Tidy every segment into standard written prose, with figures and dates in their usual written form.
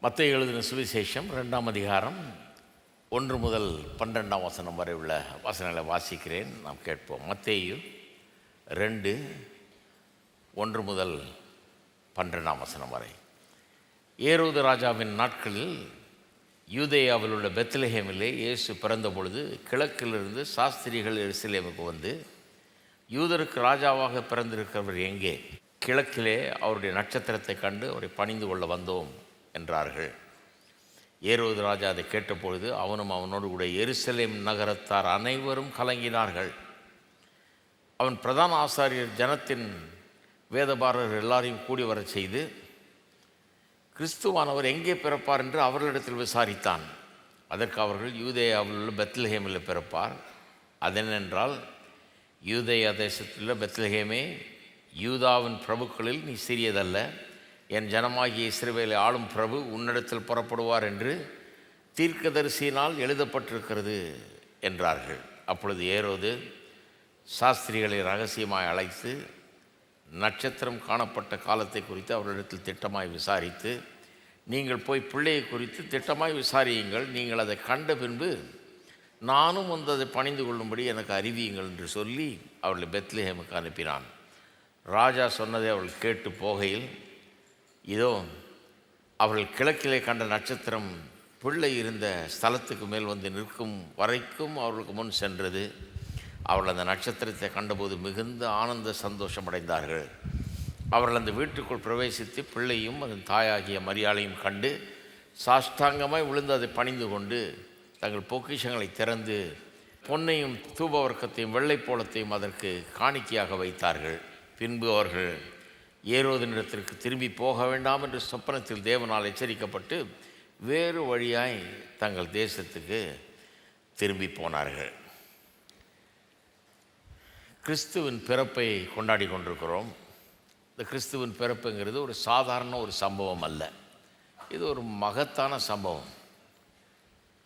மத்தேயு எழுதின சுவிசேஷம் 2ஆம் அதிகாரம் 1 முதல் 12ஆம் வசனம் வரை உள்ள வசனங்களை வாசிக்கிறேன். நாம் கேட்போம். மத்தேயு 2 1 முதல் 12ஆம் வசனம் வரை. ஏரோது ராஜாவின் நாட்களில் யூதேயாவில் உள்ள பெத்லெகேமிலே இயேசு பிறந்த பொழுது கிழக்கிலிருந்து சாஸ்திரிகள் எருசலேமுக்கு வந்து, யூதருக்கு ராஜாவாக பிறந்திருக்கிறவர் எங்கே? கிழக்கிலே அவருடைய நட்சத்திரத்தை கண்டு அவரை பணிந்து கொள்ள வந்தோம் என்றார்கள். ஏரோது ராஜா அதை கேட்டபொழுது அவனும் அவனோடு கூட எருசலேம் நகரத்தார் அனைவரும் கலங்கினார்கள். அவன் பிரதான ஆசாரியர் ஜனத்தின் வேதபாரர் எல்லாரையும் கூடி வரச் செய்து, கிறிஸ்துவானவர் எங்கே பிறப்பார் என்று அவர்களிடத்தில் விசாரித்தான். அதற்கு அவர்கள், யூதேயாவில் உள்ள பெத்லெகேமில் பிறப்பார். அதென்னென்றால், யூதேயா தேசத்தில் உள்ள பெத்லெகேமே, யூதாவின் பிரபுக்களில் நீ சிறியதல்ல, என் ஜனமாகிய இஸ்ரவேலை ஆளும் பிரபு உன்னிடத்தில் புறப்படுவார் என்று தீர்க்கதரிசியினால் எழுதப்பட்டிருக்கிறது என்றார்கள். அப்பொழுது ஏரோது சாஸ்திரிகளை ரகசியமாய் அழைத்து நட்சத்திரம் காணப்பட்ட காலத்தை குறித்து அவர்களிடத்தில் திட்டமாய் விசாரித்து, நீங்கள் போய் பிள்ளையை குறித்து திட்டமாய் விசாரியுங்கள், நீங்கள் அதை கண்ட பின்பு நானும் வந்து அதை பணிந்து கொள்ளும்படி எனக்கு அறிவியுங்கள் என்று சொல்லி அவர்களை பெத்லெகேமுக்கு அனுப்பினான். ராஜா சொன்னதை அவர்கள் கேட்டு போகையில், இதோ அவர்கள் கிழக்கிலே கண்ட நட்சத்திரம் பிள்ளை இருந்த ஸ்தலத்துக்கு மேல் வந்து நிற்கும் வரைக்கும் அவர்களுக்கு முன் சென்றது. அவர்கள் அந்த நட்சத்திரத்தை கண்டபோது மிகுந்த ஆனந்த சந்தோஷமடைந்தார்கள். அவர்கள் அந்த வீட்டுக்குள் பிரவேசித்து பிள்ளையும் அதன் தாயாகிய மரியாளையும் கண்டு சாஷ்டாங்கமாய் விழுந்து அதை பணிந்து கொண்டு தங்கள் பொக்கிஷங்களை திறந்து பொன்னையும் தூபவர்க்கத்தையும் வெள்ளைப்போளத்தையும் அதற்கு காணிக்கையாக வைத்தார்கள். பின்பு அவர்கள் ஏரோதினிடத்திற்கு திரும்பி போக வேண்டாம் என்று சொப்பனத்தில் தேவனால் எச்சரிக்கப்பட்டு வேறு வழியாய் தங்கள் தேசத்துக்கு திரும்பி போனார்கள். கிறிஸ்துவின் பிறப்பை கொண்டாடி கொண்டிருக்கிறோம். இந்த கிறிஸ்துவின் பிறப்புங்கிறது ஒரு சாதாரண ஒரு சம்பவம் அல்ல. இது ஒரு மகத்தான சம்பவம்,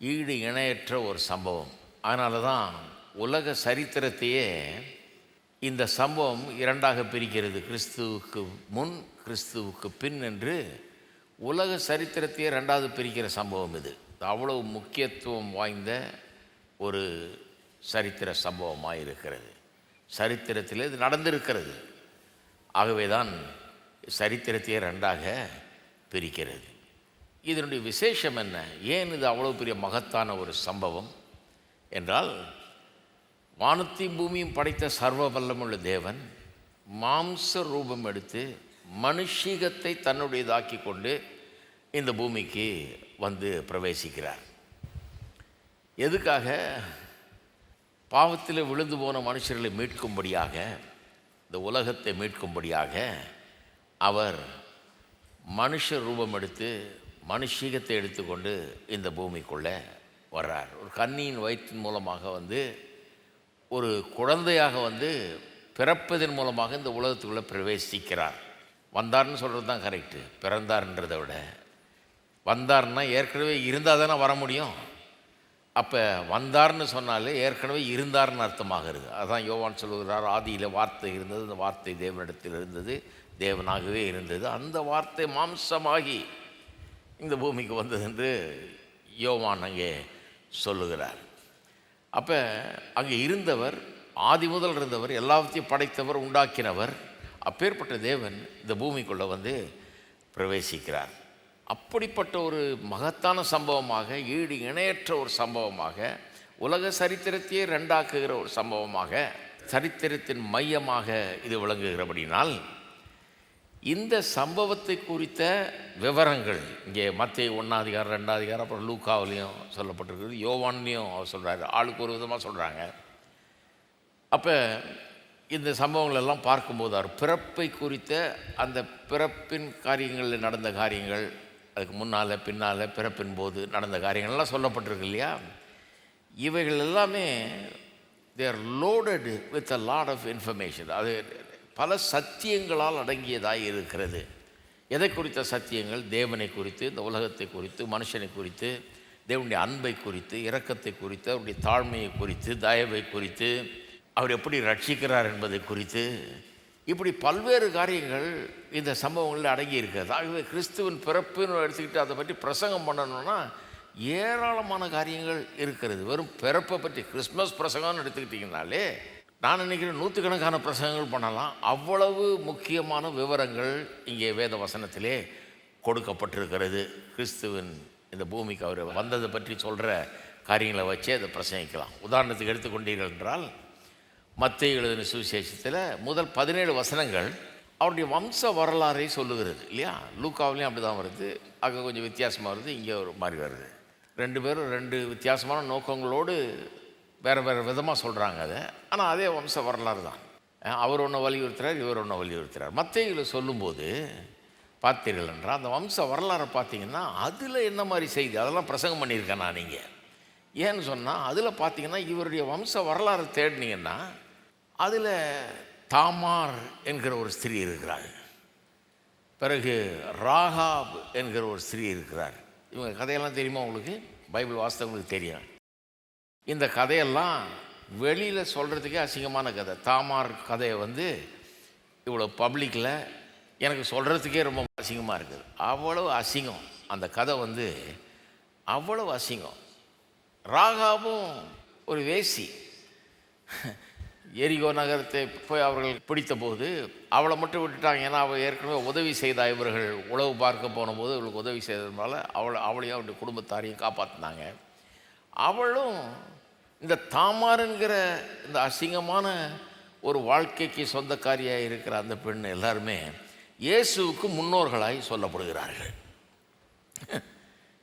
ஈடு இணையற்ற ஒரு சம்பவம். அதனால தான் உலக சரித்திரத்தையே இந்த சம்பவம் இரண்டாக பிரிக்கிறது. கிறிஸ்துவுக்கு முன், கிறிஸ்துவுக்கு பின் என்று உலக சரித்திரத்தையே ரெண்டாவது பிரிக்கிற சம்பவம் இது. அவ்வளவு முக்கியத்துவம் வாய்ந்த ஒரு சரித்திர சம்பவமாக இருக்கிறது. சரித்திரத்தில் இது நடந்திருக்கிறது. ஆகவே தான் சரித்திரத்தையே ரெண்டாக பிரிக்கிறது. இதனுடைய விசேஷம் என்ன? ஏன் இது அவ்வளோ பெரிய மகத்தான ஒரு சம்பவம் என்றால், வானத்தையும் பூமியும் படைத்த சர்வ வல்லமுள்ள தேவன் மாம்ச ரூபம் எடுத்து மனுஷீகத்தை தன்னுடையதாக்கி கொண்டு இந்த பூமிக்கு வந்து பிரவேசிக்கிறார். எதுக்காக? பாவத்தில் விழுந்து போன மனுஷர்களை மீட்கும்படியாக, இந்த உலகத்தை மீட்கும்படியாக அவர் மனுஷ ரூபம் எடுத்து மனுஷீகத்தை எடுத்துக்கொண்டு இந்த பூமிக்குள்ளே வர்றார். ஒரு கன்னியின் வயிற்றின் மூலமாக வந்து ஒரு குழந்தையாக வந்து பிறப்பதன் மூலமாக இந்த உலகத்துக்குள்ளே பிரவேசிக்கிறார். வந்தார்னு சொல்கிறது தான் கரெக்டு. பிறந்தார்ன்றதை விட வந்தார்னா ஏற்கனவே இருந்தால் தானே வர முடியும். அப்போ வந்தார்னு சொன்னாலே ஏற்கனவே இருந்தார்னு அர்த்தமாகிறது. அதுதான் யோவான் சொல்லுகிறார், ஆதியில் வார்த்தை இருந்தது, அந்த வார்த்தை தேவனிடத்தில் இருந்தது, தேவனாகவே இருந்தது, அந்த வார்த்தை மாம்சமாகி இந்த பூமிக்கு வந்தது என்று யோவான் அங்கே சொல்லுகிறார். அப்போ அங்கே இருந்தவர், ஆதி முதல் இருந்தவர், எல்லாத்தையும் படைத்தவர், உண்டாக்கினவர், அப்பேற்பட்ட தேவன் இந்த பூமிக்குள்ளே வந்து பிரவேசிக்கிறார். அப்படிப்பட்ட ஒரு மகத்தான சம்பவமாக, ஈடு இணையற்ற ஒரு சம்பவமாக, உலக சரித்திரத்தையே ரெண்டாக்குகிற ஒரு சம்பவமாக, சரித்திரத்தின் மையமாக இது விளங்குகிறபடினால் இந்த சம்பவத்தை குறித்த விவரங்கள் இங்கே மத்தேயு 1ஆம் அதிகாரம் 2ஆம் அதிகாரம் அப்புறம் லூக்காவிலையும் சொல்லப்பட்டிருக்குது, யோவான்லேயும் அவர் சொல்கிறாரு. ஆளுக்கு ஒரு விதமாக சொல்கிறாங்க. அப்போ இந்த சம்பவங்கள் எல்லாம் பார்க்கும்போது அவர் பிறப்பை குறித்த அந்த பிறப்பின் காரியங்களில் நடந்த காரியங்கள், அதுக்கு முன்னால் பின்னால் பிறப்பின் போது நடந்த காரியங்கள்லாம் சொல்லப்பட்டிருக்கு இல்லையா? இவைகள் எல்லாமே they are loaded with a lot of information. அது பல சத்தியங்களால் அடங்கியதாக இருக்கிறது. எதை குறித்த சத்தியங்கள்? தேவனை குறித்து, இந்த உலகத்தை குறித்து, மனுஷனை குறித்து, தேவனுடைய அன்பை குறித்து, இரக்கத்தை குறித்து, அவருடைய தாழ்மையை குறித்து, தயவை குறித்து, அவர் எப்படி ரட்சிக்கிறார் என்பதை குறித்து, இப்படி பல்வேறு காரியங்கள் இந்த சம்பவங்களில் அடங்கி இருக்கிறது. ஆகவே கிறிஸ்துவின் பிறப்புன்னு எடுத்துக்கிட்டு அதை பற்றி பிரசங்கம் பண்ணணும்னா ஏராளமான காரியங்கள் இருக்கிறது. வெறும் பிறப்பை பற்றி கிறிஸ்மஸ் பிரசங்கம்னு எடுத்துக்கிட்டிங்கனாலே நான் நினைக்கிறேன் நூற்றுக்கணக்கான பிரசங்கங்கள் பண்ணலாம். அவ்வளவு முக்கியமான விவரங்கள் இங்கே வேத வசனத்திலே கொடுக்கப்பட்டிருக்கிறது. கிறிஸ்துவின் இந்த பூமிக்கு அவர் வந்ததை பற்றி சொல்கிற காரியங்களை வச்சே அதை பிரசங்கிக்கலாம். உதாரணத்துக்கு எடுத்துக்கொண்டீர்கள் என்றால் மத்தேயு எழுதின சுவிசேஷத்தில் முதல் 17 வசனங்கள் அவருடைய வம்ச வரலாறை சொல்லுகிறது இல்லையா? லூக்காவிலையும் அப்படி தான் வருது. அங்கே கொஞ்சம் வித்தியாசமாக வருது, இங்கே ஒரு மாதிரி வருது. ரெண்டு பேரும் ரெண்டு வித்தியாசமான நோக்கங்களோடு வேறு வேறு விதமாக சொல்கிறாங்க அதை. ஆனால் அதே வம்ச வரலாறு தான். அவர் ஒன்று வலியுறுத்துறார், இவர் ஒன்று வலியுறுத்துறார். மத்தேயுல சொல்லும்போது பார்த்தீர்கள் என்றால் அந்த வம்ச வரலாறை பார்த்தீங்கன்னா அதில் என்ன மாதிரி செய்தி அதெல்லாம் பிரசங்கம் பண்ணியிருக்கேன் நான். நீங்கள் ஏன்னு சொன்னால் அதில் பார்த்தீங்கன்னா இவருடைய வம்ச வரலாறு தேடினீங்கன்னா அதில் தாமார் என்கிற ஒரு ஸ்திரீ இருக்கிறார், பிறகு ராகாப் என்கிற ஒரு ஸ்திரீ இருக்கிறார். இவங்க கதையெல்லாம் தெரியுமா உங்களுக்கு? பைபிள் வாசித்தவங்களுக்கு தெரியும். இந்த கதையெல்லாம் வெளியில் சொல்கிறதுக்கே அசிங்கமான கதை. தாமார் கதையை இவ்வளோ பப்ளிக்கில் எனக்கு சொல்கிறதுக்கே ரொம்ப அசிங்கமாக இருக்குது. அவ்வளவு அசிங்கம் அந்த கதை, அவ்வளவு அசிங்கம். ராகாபும் ஒரு வேசி. எரிகோ நகரத்தை போய் அவர்கள் பிடித்த போது அவளை மட்டும் விட்டுட்டாங்க. ஏன்னா அவள் ஏற்கனவே உதவி செய்தா. இவர்கள் உளவு பார்க்க போன போது இவளுக்கு உதவி செய்ததுனால அவளையும் அவருடைய குடும்பத்தாரையும் காப்பாற்றினாங்க. அவளும் இந்த தாமாருங்கிற இந்த அசிங்கமான ஒரு வாழ்க்கைக்கு சொந்தக்காரியாக இருக்கிற அந்த பெண் எல்லாருமே இயேசுவுக்கு முன்னோர்களாய் சொல்லப்படுகிறார்கள்.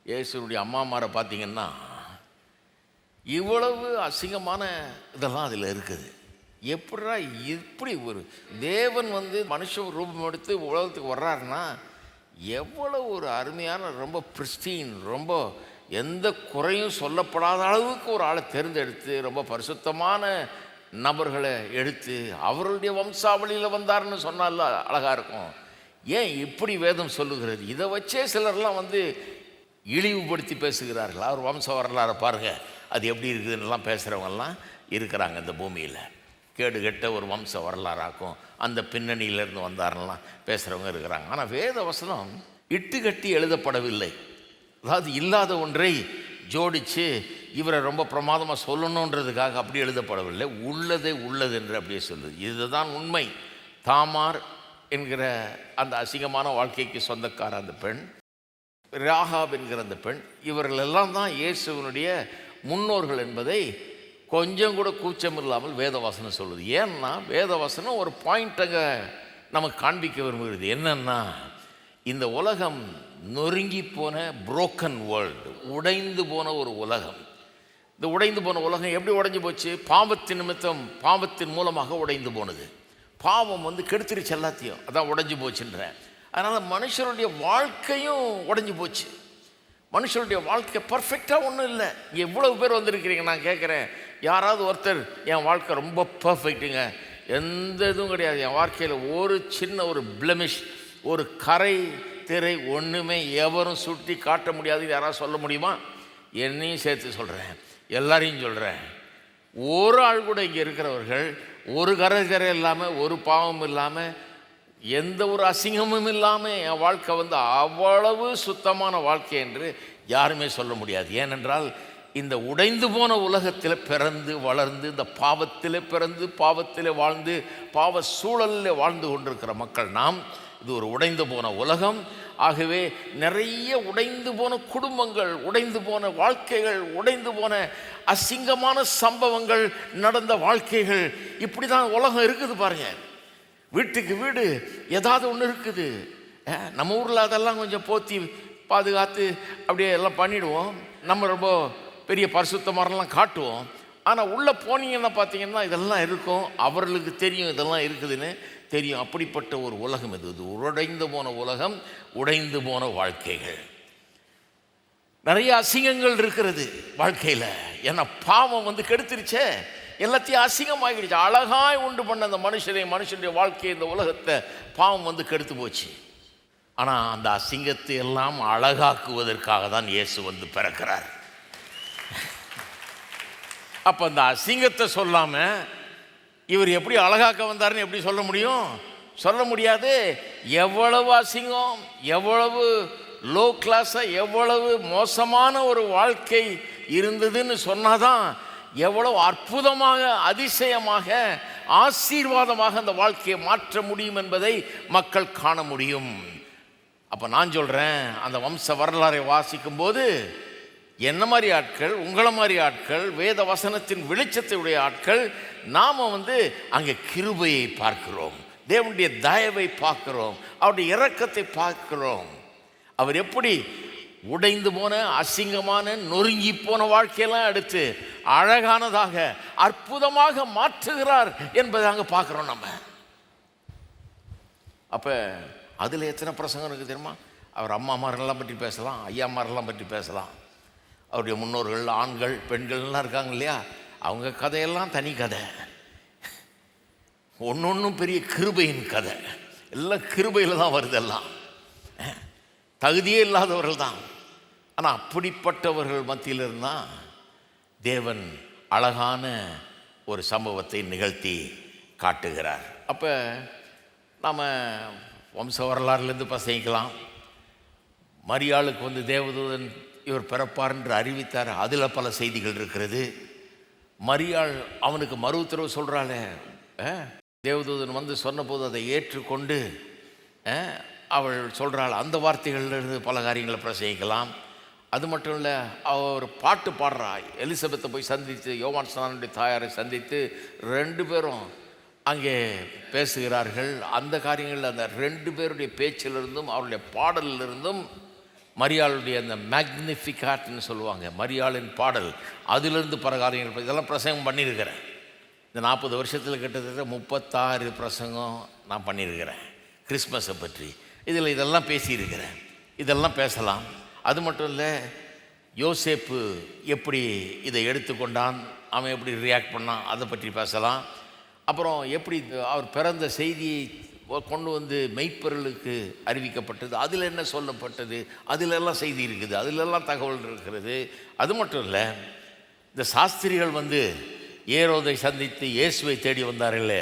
இயேசுடைய அம்மாமாரை பார்த்தீங்கன்னா இவ்வளவு அசிங்கமான இதெல்லாம் அதில் இருக்குது. எப்படா இப்படி ஒரு தேவன் மனுஷ ரூபம் எடுத்து உலகத்துக்கு வர்றாருன்னா எவ்வளோ ஒரு அருமையான, ரொம்ப பிரிஸ்டீன், ரொம்ப எந்த குறையும் சொல்லப்படாத அளவுக்கு ஒரு ஆளை தேர்ந்தெடுத்து ரொம்ப பரிசுத்தமான நபர்களை எடுத்து அவருடைய வம்சாவளியில் வந்தார்னு சொன்னால அழகாக இருக்கும். ஏன் இப்படி வேதம் சொல்லுகிறது? இதை வச்சே சிலர்லாம் இழிவுபடுத்தி பேசுகிறார்கள். அவர் வம்ச வரலாறு பாருங்கள் அது எப்படி இருக்குதுன்னெலாம் பேசுகிறவங்கெல்லாம் இருக்கிறாங்க இந்த பூமியில். கேடு கெட்ட ஒரு வம்ச வரலாறாக்கும் அந்த பின்னணியிலேருந்து வந்தாரெல்லாம் பேசுகிறவங்க இருக்கிறாங்க. ஆனால் வேத வசனம் இட்டு கட்டி எழுதப்படவில்லை. அதாவது இல்லாத ஒன்றை ஜோடித்து இவரை ரொம்ப பிரமாதமாக சொல்லணுன்றதுக்காக அப்படி எழுதப்படவில்லை. உள்ளதே உள்ளது என்று அப்படியே சொல்லுது. இதுதான் உண்மை. தாமார் என்கிற அந்த அசிங்கமான வாழ்க்கைக்கு சொந்தக்கார அந்த பெண், ராகாப் என்கிற அந்த பெண், இவர்களெல்லாம் தான் இயேசுவினுடைய முன்னோர்கள் என்பதை கொஞ்சம் கூட கூச்சம் இல்லாமல் வேதவசனம் சொல்லுது. ஏன்னா வேதவசனம் ஒரு பாயிண்ட்டை நமக்கு காண்பிக்க விரும்புகிறது. என்னன்னா இந்த உலகம் நொறுங்கி போன புரோக்கன் வேர்ல்டு, உடைந்து போன ஒரு உலகம். இந்த உடைந்து போன உலகம் எப்படி உடைஞ்சு போச்சு? பாவத்தின் நிமித்தம், பாவத்தின் மூலமாக உடைந்து போனது. பாவம் கெடுத்துருச்சு எல்லாத்தையும், அதான் உடைஞ்சு போச்சுன்றேன். அதனால் மனுஷருடைய வாழ்க்கையும் உடைஞ்சு போச்சு. மனுஷனுடைய வாழ்க்கை பர்ஃபெக்டாக ஒன்றும் இல்லை. இங்கே எவ்வளவு பேர் வந்திருக்கிறீங்க, நான் கேட்குறேன், யாராவது ஒருத்தர் என் வாழ்க்கை ரொம்ப பர்ஃபெக்ட்டுங்க, எந்த இதுவும் கிடையாது, என் வாழ்க்கையில் ஒரு சின்ன ஒரு பிளமிஷ், ஒரு கரை திரை ஒன்றுமே எவரும் சுட்டி காட்ட முடியாது, யாராவது சொல்ல முடியுமா? என்னையும் சேர்த்து சொல்கிறேன், எல்லாரையும் சொல்கிறேன். ஒரு ஆள் கூட இங்கே இருக்கிறவர்கள் ஒரு கரை இல்லாமல், ஒரு பாவம் இல்லாமல், எந்த ஒரு அசிங்கமும் இல்லாமல் என் வாழ்க்கை அவ்வளவு சுத்தமான வாழ்க்கை என்று யாருமே சொல்ல முடியாது. ஏனென்றால் இந்த உடைந்து போன உலகத்தில் பிறந்து வளர்ந்து, இந்த பாவத்தில் பிறந்து பாவத்தில் வாழ்ந்து பாவ சூழலில் வாழ்ந்து கொண்டிருக்கிற மக்கள் நாம். இது ஒரு உடைந்து போன உலகம். ஆகவே நிறைய உடைந்து போன குடும்பங்கள், உடைந்து போன வாழ்க்கைகள், உடைந்து போன அசிங்கமான சம்பவங்கள் நடந்த வாழ்க்கைகள், இப்படி தான் உலகம் இருக்குது பாருங்கள். வீட்டுக்கு வீடு ஏதாவது ஒன்று இருக்குது. நம்ம ஊரில் அதெல்லாம் கொஞ்சம் போற்றி பாதுகாத்து அப்படியே எல்லாம் பண்ணிவிடுவோம். நம்ம ரொம்ப பெரிய பரிசுத்த மரம்லாம் காட்டுவோம். ஆனால் உள்ளே போனீங்கன்னா பார்த்தீங்கன்னா இதெல்லாம் இருக்கும். அவர்களுக்கு தெரியும் இதெல்லாம் இருக்குதுன்னு தெரியும். அப்படிப்பட்ட ஒரு உலகம் இது. இது உடைந்து போன உலகம், உடைந்து போன வாழ்க்கைகள். நிறைய அசிங்கங்கள் இருக்கிறது வாழ்க்கையில். ஏன்னா பாவம் கெடுத்துருச்சே, எல்லாத்தையும் அசிங்கமாகிடுச்சு. அழகாய் உண்டு பண்ண அந்த மனுஷனுடைய வாழ்க்கையை, இந்த உலகத்தை பாவம் கெடுத்து போச்சு. ஆனால் அந்த அசிங்கத்தை எல்லாம் அழகாக்குவதற்காக தான் இயேசு பிறக்கிறார். அப்போ அந்த அசிங்கத்தை சொல்லாமல் இவர் எப்படி அழகாக்க வந்தார்னு எப்படி சொல்ல முடியும்? சொல்ல முடியாது. எவ்வளவு அசிங்கம், எவ்வளவு லோ கிளாஸாக, எவ்வளவு மோசமான ஒரு வாழ்க்கை இருந்ததுன்னு சொன்னாதான் எவ்வளவு அற்புதமாக, அதிசயமாக, ஆசீர்வாதமாக அந்த வாழ்க்கையை மாற்ற முடியும் என்பதை மக்கள் காண முடியும். அப்போ நான் சொல்கிறேன், அந்த வம்ச வரலாறை வாசிக்கும்போது என்ன மாதிரி ஆட்கள், உங்களை மாதிரி ஆட்கள், வேத வசனத்தின் வெளிச்சத்தை உடைய ஆட்கள், நாம் அங்கே கிருபையை பார்க்கிறோம், தேவனுடைய தயவை பார்க்கிறோம், அவருடைய இரக்கத்தை பார்க்கிறோம். அவர் எப்படி உடைந்து போன, அசிங்கமான, நொறுங்கி போன வாழ்க்கையெல்லாம் எடுத்து அழகானதாக, அற்புதமாக மாற்றுகிறார் என்பதை அங்கே பார்க்குறோம் நம்ம. அப்போ அதில் எத்தனை பிரசங்கம் இருக்குது தெரியுமா? அவர் அம்மாமாரெல்லாம் பற்றி பேசலாம், ஐயாமாரெல்லாம் பற்றி பேசலாம், அவருடைய முன்னோர்கள், ஆண்கள், பெண்கள்லாம் இருக்காங்க இல்லையா, அவங்க கதையெல்லாம் தனி கதை. ஒன்றும் பெரிய கிருபையின் கதை, எல்லாம் கிருபையில் தான் வருது. எல்லாம் தகுதியே இல்லாதவர்கள் தான். ஆனால் அப்படிப்பட்டவர்கள் மத்தியில் இருந்தால் தேவன் அழகான ஒரு சம்பவத்தை நிகழ்த்தி காட்டுகிறார். அப்போ நாம் வம்ச வரலாறுலேருந்து பசங்கிக்கலாம். மரியாளுக்கு தேவதூதன் இவர் பிறப்பார் என்று அறிவித்தார், அதில் பல செய்திகள் இருக்கிறது. மரியாள் அவனுக்கு மறு உத்தரவு சொல்கிறாளே, தேவதூதன் சொன்னபோது அதை ஏற்றுக்கொண்டு அவள் சொல்கிறாள், அந்த வார்த்தைகளிலிருந்து பல காரியங்களை பிரசங்கிக்கலாம். அது மட்டும் இல்லை, அவர் பாட்டு பாடுறா. எலிசபெத்தை போய் சந்தித்து, யோவான் ஸ்நானனுடைய தாயாரை சந்தித்து 2 பேரும் அங்கே பேசுகிறார்கள். அந்த காரியங்களில் அந்த 2 பேருடைய பேச்சிலிருந்தும் அவருடைய பாடலிலிருந்தும் மரியாளுடைய அந்த மேக்னிஃபிகாட்னு சொல்லுவாங்க, மரியாளின் பாடல், அதிலிருந்து பல காரியங்கள் இதெல்லாம் பிரசங்கம் பண்ணியிருக்கிறேன். இந்த 40 வருஷத்தில் கிட்டத்தட்ட 36 பிரசங்கம் நான் பண்ணியிருக்கிறேன் கிறிஸ்மஸை பற்றி. இதில் இதெல்லாம் பேசியிருக்கிறேன், இதெல்லாம் பேசலாம். அது மட்டும் இல்லை, யோசேப்பு எப்படி இதை எடுத்துக்கொண்டான், அவன் எப்படி ரியாக்ட் பண்ணான், அதை பற்றி பேசலாம். அப்புறம் எப்படி அவர் பிறந்த செய்தியை கொண்டு மெய்ப்பொருளுக்கு அறிவிக்கப்பட்டது, அதில் என்ன சொல்லப்பட்டது, அதிலெல்லாம் செய்தி இருக்குது, அதிலெல்லாம் தகவல் இருக்கிறது. அது மட்டும் இல்லை, இந்த சாஸ்திரிகள் ஏரோதை சந்தித்து இயேசுவை தேடி வந்தார்களே,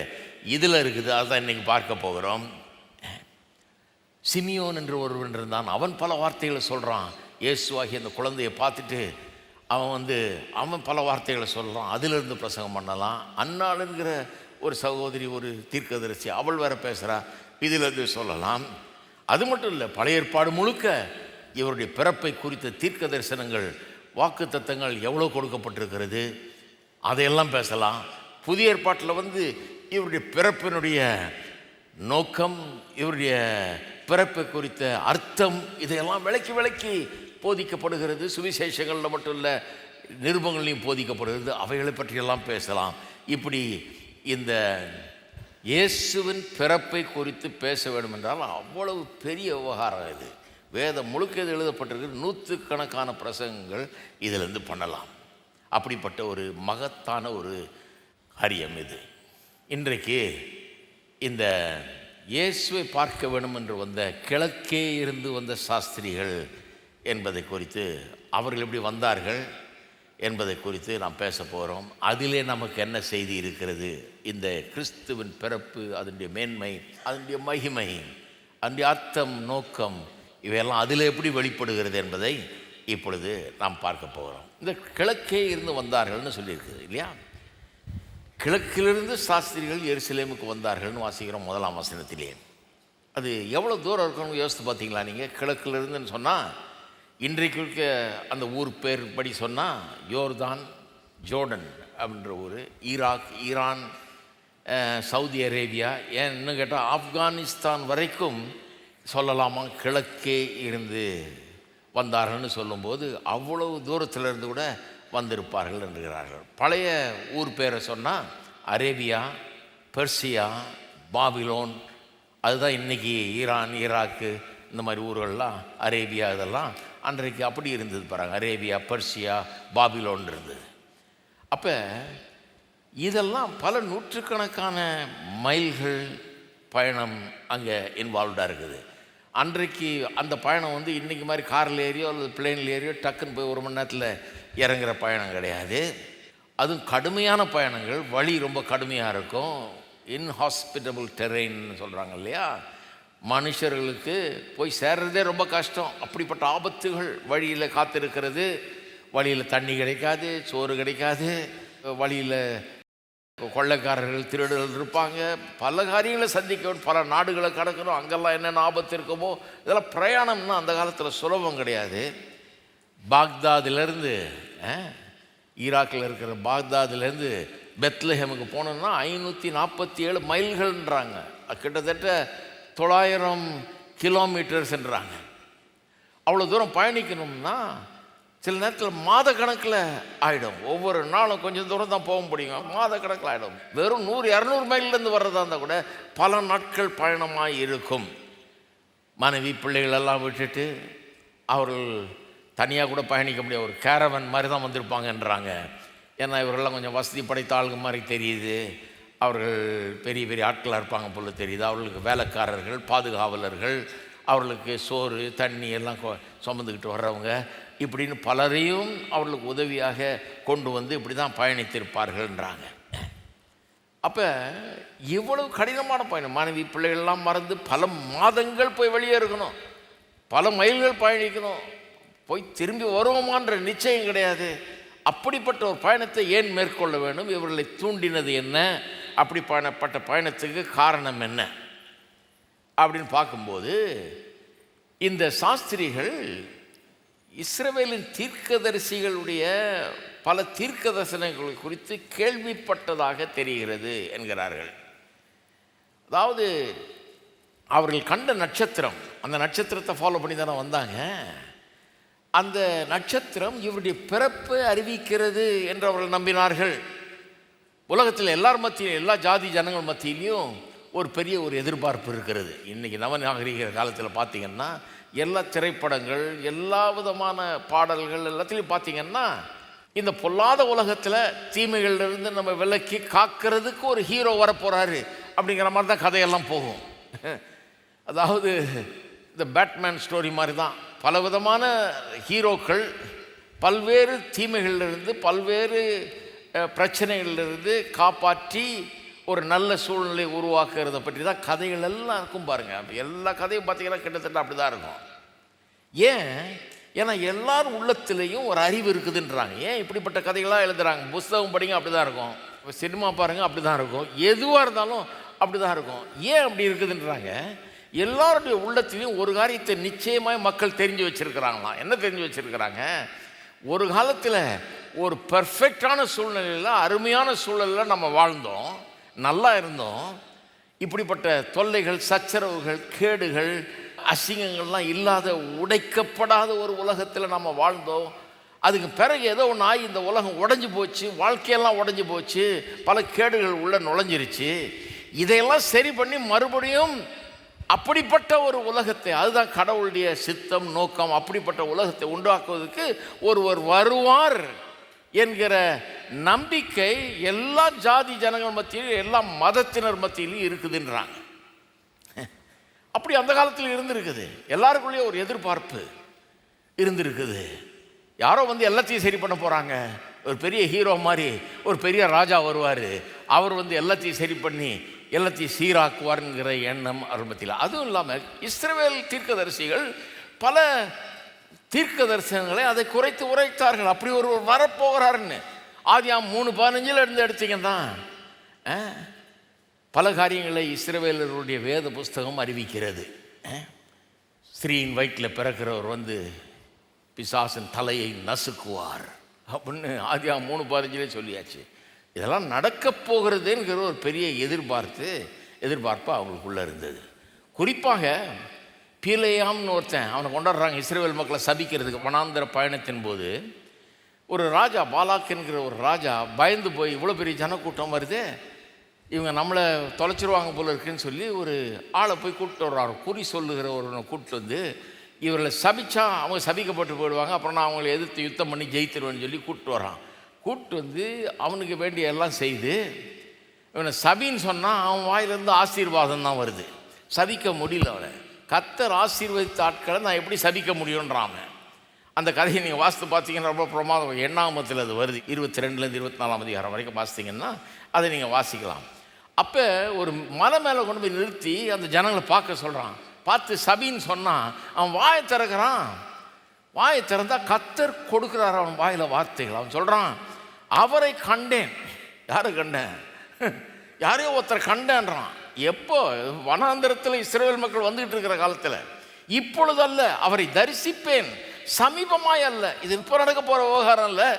இதில் இருக்குது. அதுதான் இன்றைக்கி பார்க்க போகிறோம். சிமியோன் என்று ஒருவன் இருந்தான். அவன் பல வார்த்தைகளை சொல்கிறான். இயேசுவாகி அந்த குழந்தையை பார்த்துட்டு அவன் பல வார்த்தைகளை சொல்கிறான். அதிலிருந்து பிரசங்கம் பண்ணலாம். அன்னாளுங்கிற ஒரு சகோதரி, ஒரு தீர்க்கதரிசி, அவள் வேற பேசுகிறா, இதிலிருந்து சொல்லலாம். அது மட்டும் இல்லை, பழைய ஏற்பாடு முழுக்க இவருடைய பிறப்பை குறித்த தீர்க்க தரிசனங்கள், வாக்கு தத்தங்கள் எவ்வளோ கொடுக்கப்பட்டிருக்கிறது, அதையெல்லாம் பேசலாம். புதிய ஏற்பாட்டில் இவருடைய பிறப்பினுடைய நோக்கம், இவருடைய பிறப்பை குறித்த அர்த்தம், இதையெல்லாம் விளக்கி விளக்கி போதிக்கப்படுகிறது. சுவிசேஷங்களில் மட்டும் இல்லை, நிருபங்களையும் போதிக்கப்படுகிறது. அவைகளை பற்றியெல்லாம் பேசலாம். இப்படி இந்த இயேசுவின் பிறப்பை குறித்து பேச வேண்டும் என்றால் அவ்வளவு பெரிய விவகாரம் இது. வேதம் முழுக்க இது எழுதப்பட்டிருக்கு. 100கணக்கான பிரசங்கங்கள் இதிலிருந்து பண்ணலாம். அப்படிப்பட்ட ஒரு மகத்தான ஒரு காரியம் இது. இன்றைக்கு இந்த இயேசுவை பார்க்க வேண்டும் என்று வந்த, கிழக்கே இருந்து வந்த சாஸ்திரிகள் என்பதை குறித்து, அவர்கள் எப்படி வந்தார்கள் என்பதை குறித்து நாம் பேச போகிறோம். அதிலே நமக்கு என்ன செய்தி இருக்கிறது, இந்த கிறிஸ்துவின் பிறப்பு, அதனுடைய மேன்மை, அதனுடைய மகிமை, அதனுடைய அர்த்தம், நோக்கம், இவையெல்லாம் அதில் எப்படி வெளிப்படுகிறது என்பதை இப்பொழுது நாம் பார்க்க போகிறோம். இந்த கிழக்கே இருந்து வந்தார்கள்னு சொல்லியிருக்குது இல்லையா? கிழக்கிலிருந்து சாஸ்திரிகள் எருசலேமுக்கு வந்தார்கள்னு வாசிக்கிறோம் 1ஆம் வசனத்திலே. அது எவ்வளோ தூரம் இருக்கணும்னு யோசித்து பார்த்தீங்களா நீங்கள்? கிழக்கிலிருந்துன்னு சொன்னால், இன்றைக்கு இருக்க அந்த ஊர் பேர் படி சொன்னால் யோர்தான், ஜோர்டன் அப்படின்ற ஊர், ஈராக், ஈரான், சவுதி அரேபியா, ஏன் இன்னும் கேட்டால் ஆப்கானிஸ்தான் வரைக்கும் சொல்லலாமா கிழக்கே இருந்து வந்தார்கள்னு சொல்லும்போது அவ்வளவு தூரத்திலிருந்து கூட வந்திருப்பார்கள் என்கிறார்கள். பழைய ஊர் பேரை சொன்னால் அரேபியா, பெர்சியா, பாபிலோன், அதுதான் இன்றைக்கி ஈரான், ஈராக்கு, இந்த மாதிரி ஊர்கள்லாம் அரேபியா, இதெல்லாம் அன்றைக்கு அப்படி இருந்தது பாருங்க. அரேபியா, பெர்சியா, பாபிலோன் இருந்தது. அப்போ இதெல்லாம் பல நூற்றுக்கணக்கான மைல்கள் பயணம் அங்கே இன்வால்வ்டாக இருக்குது. அன்றைக்கு அந்த பயணம் இன்றைக்கி மாதிரி காரில் ஏறியோ அல்லது பிளேனில் ஏறியோ டக்குன்னு போய் 1 மணி நேரத்தில் இறங்குற பயணம் கிடையாது. அதுவும் கடுமையான பயணங்கள், வழி ரொம்ப கடுமையாக இருக்கும். இன்ஹாஸ்பிட்டபிள் டெரெயின்னு சொல்கிறாங்க இல்லையா, மனுஷர்களுக்கு போய் சேர்றதே ரொம்ப கஷ்டம். அப்படிப்பட்ட ஆபத்துகள் வழியில் காத்திருக்கிறது. வழியில் தண்ணி கிடைக்காது, சோறு கிடைக்காது, வழியில் கொள்ளைக்காரர்கள் திருடர்கள் இருப்பாங்க, பல காரியங்களை சந்திக்க, பல நாடுகளை கடக்கணும், அங்கெல்லாம் என்னென்ன ஆபத்து இருக்குமோ. இதெல்லாம் பிரயாணம்னா அந்த காலத்தில் சுலபம் கிடையாது. பாக்தாதிலேருந்து, ஈராக்கில் இருக்கிற பாக்தாதிலேருந்து பெத்லஹேமுக்கு போனோம்னா 547 மைல்கள்ன்றாங்க. கிட்டத்தட்ட 900 கிலோமீட்டர்ஸ்ன்றாங்க. அவ்வளோ தூரம் பயணிக்கணும்னா சில நேரத்தில் மாத கணக்கில் ஆகிடும். ஒவ்வொரு நாளும் கொஞ்சம் தூரம் தான் போக முடியும், மாத கணக்கில் ஆகிடும். வெறும் 100-200 மைல்லேருந்து வர்றதா இருந்தால் கூட பல நாட்கள் பயணமாக இருக்கும். மனைவி பிள்ளைகளெல்லாம் விட்டுட்டு அவர்கள் தனியாக கூட பயணிக்க முடியாது, ஒரு கேரவன் மாதிரி தான் வந்திருப்பாங்கன்றாங்க. ஏன்னா இவர்கள்லாம் கொஞ்சம் வசதி படைத்த ஆளுங்க மாதிரி தெரியுது, அவர்கள் பெரிய பெரிய ஆட்களாக இருப்பாங்க போல தெரியுது. அவர்களுக்கு வேலைக்காரர்கள், பாதுகாவலர்கள், அவர்களுக்கு சோறு தண்ணி எல்லாம் சுமந்துக்கிட்டு வர்றவங்க, இப்படின்னு பலரையும் அவர்களுக்கு உதவியாக கொண்டு வந்து இப்படி தான் பயணித்திருப்பார்கள்ன்றாங்க. அப்போ இவ்வளவு கடினமான பயணம், மனைவி பிள்ளைகள்லாம் மறந்து பல மாதங்கள் போய் வெளியே இருக்கணும், பல மைல்கள் பயணிக்கணும், போய் திரும்பி வருவோமான்ற நிச்சயம் கிடையாது. அப்படிப்பட்ட ஒரு பயணத்தை ஏன் மேற்கொள்ள வேண்டும்? இவர்களை தூண்டினது என்ன? அப்படி பயணப்பட்ட பயணத்துக்கு காரணம் என்ன அப்படின்னு பார்க்கும்போது, இந்த சாஸ்திரிகள் இஸ்ரவேலின் தீர்க்கதரிசிகளுடைய பல தீர்க்க தரிசனங்கள் குறித்து கேள்விப்பட்டதாக தெரிகிறது என்கிறார்கள். அதாவது அவர்கள் கண்ட நட்சத்திரம், அந்த நட்சத்திரத்தை ஃபாலோ பண்ணி தானே வந்தாங்க. அந்த நட்சத்திரம் இவருடைய பிறப்பை அறிவிக்கிறது என்று அவர்கள் நம்பினார்கள். உலகத்தில் எல்லார் மத்தியிலும், எல்லா ஜாதி ஜனங்கள் மத்தியிலையும் ஒரு பெரிய ஒரு எதிர்பார்ப்பு இருக்கிறது. இன்றைக்கி நவநாகரிக காலத்தில் பார்த்திங்கன்னா எல்லா திரைப்படங்கள், எல்லா விதமான பாடல்கள் எல்லாத்துலேயும் பார்த்திங்கன்னா இந்த பொல்லாத உலகத்தில் தீமைகளிலிருந்து நம்ம விலக்கி காக்கிறதுக்கு ஒரு ஹீரோ வரப்போகிறாரு அப்படிங்கிற மாதிரி தான் கதையெல்லாம் போகும். அதாவது இந்த பேட்மேன் ஸ்டோரி மாதிரி தான் பல விதமான ஹீரோக்கள் பல்வேறு தீமைகளிலிருந்து, பல்வேறு பிரச்சனைகளிலிருந்து காப்பாற்றி ஒரு நல்ல சூழ்நிலை உருவாக்குறதை பற்றி தான் கதைகள் எல்லாம் இருக்கும் பாருங்கள். எல்லா கதையும் பார்த்திங்கன்னா கிட்டத்தட்ட அப்படி தான் இருக்கும். ஏன்னா எல்லாரும் உள்ளத்திலையும் ஒரு அறிவு இருக்குதுன்றாங்க. ஏன் இப்படிப்பட்ட கதைகளாக எழுதுகிறாங்க? புஸ்தகம் படிங்க, அப்படி தான் இருக்கும். சினிமா பாருங்கள், அப்படி தான் இருக்கும். எதுவாக இருந்தாலும் அப்படி தான் இருக்கும். ஏன் அப்படி இருக்குதுன்றாங்க? எல்லாருடைய உள்ளத்திலையும் ஒரு காரியத்தை நிச்சயமாக மக்கள் தெரிஞ்சு வச்சுருக்கிறாங்களாம். என்ன தெரிஞ்சு வச்சுருக்கிறாங்க? ஒரு காலத்தில் ஒரு பர்ஃபெக்டான சூழ்நிலையில், அருமையான சூழலில் நம்ம வாழ்ந்தோம், நல்லா இருந்தோம். இப்படிப்பட்ட தொல்லைகள், சச்சரவுகள், கேடுகள், அசிங்கங்கள்லாம் இல்லாத, உடைக்கப்படாத ஒரு உலகத்தில் நம்ம வாழ்ந்தோம். அதுக்கு பிறகு ஏதோ ஒன்று ஆகி இந்த உலகம் உடஞ்சி போச்சு, வாழ்க்கையெல்லாம் உடஞ்சி போச்சு, பல கேடுகள் உள்ளே நுழைஞ்சிருச்சு. இதையெல்லாம் சரி பண்ணி மறுபடியும் அப்படிப்பட்ட ஒரு உலகத்தை, அதுதான் கடவுளுடைய சித்தம், நோக்கம், அப்படிப்பட்ட உலகத்தை உண்டாக்குவதற்கு ஒருவர் வருவார் என்கிற நம்பிக்கை எல்லா ஜாதி ஜனங்கள் மத்தியிலும், எல்லா மதத்தினர் மத்தியிலும் இருக்குதுன்றாங்க. அப்படி அந்த காலத்தில் இருந்திருக்குது. எல்லாருக்குள்ளேயும் ஒரு எதிர்பார்ப்பு இருந்திருக்குது. யாரோ வந்து எல்லாத்தையும் சரி பண்ண போகிறாங்க, ஒரு பெரிய ஹீரோ மாதிரி ஒரு பெரிய ராஜா வருவார், அவர் வந்து எல்லாத்தையும் சரி பண்ணி எல்லாத்தையும் சீராக்குவார்ங்கிற எண்ணம் ஆரம்பத்தில். அதுவும் இல்லாமல் இஸ்ரவேல் தீர்க்கதரிசிகள் பல தீர்க்க தரிசனங்களை அதை குறைத்து உரைத்தார்கள். அப்படி ஒரு வரப்போகிறாருன்னு ஆதியாகமம் 3:15 இருந்து எடுத்தீங்கன்னா பல காரியங்களை இஸ்ரவேலருடைய வேத புஸ்தகம் அறிவிக்கிறது. ஸ்திரீயின் வயிற்றில் பிறக்கிறவர் வந்து பிசாசின் தலையை நசுக்குவார் அப்படின்னு ஆதியாகமம் 3:15 சொல்லியாச்சு. இதெல்லாம் நடக்கப் போகிறதுங்கிற ஒரு பெரிய எதிர்பார்ப்பு அவங்களுக்குள்ளே இருந்தது. குறிப்பாக பீலேயாம்னு ஒருத்தன், அவனை கொண்டாடுறாங்க இஸ்ரவேல் மக்களை சபிக்கிறதுக்கு. வனாந்தர பயணத்தின் போது ஒரு ராஜா, பாலாக் என்கிற ஒரு ராஜா பயந்து போய், இவ்வளோ பெரிய ஜனக்கூட்டம் வருது, இவங்க நம்மளை தொலைச்சிருவாங்க போல இருக்குன்னு சொல்லி ஒரு ஆளை போய் கூப்பிட்டு வர்றாரு. குறி சொல்லுகிற ஒருவனை கூப்பிட்டு வந்து, இவர்களை சபிச்சா அவங்க சபிக்கப்பட்டு போயிடுவாங்க, அப்புறம் நான் அவங்களை எதிர்த்து யுத்தம் பண்ணி ஜெயித்துருவேன்னு சொல்லி கூப்பிட்டு வர்றான். கூப்பிட்டு வந்து அவனுக்கு வேண்டிய எல்லாம் செய்து, இவனை சபின்னு சொன்னால் அவன் வாயிலிருந்து ஆசீர்வாதம் தான் வருது. சபிக்க முடியல. அவனை கர்த்தர் ஆசீர்வதித்த ஆட்களை நான் எப்படி சபிக்க முடியுன்றான். அந்த கதையை நீங்கள் வாசித்து பார்த்தீங்கன்னா ரொம்ப பிரமாதம். 8ஆம் அது வருது, 22லேருந்து 24ஆம் அதிகாரம் வரைக்கும் வாசித்தீங்கன்னா அதை நீங்கள் வாசிக்கலாம். அப்போ ஒரு மலை மேலே கொண்டு போய் நிறுத்தி அந்த ஜனங்களை பார்க்க சொல்கிறான். பார்த்து சபின்னு சொன்னான். அவன் வாயை திறக்கிறான். வாயை திறந்தால் கர்த்தர் கொடுக்குறார் அவன் வாயில் வார்த்தைகள். அவன் சொல்கிறான், அவரை கண்டேன். யாரை கண்டேன்? யாரையோ ஒருத்தரை கண்டேன்றான். எப்போ? வனாந்திரத்தில் இஸ்ரவேல் மக்கள் வந்துகிட்டு இருக்கிற காலத்தில். இப்பொழுது அல்ல, அவரை தரிசிப்பேன், சமீபமாய் அல்ல. இது இப்போ நடக்க போகிற விவகாரம் இல்லை,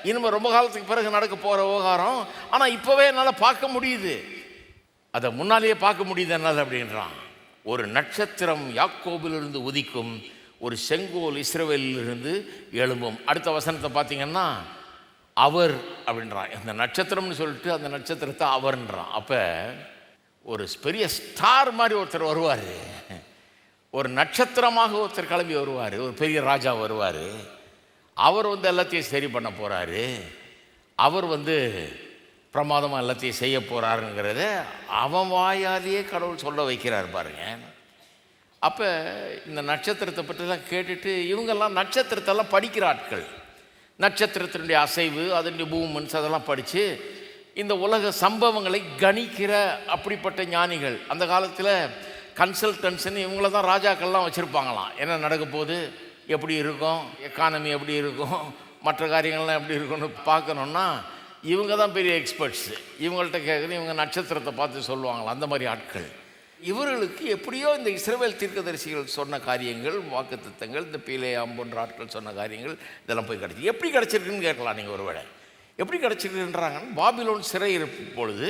இனிமேல் ரொம்ப காலத்துக்கு பிறகு நடக்க போகிற விவகாரம். ஆனால் இப்போவே என்னால் பார்க்க முடியுது, அதை முன்னாலேயே பார்க்க முடியுது என்னால் அப்படின்றான். ஒரு நட்சத்திரம் யாக்கோபிலிருந்து உதிக்கும், ஒரு செங்கோல் இஸ்ரவேலிலிருந்து எழும்பும். அடுத்த வசனத்தை பார்த்தீங்கன்னா அவர் அப்படின்றான். அந்த நட்சத்திரம்னு சொல்லிட்டு அந்த நட்சத்திரத்தை அவர்ன்றான். அப்போ ஒரு பெரிய ஸ்டார் மாதிரி ஒருத்தர் வருவார், ஒரு நட்சத்திரமாக ஒருத்தர் கிளம்பி வருவார், ஒரு பெரிய ராஜா வருவார். அவர் எல்லாத்தையும் சரி பண்ண போகிறாரு, அவர் பிரமாதமாக எல்லாத்தையும் செய்ய போகிறாருங்கிறத அவன் வாயாலேயே கடவுள் சொல்ல வைக்கிறார் பாருங்க. அப்போ இந்த நட்சத்திரத்தை பற்றிலாம் கேட்டுட்டு இவங்கெல்லாம் நட்சத்திரத்தெல்லாம் படிக்கிற ஆட்கள். நட்சத்திரத்தினுடைய அசைவு, அதனுடைய மூமெண்ட்ஸ் அதெல்லாம் படித்து இந்த உலக சம்பவங்களை கணிக்கிற அப்படிப்பட்ட ஞானிகள். அந்த காலத்தில் கன்சல்டன்ட்ஸ்ன்னு இவங்கள தான் ராஜாக்கள்லாம் வச்சுருப்பாங்களாம். என்ன நடக்க போகுது, எப்படி இருக்கும், எக்கானமி எப்படி இருக்கும், மற்ற காரியங்கள்லாம் எப்படி இருக்கும்னு பார்க்கணுன்னா இவங்க தான் பெரிய எக்ஸ்பர்ட்ஸு. இவங்கள்ட்ட கேட்குறது, இவங்க நட்சத்திரத்தை பார்த்து சொல்லுவாங்களாம். அந்த மாதிரி ஆட்கள். இவர்களுக்கு எப்படியோ இந்த இஸ்ரவேல் தீர்க்கதரிசிகள் சொன்ன காரியங்கள், வாக்குத்தத்தங்கள், இந்த பீலேயாம் போன்ற ஆட்கள் சொன்ன காரியங்கள் இதெல்லாம் போய் கிடச்சி. எப்படி கிடச்சிருக்குன்னு கேட்கலாம் நீங்கள் ஒருவேளை. எப்படி கிடச்சிருக்குன்றாங்கன்னு, பாபிலோன் சிறையிருப்பு பொழுது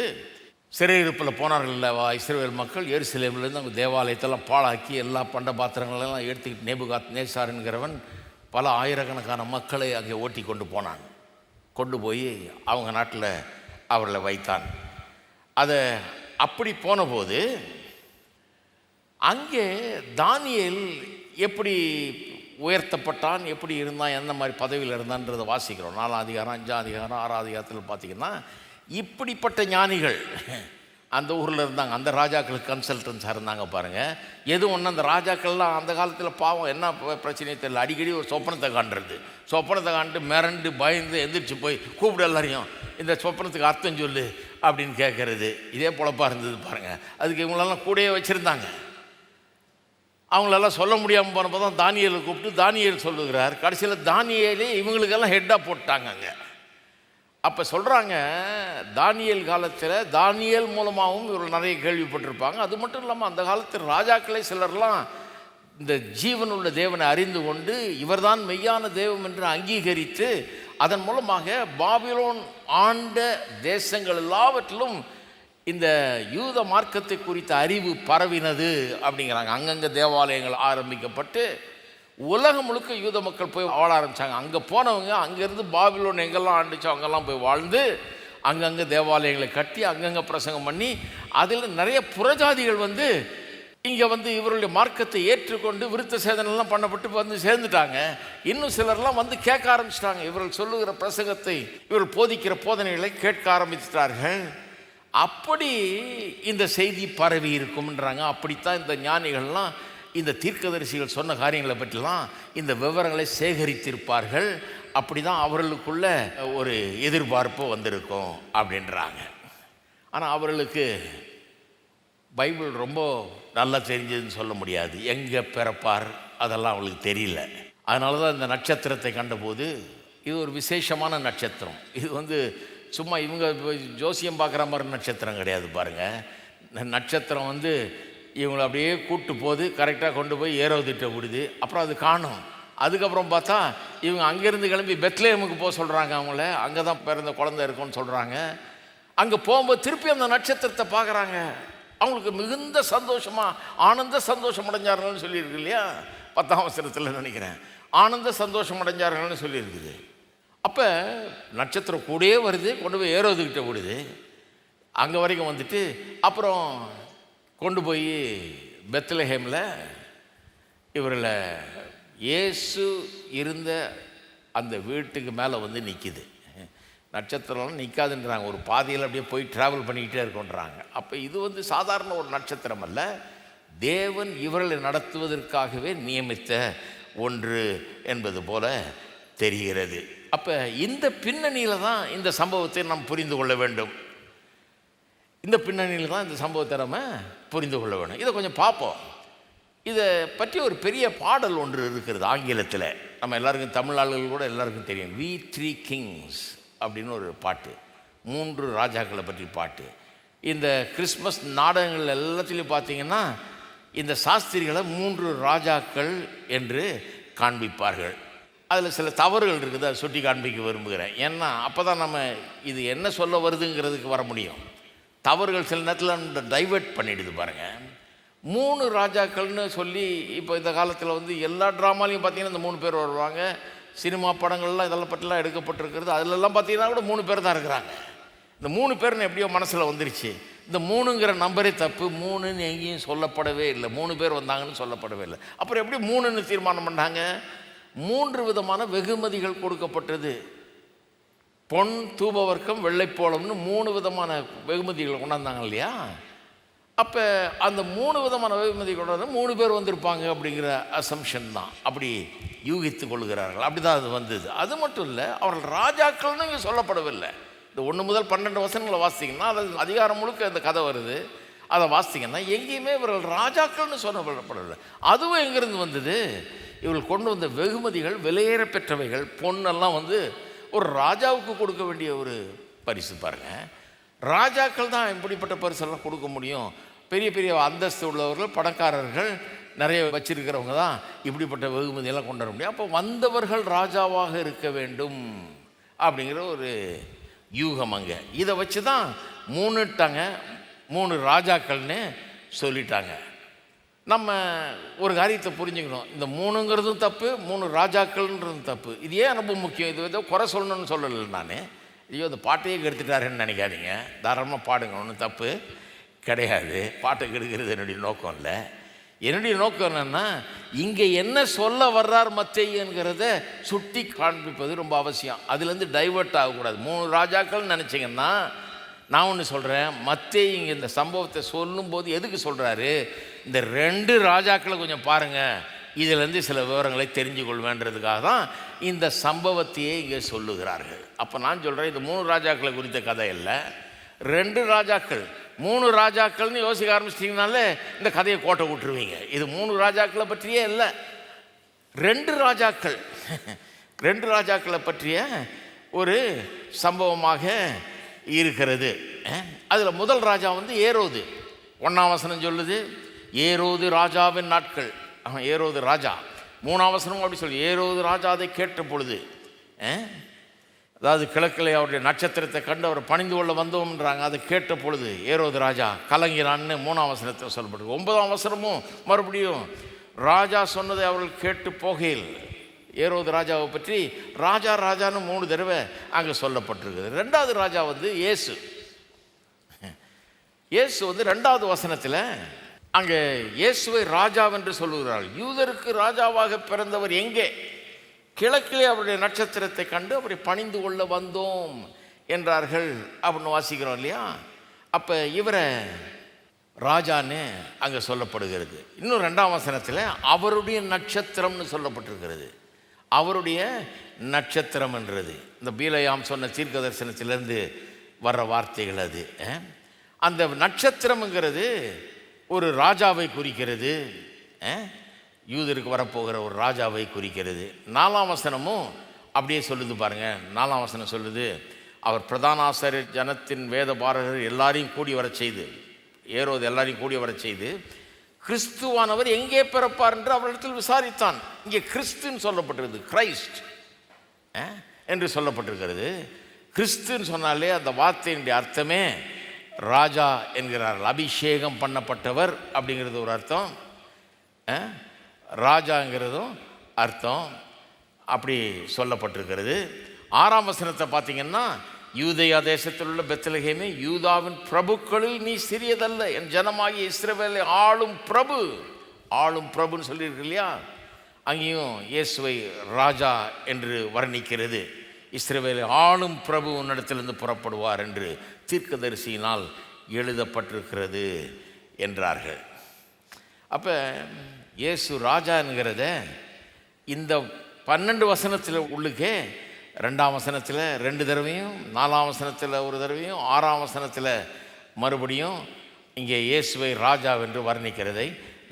சிறையிருப்பில் போனார்கள் இல்லவா இஸ்ரவேல் மக்கள். எருசலேமிலேருந்து அவங்க தேவாலயத்தெல்லாம் பாழாக்கி எல்லா பண்ட பாத்திரங்களெல்லாம் எடுத்துக்கிட்டு நேபுகாத் நேசார் என்கிறவன் பல ஆயிரக்கணக்கான மக்களை அங்கே ஓட்டி கொண்டு போனான். கொண்டு போய் அவங்க நாட்டில் அவர்களை வைத்தான். அதை அப்படி போனபோது அங்கே தானியேல் எப்படி உயர்த்தப்பட்டான், எப்படி இருந்தான், எந்த மாதிரி பதவியில் இருந்தான்றதை வாசிக்கிறோம். 4ஆம் அதிகாரம், 5ஆம் அதிகாரம், 6ஆம் அதிகாரத்தில் பார்த்திங்கன்னா இப்படிப்பட்ட ஞானிகள் அந்த ஊரில் இருந்தாங்க. அந்த ராஜாக்களுக்கு கன்சல்டன்ஸாக இருந்தாங்க பாருங்கள். எது ஒன்று, அந்த ராஜாக்கள்லாம் அந்த காலத்தில் பாவம் என்ன பிரச்சனையே தெரியல, அடிக்கடி ஒரு சொப்பனத்தை காண்றது. சொப்பனத்தை காண்டு மிரண்டு பயந்து எந்திரிச்சு போய் கூப்பிடு எல்லாரையும், இந்த சொப்பனத்துக்கு அர்த்தம் சொல்லு அப்படின்னு கேட்குறது. இதே பொழப்பாக இருந்தது பாருங்கள். அதுக்கு இவங்களெல்லாம் கூடயே வச்சுருந்தாங்க. அவங்களெல்லாம் சொல்ல முடியாமல் போனப்போ தான் தானியேலை கூப்பிட்டு தானியேல் சொல்லுகிறார். கடைசியில் தானியேலே இவங்களுக்கெல்லாம் ஹெட்டாக போட்டாங்க அங்கே. அப்போ சொல்கிறாங்க, தானியேல் காலத்தில் தானியேல் மூலமாகவும் இவர்கள் நிறைய கேள்விப்பட்டிருப்பாங்க. அது மட்டும் இல்லாமல் அந்த காலத்தில் ராஜாக்களே சிலர்லாம் இந்த ஜீவனுள்ள தேவனை அறிந்து கொண்டு இவர்தான் மெய்யான தெய்வம் என்று அங்கீகரித்து அதன் மூலமாக பாபிலோன் ஆண்ட தேசங்கள் எல்லாவற்றிலும் இந்த யூத மார்க்கத்தை குறித்த அறிவு பரவினது அப்படிங்கிறாங்க. அங்கங்கே தேவாலயங்கள் ஆரம்பிக்கப்பட்டு உலகம் முழுக்க யூத மக்கள் போய் வாழ ஆரம்பித்தாங்க. அங்கே போனவங்க அங்கேருந்து பாபிலோன் எங்கெல்லாம் ஆண்டுச்சோ அங்கெல்லாம் போய் வாழ்ந்து அங்கங்கே தேவாலயங்களை கட்டி அங்கங்கே பிரசங்கம் பண்ணி அதில் நிறைய புறஜாதிகள் இங்கே இவருடைய மார்க்கத்தை ஏற்றுக்கொண்டு விருத்த சேதனெல்லாம் பண்ணப்பட்டு சேர்ந்துட்டாங்க. இன்னும் சிலர்லாம் கேட்க ஆரம்பிச்சிட்டாங்க. இவர்கள் சொல்லுகிற பிரசங்கத்தை, இவர்கள் போதிக்கிற போதனைகளை கேட்க ஆரம்பிச்சிட்டார்கள். அப்படி இந்த செய்தி பரவி இருக்கும்ன்றாங்க. அப்படித்தான் இந்த ஞானிகள்லாம் இந்த தீர்க்கதரிசிகள் சொன்ன காரியங்களை பற்றிலாம் இந்த விவரங்களை சேகரித்திருப்பார்கள். அப்படி தான் அவர்களுக்குள்ள ஒரு எதிர்பார்ப்பு வந்திருக்கும் அப்படின்றாங்க. ஆனால் அவர்களுக்கு பைபிள் ரொம்ப நல்லா தெரிஞ்சதுன்னு சொல்ல முடியாது. எங்கே பிறப்பார் அதெல்லாம் அவளுக்கு தெரியல. அதனால தான் இந்த நட்சத்திரத்தை கண்டபோது, இது ஒரு விசேஷமான நட்சத்திரம். இது சும்மா இவங்க ஜோசியம் பார்க்குற மாதிரி நட்சத்திரம் கிடையாது பாருங்கள். நட்சத்திரம் இவங்களை அப்படியே கூட்டு போது கரெக்டாக கொண்டு போய் ஏரோதிட்ட விடுது. அப்புறம் அது காணும். அதுக்கப்புறம் பார்த்தா இவங்க அங்கேருந்து கிளம்பி பெத்லேஹேமுக்கு போக சொல்கிறாங்க. அவங்கள அங்கே தான் பிறந்த குழந்தை இருக்குன்னு சொல்கிறாங்க. அங்கே போகும்போது திருப்பி அந்த நட்சத்திரத்தை பார்க்குறாங்க. அவங்களுக்கு மிகுந்த சந்தோஷமாக ஆனந்த சந்தோஷம் அடைஞ்சார்கள்னு சொல்லியிருக்கு இல்லையா, 10ஆம் வசனத்தில் நினைக்கிறேன். ஆனந்த சந்தோஷம் அடைஞ்சார்கள்னு சொல்லியிருக்குது. அப்போ நட்சத்திரம் கூடயே வருது, கொண்டு போய் ஏரோதுக்கிட்ட விடுது. அங்கே வரைக்கும் அப்புறம் கொண்டு போய் பெத்லஹேமில் இவர்களை இயேசு இருந்த அந்த வீட்டுக்கு மேலே நிற்கிது. நட்சத்திரம்லாம் நிற்காதுன்றாங்க, ஒரு பாதையில் அப்படியே போய் ட்ராவல் பண்ணிக்கிட்டே இருக்கோன்றாங்க. அப்போ இது சாதாரண ஒரு நட்சத்திரம் அல்ல, தேவன் இவர்களை நடத்துவதற்காகவே நியமித்த ஒன்று என்பது போல தெரிகிறது. அப்போ இந்த பின்னணியில் தான் இந்த சம்பவத்தை நாம் புரிந்து கொள்ள வேண்டும். இந்த பின்னணியில் தான் இந்த சம்பவத்தை நம்ம புரிந்து கொள்ள வேணும். இதை கொஞ்சம் பார்ப்போம். இதை பற்றி ஒரு பெரிய பாடல் ஒன்று இருக்கிறது ஆங்கிலத்தில். நம்ம எல்லாருக்கும், தமிழ் ஆளுகள் கூட எல்லாருக்கும் தெரியும். வி த்ரீ கிங்ஸ் அப்படின்னு ஒரு பாட்டு, 3 ராஜாக்களை பற்றி பாட்டு. இந்த கிறிஸ்மஸ் நாடகங்கள் எல்லாத்துலேயும் பார்த்தீங்கன்னா இந்த சாஸ்திரிகளை 3 ராஜாக்கள் என்று காண்பிப்பார்கள். அதில் சில தவறுகள் இருக்குது, அதை சுட்டி காண்பிக்க விரும்புகிறேன். ஏன்னா அப்போ தான் நம்ம இது என்ன சொல்ல வருதுங்கிறதுக்கு வர முடியும். தவறுகள் சில நேரத்தில் டைவெர்ட் பண்ணிடுது பாருங்கள். 3 ராஜாக்கள்னு சொல்லி இப்போ இந்த காலத்தில் வந்து எல்லா ட்ராமாலையும் பார்த்தீங்கன்னா இந்த 3 பேர் வருவாங்க. சினிமா படங்கள்லாம் இதெல்லாம் பற்றிலாம் எடுக்கப்பட்டிருக்கிறது. அதிலெல்லாம் பார்த்தீங்கன்னா கூட 3 பேர் தான் இருக்கிறாங்க. இந்த 3 பேர்னு எப்படியோ மனசில் வந்துருச்சு. இந்த 3ங்கிற நம்பரே தப்பு. 3ன்னு எங்கேயும் சொல்லப்படவே இல்லை. 3 பேர் வந்தாங்கன்னு சொல்லப்படவே இல்லை. அப்புறம் எப்படி 3ன்னு தீர்மானம் பண்ணாங்க? 3 விதமான வெகுமதிகள் கொடுக்கப்பட்டது. பொன், தூபவர்க்கம், வெள்ளைப்போளம்னு 3 விதமான வெகுமதிகளை கொண்டாந்தாங்க இல்லையா? அப்போ அந்த 3 விதமான வெகுமதி கொண்டாந்து 3 பேர் வந்திருப்பாங்க அப்படிங்கிற அசம்ஷன் தான். அப்படி யூகித்து கொள்கிறார்கள். அப்படி தான் அது வந்தது. அது மட்டும் இல்லை, அவர்கள் ராஜாக்கள்னு இங்கே சொல்லப்படவில்லை. இந்த 1 முதல் 12 வசனங்களை வாசித்தீங்கன்னா அதில் அதிகாரம் முழுக்க இந்த கதை வருது. அதை வாசித்தீங்கன்னா எங்கேயுமே இவர்கள் ராஜாக்கள்னு சொல்லப்படவில்லை. அதுவும் எங்கேருந்து வந்தது? இவர்கள் கொண்டு வந்த வெகுமதிகள் விலையேற பெற்றவைகள். பொண்ணெல்லாம் வந்து ஒரு ராஜாவுக்கு கொடுக்க வேண்டிய ஒரு பரிசு பாருங்கள். ராஜாக்கள் தான் இப்படிப்பட்ட பரிசெல்லாம் கொடுக்க முடியும். பெரிய பெரிய அந்தஸ்து உள்ளவர்கள், பணக்காரர்கள், நிறைய வச்சிருக்கிறவங்க தான் இப்படிப்பட்ட வெகுமதியெல்லாம் கொண்டு வர முடியும். அப்போ வந்தவர்கள் ராஜாவாக இருக்க வேண்டும் அப்படிங்கிற ஒரு யூகம் அங்கே. இதை வச்சு தான் 3 ராஜாக்கள்னு சொல்லிட்டாங்க. நம்ம ஒரு காரியத்தை புரிஞ்சுக்கணும். இந்த 3ங்கிறதும் தப்பு, 3 ராஜாக்கள்ன்றதும் தப்பு. இது ஏன் ரொம்ப முக்கியம்? இது ஏதோ குறை சொல்லணும்னு சொல்லலை நான். ஐயோ இந்த பாட்டையே கெடுத்துட்டாருன்னு நினைக்காதீங்க. தாராளமாக பாடுங்க, ஒன்றும் தப்பு கிடையாது. பாட்டை கெடுக்கிறது என்னுடைய நோக்கம் இல்லை. என்னுடைய நோக்கம் என்னென்னா, இங்கே என்ன சொல்ல வர்றார் மத்தேயுங்கிறத சுட்டி காண்பிப்பது ரொம்ப அவசியம். அதுலேருந்து டைவெர்ட் ஆகக்கூடாது. 3 ராஜாக்கள்னு நினச்சிங்கன்னா, நான் ஒன்று சொல்கிறேன், மத்தேயு இங்கே இந்த சம்பவத்தை சொல்லும்போது எதுக்கு சொல்கிறாரு? இந்த 2 ராஜாக்களை கொஞ்சம் பாருங்கள், இதிலேருந்து சில விவரங்களை தெரிஞ்சு கொள்வேன்றதுக்காக தான் இந்த சம்பவத்தையே இங்கே சொல்லுகிறார்கள். அப்போ நான் சொல்கிறேன், இது 3 ராஜாக்களை குறித்த கதை இல்லை, 2 ராஜாக்கள். 3 ராஜாக்கள்னு யோசிக்க ஆரம்பிச்சிட்டிங்கனாலே இந்த கதையை கோட்டை விட்டுருவீங்க. இது 3 ராஜாக்களை பற்றியே இல்லை, 2 ராஜாக்கள். 2 ராஜாக்களை பற்றிய ஒரு சம்பவமாக இருக்கிறது. அதில் முதல் ராஜா வந்து ஏரோது. 1ஆம் வசனம் சொல்லுது, ஏரோது ராஜாவின் நாட்கள். ஏரோது ராஜா. 3ஆம் வசனமும் அப்படி சொல்லி, ஏரோது ராஜா அதை கேட்ட பொழுது, அதாவது கிழக்கிலே அவருடைய நட்சத்திரத்தை கண்டு அவர் பணிந்து கொள்ள வந்தோம்ன்றாங்க. அதை கேட்ட பொழுது ஏரோது ராஜா கலங்கினான்னு 3ஆம் வசனத்தில் சொல்லப்பட்டிருக்கு. 9ஆம் வசனமும் மறுபடியும் ராஜா சொன்னதை அவர்கள் கேட்டு போகையில், ஏரோது ராஜாவை பற்றி ராஜா ராஜான்னு 3 தடவை அங்கே சொல்லப்பட்டிருக்குது. 2வது ராஜா வந்து இயேசு. இயேசு வந்து 2வது வசனத்தில் அங்கே இயேசுவை ராஜாவென்று சொல்லுகிறார்கள். யூதருக்கு ராஜாவாக பிறந்தவர் எங்கே? கிழக்கிலே அவருடைய நட்சத்திரத்தை கண்டு அவரை பணிந்து கொள்ள வந்தோம் என்றார்கள் அப்படின்னு வாசிக்கிறோம் இல்லையா? அப்போ இவரை ராஜான்னு அங்கே சொல்லப்படுகிறது. இன்னும் 2ஆம் வசனத்தில் அவருடைய நட்சத்திரம்னு சொல்லப்பட்டிருக்கிறது. அவருடைய நட்சத்திரம் என்றது இந்த பீலையாம் சொன்ன தீர்க்க தரிசனத்திலேருந்து வர்ற வார்த்தைகள். அது அந்த நட்சத்திரம்ங்கிறது ஒரு ராஜாவை குறிக்கிறது. யூதருக்கு வரப்போகிற ஒரு ராஜாவை குறிக்கிறது. 4ஆம் வசனமும் அப்படியே சொல்லுது பாருங்கள். 4ஆம் வசனம் சொல்லுது, அவர் பிரதான ஆசாரியர் ஜனத்தின் வேத பாரகர் எல்லாரையும் கூடி வர செய்து, ஏரோது எல்லாரையும் கூடி வர செய்து, கிறிஸ்துவானவர் எங்கே பிறப்பார் என்று அவரிடத்தில் விசாரித்தான். இங்கே கிறிஸ்துன்னு சொல்லப்பட்டிருக்கிறது, கிரைஸ்ட் என்று சொல்லப்பட்டிருக்கிறது. கிறிஸ்துன்னு சொன்னாலே அந்த வார்த்தையினுடைய அர்த்தமே ராஜா என்கிறார்கள். அபிஷேகம் பண்ணப்பட்டவர் அப்படிங்கிறது ஒரு அர்த்தம், ராஜாங்கிறதும் அர்த்தம் அப்படி சொல்லப்பட்டிருக்கிறது. 6ஆம் வசனத்தை பார்த்தீங்கன்னா, யூதேயா தேசத்தில் உள்ள பெத்லகேமே, யூதாவின் பிரபுக்களில் நீ சிறியதல்ல, என் ஜனமாகிய இஸ்ரவேலை ஆளும் பிரபு. ஆளும் பிரபுன்னு சொல்லியிருக்கு இல்லையா? அங்கேயும் இயேசுவை ராஜா என்று வர்ணிக்கிறது. இஸ்ரவேலை ஆளும் பிரபு உன்னிடத்திலிருந்து புறப்படுவார் என்று தீர்க்கதரிசியினால் எழுதப்பட்டிருக்கிறது என்றார்கள். அப்போ இயேசு ராஜா என்கிறத இந்த 12 வசனத்தில் உள்ளுக்கே 2ஆம் வசனத்தில் 2 தடவையும், 4ஆம் வசனத்தில் ஒரு தடவையும், 6ஆம் வசனத்தில் மறுபடியும் இங்கே இயேசுவை ராஜாவென்று வர்ணிக்கிறதை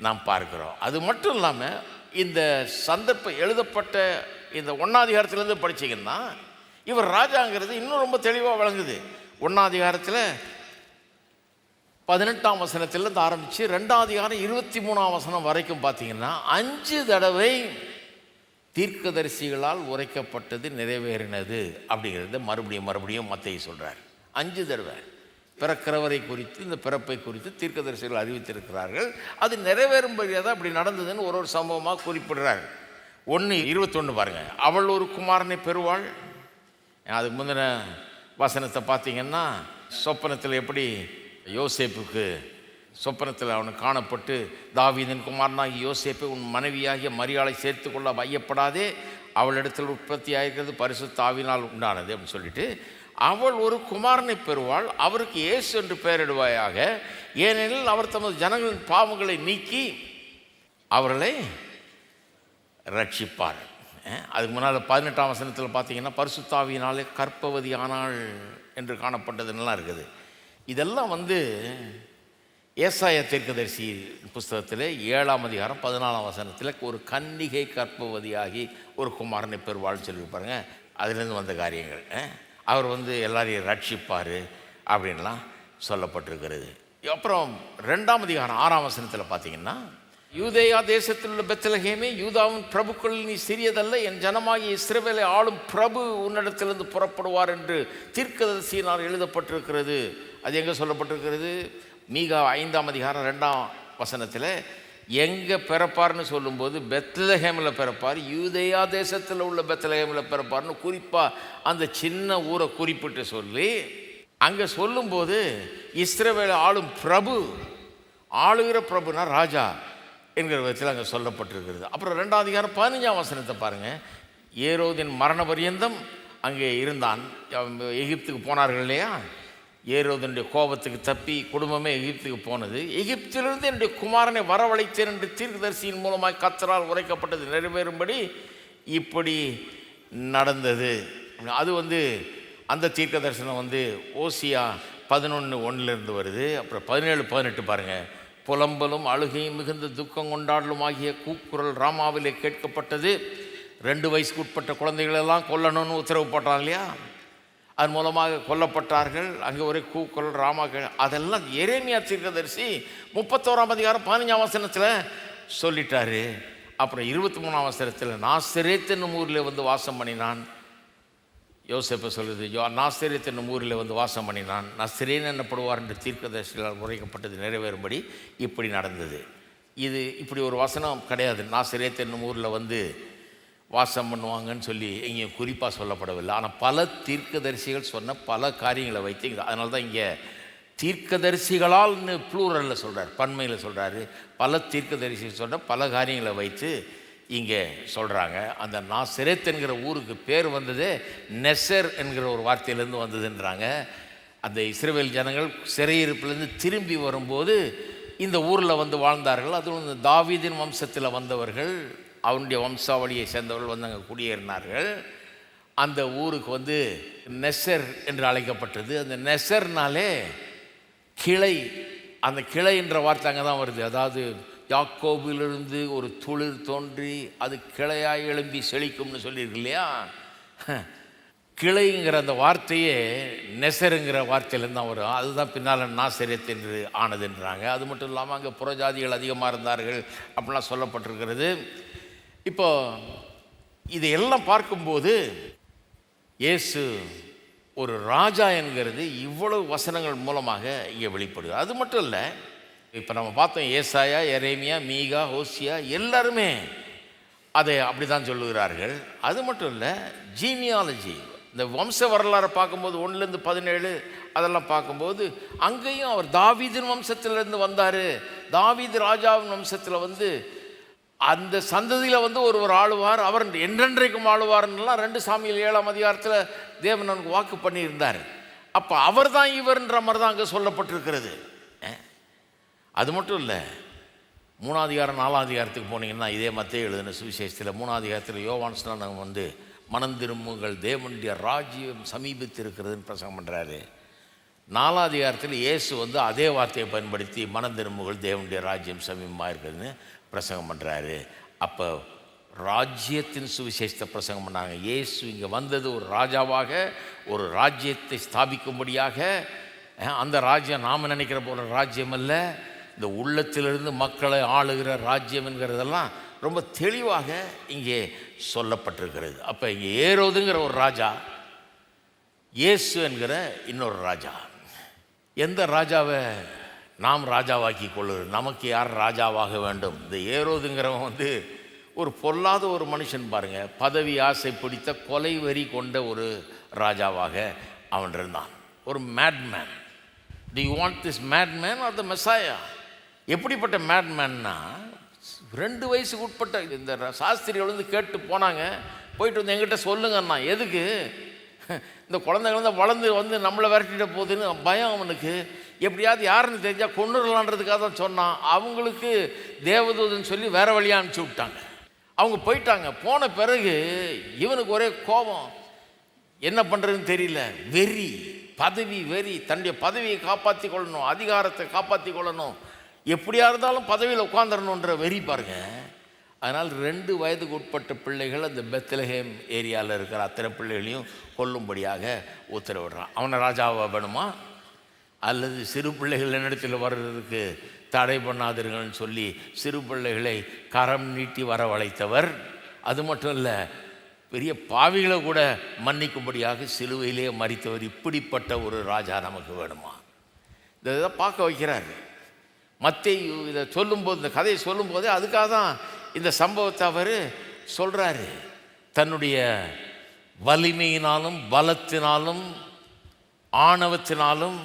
நாம் பார்க்கிறோம். அது மட்டும் இல்லாமல் இந்த சந்தர்ப்பம் எழுதப்பட்ட இந்த 1ஆம் அதிகாரத்திலேருந்து படித்தீங்கன்னா இவர் ராஜாங்கிறது இன்னும் ரொம்ப தெளிவாக விளங்குது. 1ஆம் அதிகாரத்தில் 18ஆம் வசனத்திலேருந்து ஆரம்பித்து 2ஆம் அதிகாரம் 23ஆம் வசனம் வரைக்கும் பார்த்தீங்கன்னா 5 தடவை தீர்க்கதரிசிகளால் உரைக்கப்பட்டது நிறைவேறினது அப்படிங்கிறத மறுபடியும் மத்தேயு சொல்கிறார். 5 தடவை பிறக்கிறவரை குறித்து, இந்த பிறப்பை குறித்து தீர்க்கதரிசிகள் அறிவித்திருக்கிறார்கள். அது நிறைவேறும்படியாக தான் அப்படி நடந்ததுன்னு ஒரு சம்பவமாக குறிப்பிடுறார். 1:21 பாருங்கள். அவள் ஒரு குமாரனை பெறுவாள். அதுக்கு முந்தின வசனத்தை பார்த்தீங்கன்னா சொப்பனத்தில் எப்படி யோசேப்புக்கு சொப்பனத்தில் அவனுக்கு காணப்பட்டு, தாவீதின் குமாரனாகி யோசேப்பை உன் மனைவியாகிய மரியாளை சேர்த்து கொள்ள ஐயப்படாதே, அவளிடத்தில் உற்பத்தி ஆகிறது பரிசுத்த ஆவியினால் உண்டானது அப்படின்னு சொல்லிட்டு, அவள் ஒரு குமாரனை பெறுவாள், அவருக்கு இயேசு என்று பெயரிடுவாயாக, ஏனெனில் அவர் தமது ஜனங்களின் பாவங்களை நீக்கி அவர்களை ரட்சிப்பார். அதுக்கு முன்னால் 18ஆம் வசனத்தில் பார்த்தீங்கன்னா பரிசுத்த ஆவியினாலே கர்ப்பவதி ஆனாள் என்று காணப்பட்டதுன்னெலாம் இருக்குது. இதெல்லாம் ஏசாயா தீர்க்கதரிசி புஸ்தகத்தில் 7ஆம் அதிகாரம் 14ஆம் வசனத்தில் ஒரு கன்னிகை கர்ப்பவதியாகி ஒரு குமாரனை பெறுவாள்னு சொல்லியிருப்பாருங்க. அதுலேருந்து வந்த காரியங்கள். அவர் எல்லாரையும் ரட்சிப்பார் அப்படின்லாம் சொல்லப்பட்டிருக்கிறது. அப்புறம் 2ஆம் அதிகாரம் 6ஆம் வசனத்தில் பார்த்தீங்கன்னா, யூதேயா தேசத்தில் உள்ள பெத்லகேமே, யூதாவின் பிரபுக்கள் நீ சிறியதல்ல, என் ஜனமாகிய இஸ்ரவேலை ஆளும் பிரபு உன்னிடத்திலிருந்து புறப்படுவார் என்று தீர்க்கதரிசியினால் எழுதப்பட்டிருக்கிறது. அது எங்கே சொல்லப்பட்டிருக்கிறது? மீகா 5ஆம் அதிகாரம் 2ஆம் வசனத்தில் எங்கே பிறப்பார்னு சொல்லும்போது பெத்லகேமில் பிறப்பார், யூதேயா தேசத்தில் உள்ள பெத்லகேமில் பிறப்பார்னு குறிப்பாக அந்த சின்ன ஊரை குறிப்பிட்டு சொல்லி அங்கே சொல்லும்போது இஸ்ரவேலை ஆளும் பிரபு, ஆளுகிற பிரபுனா ராஜா என்கிற விதத்தில் அங்கே சொல்லப்பட்டிருக்கிறது. அப்புறம் 2ஆம் அதிகாரம் 15ஆம் வசனத்தை பாருங்கள். ஏரோதின் மரண பரியந்தம் அங்கே இருந்தான். எகிப்துக்கு போனார்கள் இல்லையா? ஏரோதனுடைய கோபத்துக்கு தப்பி குடும்பமே எகிப்துக்கு போனது. எகிப்திலிருந்து என்னுடைய குமாரனை வரவழைத்தேன் என்று தீர்க்கதரிசியின் மூலமாக கர்த்தரால் உரைக்கப்பட்டது நிறைவேறும்படி இப்படி நடந்தது. அது அந்த தீர்க்க தரிசனம் ஓசியா 11:1 வருது. அப்புறம் 17:18 பாருங்கள். புலம்பலும் அழுகையும் மிகுந்த துக்கம் கொண்டாடலும் ஆகிய கூக்குரல் ராமாவிலே கேட்கப்பட்டது. 2 வயசுக்கு உட்பட்ட குழந்தைகளெல்லாம் கொல்லணும்னு உத்தரவு போட்டான் இல்லையா? அதன் மூலமாக கொல்லப்பட்டார்கள். அங்கே ஒரே கூக்குரல் ராமா. அதெல்லாம் எரேமியா தீர்க்கதரிசி 31ஆம் அதிகாரம் 15ஆம் வசனத்தில் சொல்லிட்டாரு. அப்புறம் 23ஆம் வசனத்தில் நாசரேத் என்னும் ஊரில் வாசம் பண்ணினான். யோசேப்பை சொல்லுது, நாசரேத் என்னும் ஊரில் வாசம் பண்ணினான், நசரேன் என்னப்படுவார் என்று தீர்க்கதரிசிகளால் உரைக்கப்பட்டது நிறைவேறும்படி இப்படி நடந்தது. இது இப்படி ஒரு வசனம் கிடையாது. நாசரேத் என்னும் ஊரில் வாசம் பண்ணுவாங்கன்னு சொல்லி எங்கேயும் குறிப்பாக சொல்லப்படவில்லை. ஆனால் பல தீர்க்கதரிசிகள் சொன்ன பல காரியங்களை வைத்து, அதனால தான் இங்கே தீர்க்கதரிசிகளால்னு ப்ளூரலில் சொல்கிறார், பன்மையில் சொல்கிறாரு. பல தீர்க்கதரிசிகள் சொன்ன பல காரியங்களை வைத்து இங்கே சொல்கிறாங்க. அந்த நாசரேத் என்கிற ஊருக்கு பேர் வந்ததே நெசர் என்கிற ஒரு வார்த்தையிலேருந்து வந்ததுன்றாங்க. அந்த இஸ்ரவேல் ஜனங்கள் சிறையிருப்பிலேருந்து திரும்பி வரும்போது இந்த ஊரில் வாழ்ந்தார்கள். அதுவும் தாவீதின் வம்சத்தில் வந்தவர்கள், அவனுடைய வம்சாவளியை சேர்ந்தவர்கள் அங்கே குடியேறினார்கள். அந்த ஊருக்கு நெசர் என்று அழைக்கப்பட்டது. அந்த நெசர்னாலே கிளை, அந்த கிளை என்ற வார்த்தை அங்கே தான் வருது. அதாவது யாக்கோபிலிருந்து ஒரு துளிர் தோன்றி அது கிளையாய் எழும்பி செழிக்கும்னு சொல்லியிருக்கு இல்லையா? கிளைங்கிற அந்த வார்த்தையே நெசருங்கிற வார்த்தையிலேருந்து தான் வரும். அதுதான் பின்னால் நாசரேத் என்று ஆனதுன்றாங்க. அது மட்டும் இல்லாமல் அங்கே புறஜாதிகள் அதிகமாக இருந்தார்கள் அப்படிலாம் சொல்லப்பட்டிருக்கிறது. இப்போ இதையெல்லாம் பார்க்கும்போது இயேசு ஒரு ராஜா என்கிறது இவ்வளவு வசனங்கள் மூலமாக இங்கே வெளிப்படுது. அது மட்டும் இல்லை, இப்போ நம்ம பார்த்தோம் ஏசாயா, எரேமியா, மீகா, ஹோசியா எல்லாருமே அதை அப்படி தான் சொல்லுகிறார்கள். அது மட்டும் இல்லை, ஜீனியாலஜி, இந்த வம்ச வரலாறை பார்க்கும்போது 1-17 அதெல்லாம் பார்க்கும்போது அங்கேயும் அவர் தாவீதின் வம்சத்திலிருந்து வந்தார், தாவீது ராஜாவின் வம்சத்தில் அந்த சந்ததியில் ஒருவர் ஆளுவார், அவர் என்றென்றைக்கும் ஆளுவார்லாம் 2 சாமுவேல் 7ஆம் அதிகாரத்தில் தேவன் அவனுக்கு வாக்கு பண்ணியிருந்தார். அப்போ அவர் தான் இவர்ன்ற மாதிரி தான் அங்கே சொல்லப்பட்டிருக்கிறது. அது மட்டும் இல்லை, 3ஆம் அதிகாரம் 4ஆம் அதிகாரத்துக்கு போனீங்கன்னா இதே மத்தேயு எழுதின சுவிசேஷத்தில் 3ஆம் அதிகாரத்தில் யோவான் ஸ்நானன் மனம் திரும்புங்கள் தேவனுடைய ராஜ்யம் சமீபித்து இருக்கிறதுன்னு பிரசங்கம் பண்ணுறாரு. 4ஆம் அதிகாரத்தில் இயேசு வந்து அதே வார்த்தையை பயன்படுத்தி மனம் திரும்புங்கள் தேவனுடைய ராஜ்யம் சமீபமாக இருக்குதுன்னு பிரசங்கம் பண்ணுறாரு. அப்போ ராஜ்யத்தின் சுவிசேஷத்தை பிரசங்கம் பண்ணாங்க. இயேசு இங்கே வந்தது ஒரு ராஜாவாக, ஒரு ராஜ்யத்தை ஸ்தாபிக்கும்படியாக. அந்த ராஜ்யம் நாம் நினைக்கிற போல ராஜ்யம் அல்ல, இந்த உள்ளத்திலிருந்து மக்களை ஆளுகிற ராஜ்யம் என்கிறதெல்லாம் ரொம்ப தெளிவாக இங்கே சொல்லப்பட்டிருக்கிறது. அப்போ இங்கே ஏரோதுங்கிற ஒரு ராஜா, இயேசு என்கிற இன்னொரு ராஜா. எந்த ராஜாவை நாம் ராஜாவாக்கி கொள்ளுறது? நமக்கு யார் ராஜாவாக வேண்டும்? இந்த ஏரோதுங்கிறவன் வந்து ஒரு பொல்லாத ஒரு மனுஷன் பாருங்கள். பதவி ஆசை பிடித்த கொலை வெறி கொண்ட ஒரு ராஜாவாக அவன் இருந்தான். ஒரு madman. To you want this madman R த மெசாயா? எப்படிப்பட்ட மேட்மேன்னா, 2 வயசுக்கு உட்பட்ட இந்த சாஸ்திரிகள் வந்து கேட்டு போனாங்க. போயிட்டு வந்து எங்கிட்ட சொல்லுங்கண்ணா. எதுக்கு? இந்த குழந்தைகள் தான் வளர்ந்து வந்து நம்மளை விரட்டிட போகுதுன்னு பயம் அவனுக்கு. எப்படியாவது யாருன்னு தெரிஞ்சால் கொண்டுடலான்றதுக்காக தான் சொன்னான். அவங்களுக்கு தேவதூதன் சொல்லி வேறு வழியாக அனுப்பிச்சி விட்டாங்க. அவங்க போயிட்டாங்க. போன பிறகு இவனுக்கு ஒரே கோபம், என்ன பண்ணுறதுன்னு தெரியல. வெறி, பதவி வெறி. தன்னுடைய பதவியை காப்பாற்றி கொள்ளணும், அதிகாரத்தை காப்பாற்றி கொள்ளணும், எப்படியா இருந்தாலும் பதவியில் உட்காந்துடணுன்ற வெறி பாருங்க. அதனால் 2 வயதுக்கு உட்பட்ட பிள்ளைகள் அந்த பெத்லஹேம் ஏரியாவில் இருக்கிற அத்தனை பிள்ளைகளையும் கொல்லும்படியாக உத்தரவிடுறான். அவனை ராஜாவா வேணுமா? அல்லது சிறு பிள்ளைகள் என்னிடத்தில் வர்றதுக்கு தடை பண்ணாதீர்கள்னு சொல்லி சிறு பிள்ளைகளை கரம் நீட்டி வரவழைத்தவர். அது மட்டும் இல்லை, பெரிய பாவிகளை கூட மன்னிக்கும்படியாக சிலுவையிலே மரித்தவர். இப்படிப்பட்ட ஒரு ராஜா நமக்கு வேணுமா? இதை பார்க்க வைக்கிறார். மத்தேயு இதை சொல்லும்போது, இந்த கதையை சொல்லும்போதே அதுக்காக தான் இந்த சம்பவத்தை அவர் சொல்கிறாரு. தன்னுடைய வலிமையினாலும் பலத்தினாலும் ஆணவத்தினாலும்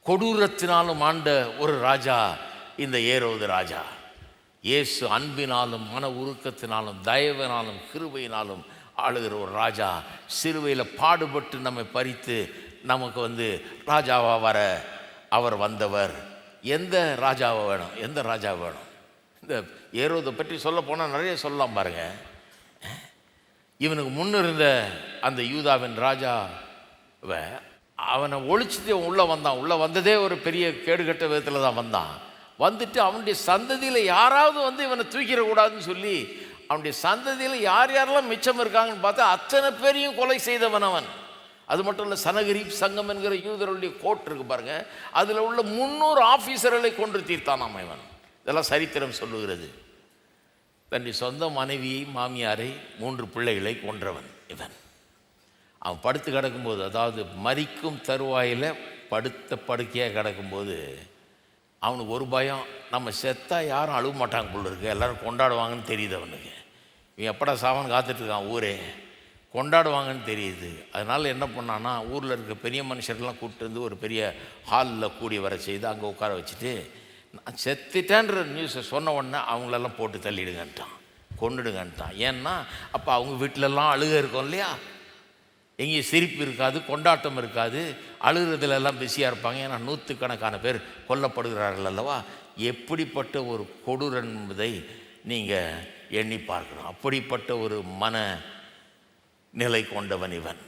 கொடூரத்தினாலும் ஆண்ட ஒரு ராஜா இந்த ஏரோது ராஜா. இயேசு அன்பினாலும் மன உருக்கத்தினாலும் தயவினாலும் கிருபையினாலும் ஆளுகிற ஒரு ராஜா. சிலுவையில் பாடுபட்டு நம்மை பறித்து நமக்கு வந்து ராஜாவாக வர அவர் வந்தவர். எந்த ராஜாவை வேணும்? எந்த ராஜா வேணும்? இந்த ஏரோதை பற்றி சொல்ல போனால் நிறைய சொல்லலாம் பாருங்க. இவனுக்கு முன்னிருந்த அந்த யூதாவின் ராஜாவை அவனை ஒழிச்சுட்டு உள்ளே வந்தான். உள்ளே வந்ததே ஒரு பெரிய கேடுகட்ட விதத்தில் தான் வந்தான். வந்துட்டு அவனுடைய சந்ததியில் யாராவது வந்து இவனை தூக்கிடக்கூடாதுன்னு சொல்லி அவனுடைய சந்ததியில் யார் யாரெல்லாம் மிச்சம் இருக்காங்கன்னு பார்த்தா அத்தனை பேரையும் கொலை செய்தவன் அவன். அது மட்டும் இல்லை, சனகரீப் சங்கம் என்கிற யூதருடைய கோர்ட் இருக்கு பாருங்க, அதில் உள்ள 300 ஆஃபீஸர்களை கொன்று தீர்த்தானாம் இவன். இதெல்லாம் சரித்திரம் சொல்லுகிறது. தன்னுடைய சொந்த மனைவியை, மாமியாரை, 3 பிள்ளைகளை கொன்றவன் இவன். அவன் படுத்து கிடக்கும்போது, அதாவது மரிக்கும் தருவாயில் படுத்த படுக்கையாக கிடக்கும்போது அவனுக்கு ஒரு பயம், நம்ம செத்தா யாரும் அழுவ மாட்டாங்க போல இருக்கு, எல்லோரும் கொண்டாடுவாங்கன்னு தெரியுது அவனுக்கு. இவன் எப்படா சாவான்னு காத்துட்ருக்கான், ஊரே கொண்டாடுவாங்கன்னு தெரியுது. அதனால் என்ன பண்ணான்னா, ஊரில் இருக்க பெரிய மனுஷர்லாம் கூப்பிட்டு வந்து ஒரு பெரிய ஹாலில் கூடி வர செய்து அங்கே உட்கார வச்சுட்டு, நான் செத்துட்டேன்ற நியூஸை சொன்ன உடனே அவங்களெல்லாம் போட்டு தள்ளிடுங்கன்ட்டான், கொண்டுடுங்கன்ட்டான். ஏன்னா அப்போ அவங்க வீட்டிலெல்லாம் அழுக இருக்கும் இல்லையா, எங்கேயும் சிரிப்பு இருக்காது, கொண்டாட்டம் இருக்காது, அழுகிறதுலெல்லாம் பிஸியாக இருப்பாங்க. ஏன்னா 100கணக்கான பேர் கொல்லப்படுகிறார்கள் அல்லவா. எப்படிப்பட்ட ஒரு கொடூரன் என்பதை நீங்கள் எண்ணி பார்க்கணும். அப்படிப்பட்ட ஒரு மன நிலை கொண்டவன் இவன்.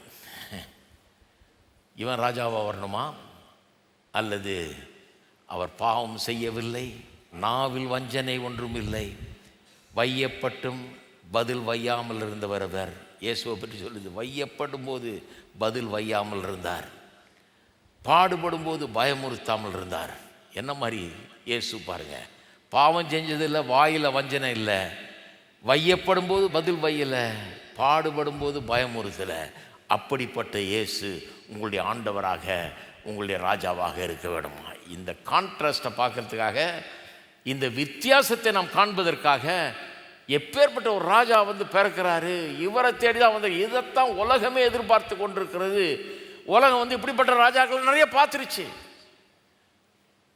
இவன் ராஜாவாக வரணுமா? அல்லது அவர் பாவம் செய்யவில்லை, நாவில் வஞ்சனை ஒன்றும் இல்லை, வையப்பட்டும் பதில் வையாமல் இருந்தவர் அவர். இயேசுவை பற்றி சொல்லுது, வையப்படும் போது பதில் வையாமல் இருந்தார், பாடுபடும் போது பயமுறுத்தாமல் இருந்தார். என்ன மாதிரி இயேசு பாருங்க, பாவம் செஞ்சதில்லை, வாயில் வஞ்சனை இல்லை, வையப்படும் போது பதில் வையலை, பாடுபடும் போது பயமுறுத்தலை. அப்படிப்பட்ட இயேசு உங்களுடைய ஆண்டவராக, உங்களுடைய ராஜாவாக இருக்க வேண்டுமா? இந்த கான்ட்ராஸ்ட்டை பார்க்கறதுக்காக, இந்த வித்தியாசத்தை நாம் காண்பதற்காக எப்பேற்பட்ட ஒரு ராஜா வந்து பிறக்கிறாரு, இவரை தேடி தான் வந்து. இதைத்தான் உலகமே எதிர்பார்த்து கொண்டிருக்கிறது. உலகம் வந்து இப்படிப்பட்ட ராஜாக்கள் நிறைய பார்த்துருச்சு,